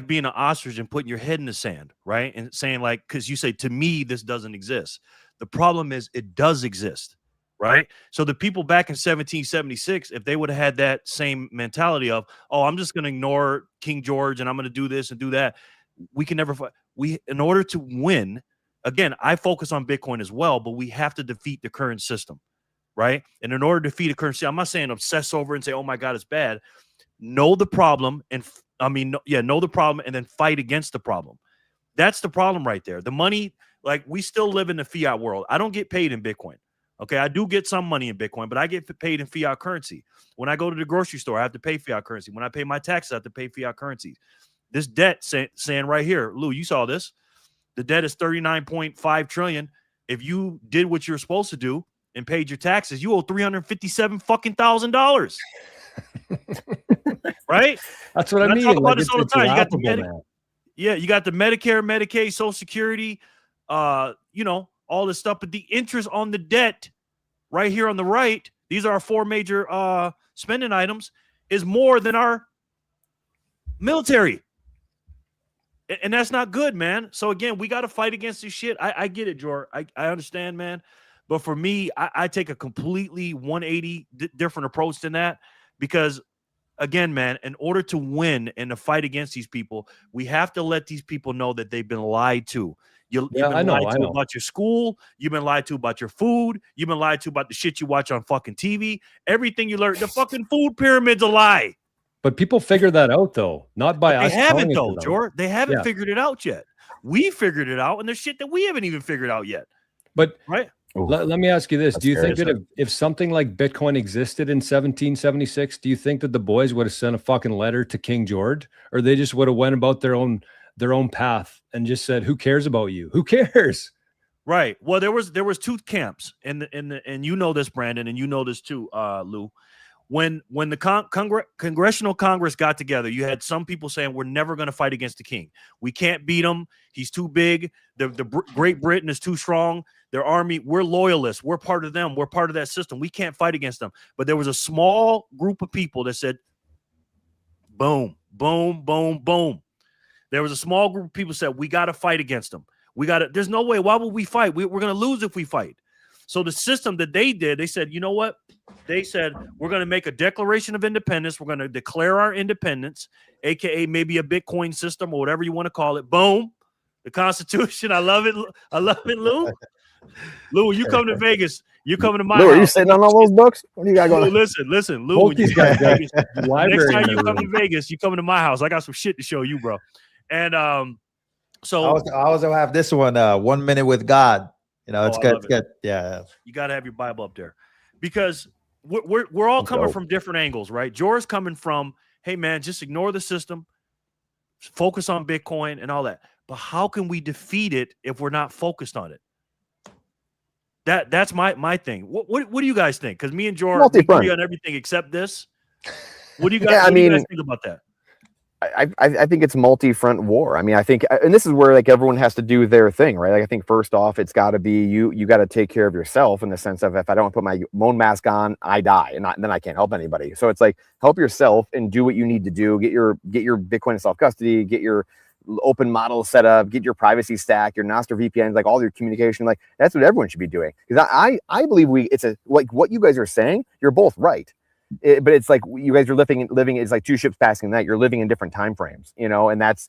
being an ostrich and putting your head in the sand, right? And saying like, because you say to me, this doesn't exist. The problem is it does exist, right? So the people back in 1776, if they would have had that same mentality of, oh, I'm just going to ignore King George and I'm going to do this and do that, we can never fight. In order to win, again, I focus on Bitcoin as well, but we have to defeat the current system, right? And in order to defeat the current system, I'm not saying obsess over and say, oh my God, it's bad. Know the problem know the problem and then fight against the problem. That's the problem right there. The money, like we still live in the fiat world. I don't get paid in Bitcoin. Okay, I do get some money in Bitcoin, but I get paid in fiat currency. When I go to the grocery store, I have to pay fiat currency. When I pay my taxes, I have to pay fiat currency. This debt saying right here, Lou, you saw this. The debt is 39.5 trillion. If you did what you're supposed to do and paid your taxes, you owe $357,000. Right? That's what I mean. I talk about this all the time. You got you got the Medicare, Medicaid, Social Security, all this stuff. But the interest on the debt right here on the right, these are our four major spending items, is more than our military. And that's not good, man. So again, we got to fight against this shit. I get it, Jor. I understand, man. But for me, I take a completely 180 different approach than that, because again, man, in order to win and to fight against these people, we have to let these people know that they've been lied to. You've been lied to about your school. You've been lied to about your food. You've been lied to about the shit you watch on fucking TV. Everything you learn, the fucking food pyramid's a lie. But people figure that out, though, not by us. They haven't, though, George. They haven't figured it out yet. We figured it out, and there's shit that we haven't even figured out yet. But right. Let me ask you this. Do you think that if something like Bitcoin existed in 1776, do you think that the boys would have sent a fucking letter to King George, or they just would have went about their own path and just said, who cares about you? Who cares? Right. Well, there was two camps and you know this, Brandon, and you know this too, Lou. When the Congressional Congress got together, you had some people saying we're never going to fight against the king. We can't beat him. He's too big. The Great Britain is too strong. Their army, we're loyalists. We're part of them. We're part of that system. We can't fight against them. But there was a small group of people that said, boom, boom, boom, boom. There was a small group of people that said, we got to fight against them. There's no way. Why would we fight? We're going to lose if we fight. So the system that they did, they said, you know what? They said, we're going to make a declaration of independence. We're going to declare our independence, AKA maybe a Bitcoin system or whatever you want to call it. Boom. The Constitution. I love it. I love it, Lou. Lou, you come to Vegas. You coming to my Lou, house. Are you sitting on all those books? What do you got going on? Listen, Lou. When you come to Vegas, next time you come to Vegas, you coming to my house. I got some shit to show you, bro. And so I also have this one, 1 Minute with God. It's good. It's good. Yeah. You got to have your Bible up there, because we're all coming from different angles, right? Jor's coming from, hey man, just ignore the system, focus on Bitcoin and all that. But how can we defeat it if we're not focused on it? That's my thing. What do you guys think? Because me and Jor agree on everything except this. What do you guys? Do you guys think about that? I think it's multi-front war. I mean, I think, and this is where like everyone has to do their thing, right? Like I think first off, it's got to be you got to take care of yourself in the sense of, if I don't put my own mask on, I die, and then I can't help anybody. So it's like, help yourself and do what you need to do. Get your Bitcoin self custody, get your open model set up, get your privacy stack, your Nostr VPNs, like all your communication. Like that's what everyone should be doing. Because I believe like what you guys are saying, you're both right. But it's like you guys are living is like two ships passing the night. You're living in different time frames, and that's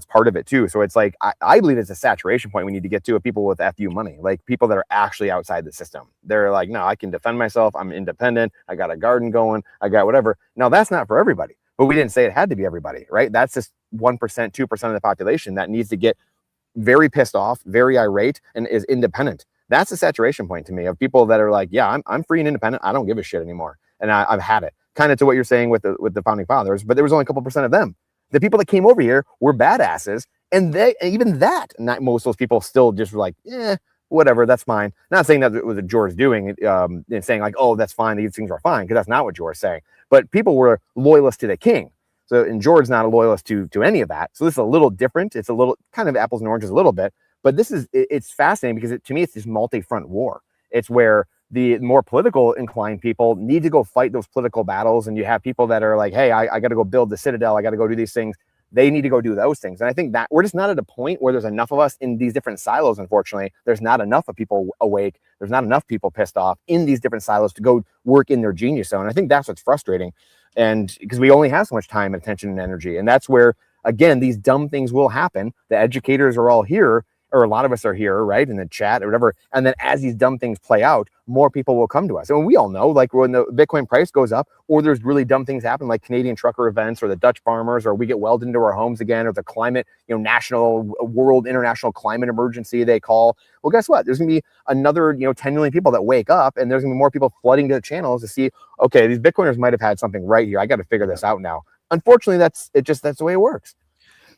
part of it too. So it's like I believe it's a saturation point we need to get to of people with FU money, like people that are actually outside the system. They're like, no, I can defend myself. I'm independent. I got a garden going. I got whatever. Now that's not for everybody, but we didn't say it had to be everybody, right? That's just 1%, 2% of the population that needs to get very pissed off, very irate, and is independent. That's a saturation point to me of people that are like, yeah, I'm free and independent. I don't give a shit anymore. And I've had it, kind of to what you're saying with the founding fathers, but there was only a couple % of them. The people that came over here were badasses, and not most of those people still just were like, whatever, that's fine. Not saying that it was what George doing, and saying like, oh, that's fine, these things are fine, because that's not what George is saying. But people were loyalists to the king. So, and George's not a loyalist to any of that. So this is a little different. It's a little kind of apples and oranges a little bit, But it's fascinating because to me, it's this multi-front war. It's where the more political inclined people need to go fight those political battles. And you have people that are like, hey, I got to go build the Citadel. I got to go do these things. They need to go do those things. And I think that we're just not at a point where there's enough of us in these different silos. Unfortunately, there's not enough of people awake. There's not enough people pissed off in these different silos to go work in their genius zone. I think that's what's frustrating. And because we only have so much time, attention, and energy. And that's where, again, these dumb things will happen. The educators are all here, or a lot of us are here, right, in the chat or whatever. And then as these dumb things play out, more people will come to us. And we all know, like when the Bitcoin price goes up, or there's really dumb things happen, like Canadian trucker events, or the Dutch farmers, or we get welded into our homes again, or the climate, national, world, international climate emergency they call. Well, guess what? There's gonna be another, 10 million people that wake up, and there's gonna be more people flooding to the channels to see, okay, these Bitcoiners might have had something right here. I got to figure this out now. Unfortunately, that's the way it works.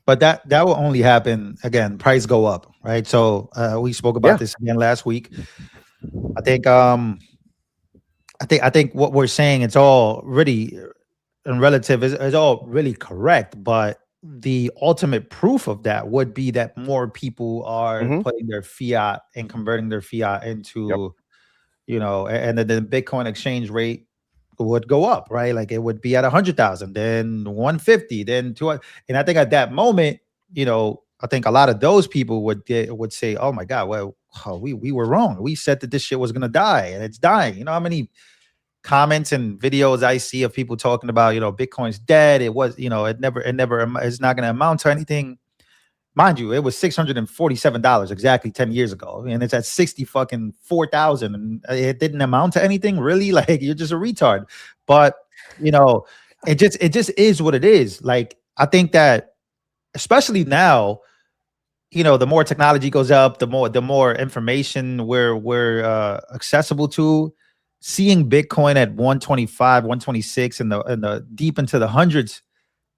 But that will only happen again. Price go up, right? So we spoke about this again last week. I think what we're saying, it's all really and relative is all really correct. But the ultimate proof of that would be that more people are putting their fiat and converting their fiat into, and then the Bitcoin exchange rate would go up, right? Like it would be at 100,000, then 150, then 200. And I think at that moment, I think a lot of those people would say, "Oh my God, well, we were wrong. We said that this shit was gonna die, and it's dying." You know how many comments and videos I see of people talking about, Bitcoin's dead. It was, it's not gonna amount to anything. Mind you, it was $647 exactly 10 years ago, and it's at 4,000, and it didn't amount to anything, really. Like, you're just a retard. But it just is what it is. Like, I think that especially now, the more technology goes up, the more information we're accessible to. Seeing Bitcoin at 125, 126, and the deep into the hundreds,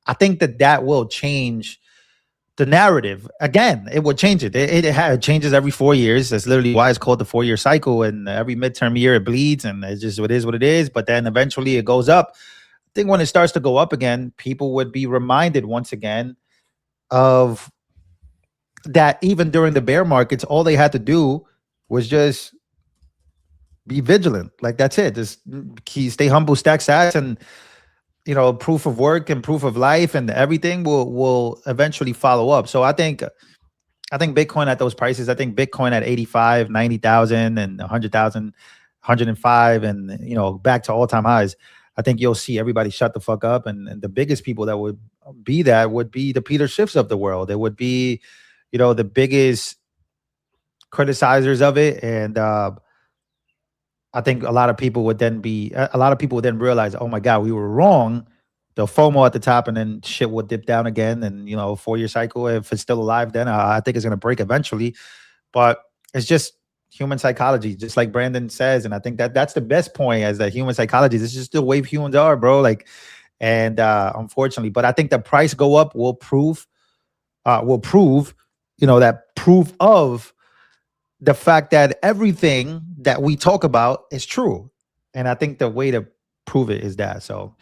I think that will change the narrative. Again, it would change it. It changes every 4 years. That's literally why it's called the 4-year cycle. And every midterm year it bleeds, and it is what it is. But then eventually it goes up. I think when it starts to go up again, people would be reminded once again of that. Even during the bear markets, all they had to do was just be vigilant. Like, that's it. Just stay humble, stack sats, and proof of work and proof of life, and everything will eventually follow up. So I think Bitcoin at those prices, I think Bitcoin at 85, 90,000 and 100,000, 105, and back to all-time highs, I think you'll see everybody shut the fuck up. And the biggest people that would be the Peter Schiffs of the world. It would be, the biggest criticizers of it. And I think a lot of people would then realize, oh my God, we were wrong. The FOMO at the top, and then shit will dip down again. And 4-year cycle, if it's still alive, then I think it's going to break eventually. But it's just human psychology, just like Brandon says. And I think that's the best point, as that human psychology. This is just the way humans are, bro. Like, and unfortunately, but I think the price go up will prove, that proof of the fact that everything that we talk about is true. And I think the way to prove it is that. So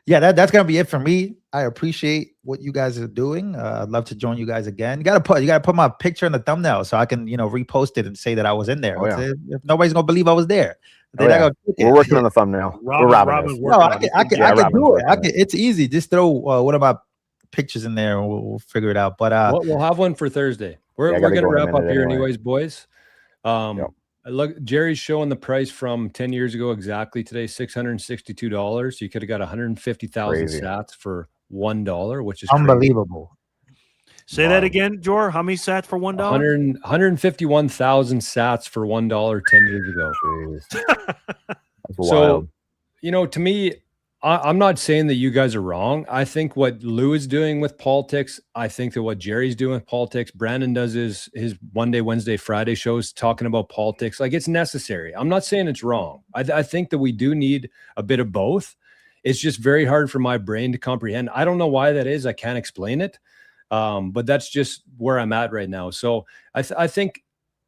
yeah, that's gonna be it for me. I appreciate what you guys are doing. I'd love to join you guys again. You gotta put my picture in the thumbnail so I can repost it and say that I was in there. Oh, yeah. If nobody's gonna believe I was there, we're working on the thumbnail. Robin no, I can do it. It's easy. Just throw one of my pictures in there, and we'll figure it out. But we'll have one for Thursday. We're gonna wrap up here anyways, boys. Look, Jerry's showing the price from 10 years ago exactly today, $662. You could have got 150,000 sats for $1, which is unbelievable. Crazy. Say that again, Jor. How many sats for $1? 151,000 sats for $1 10 years ago. That's wild. So, to me, I'm not saying that you guys are wrong. I think what Lou is doing with politics, I think that what Jerry's doing with politics, Brandon does his Monday, Wednesday, Friday shows talking about politics. Like, it's necessary. I'm not saying it's wrong. I think that we do need a bit of both. It's just very hard for my brain to comprehend. I don't know why that is. I can't explain it. But that's just where I'm at right now. So I think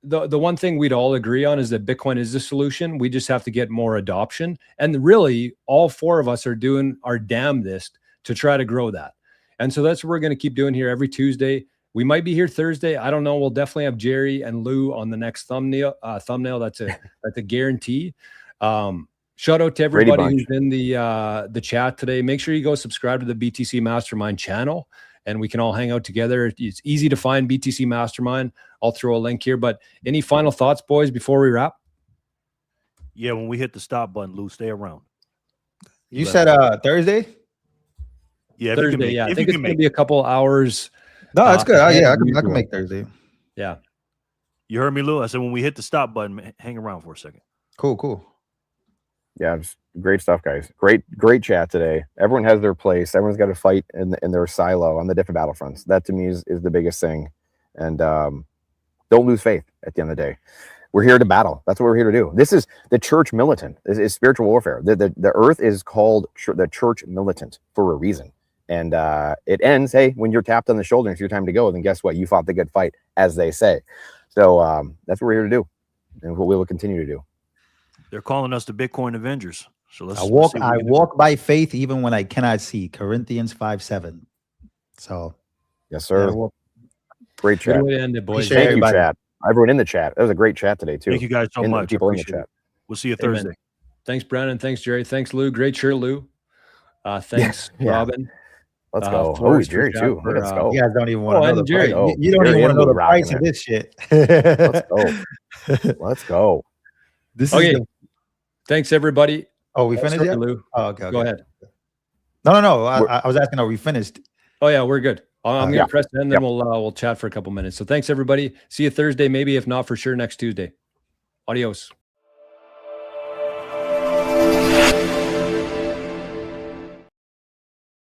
the one thing we'd all agree on is that Bitcoin is the solution. We just have to get more adoption. And really, all four of us are doing our damnedest to try to grow that. And so that's what we're going to keep doing here every Tuesday. We might be here Thursday. I don't know. We'll definitely have Jerry and Lou on the next thumbnail. That's a guarantee. Shout out to everybody who's in the chat today. Make sure you go subscribe to the BTC Mastermind channel, and we can all hang out together. It's easy to find BTC Mastermind. I'll throw a link here. But any final thoughts, boys, before we wrap? Yeah, when we hit the stop button, Lou, stay around. You said Thursday? Yeah, Thursday. Yeah, I think it's going to be a couple hours. No, that's good. Yeah, I can make Thursday. Yeah. You heard me, Lou? I said when we hit the stop button, hang around for a second. Cool. Yeah, just great stuff, guys. Great chat today. Everyone has their place. Everyone's got to fight in their silo on the different battlefronts. That to me is the biggest thing. And don't lose faith at the end of the day. We're here to battle. That's what we're here to do. This is the church militant. This is spiritual warfare. The earth is called the church militant for a reason. And it ends, hey, when you're tapped on the shoulder and it's your time to go, then guess what? You fought the good fight, as they say. So that's what we're here to do, and what we will continue to do. They're calling us the Bitcoin Avengers. So let's I walk by faith even when I cannot see. Corinthians 5:7. So yes, sir. Yeah, great chat. Good way to end it, boys. Thank you, chat. Everyone in the chat. That was a great chat today, too. Thank you guys so much. People in the chat. We'll see you Thursday. Amen. Thanks, Brandon. Thanks, Jerry. Thanks, Lou. Great shirt, Lou. Thanks, Robin. Let's go. Oh, Jerry, too. Let's go. You guys don't even want to know the Jerry. price. You don't even want to know the price of this shit. Let's go. Let's go. Okay. Thanks, everybody. Oh, we finished yet? Lou. Oh, okay. Go ahead. No. I was asking, are we finished? Oh, yeah, we're good. I'm going to press end, then we'll chat for a couple minutes. So thanks, everybody. See you Thursday, maybe. If not, for sure, next Tuesday. Adios.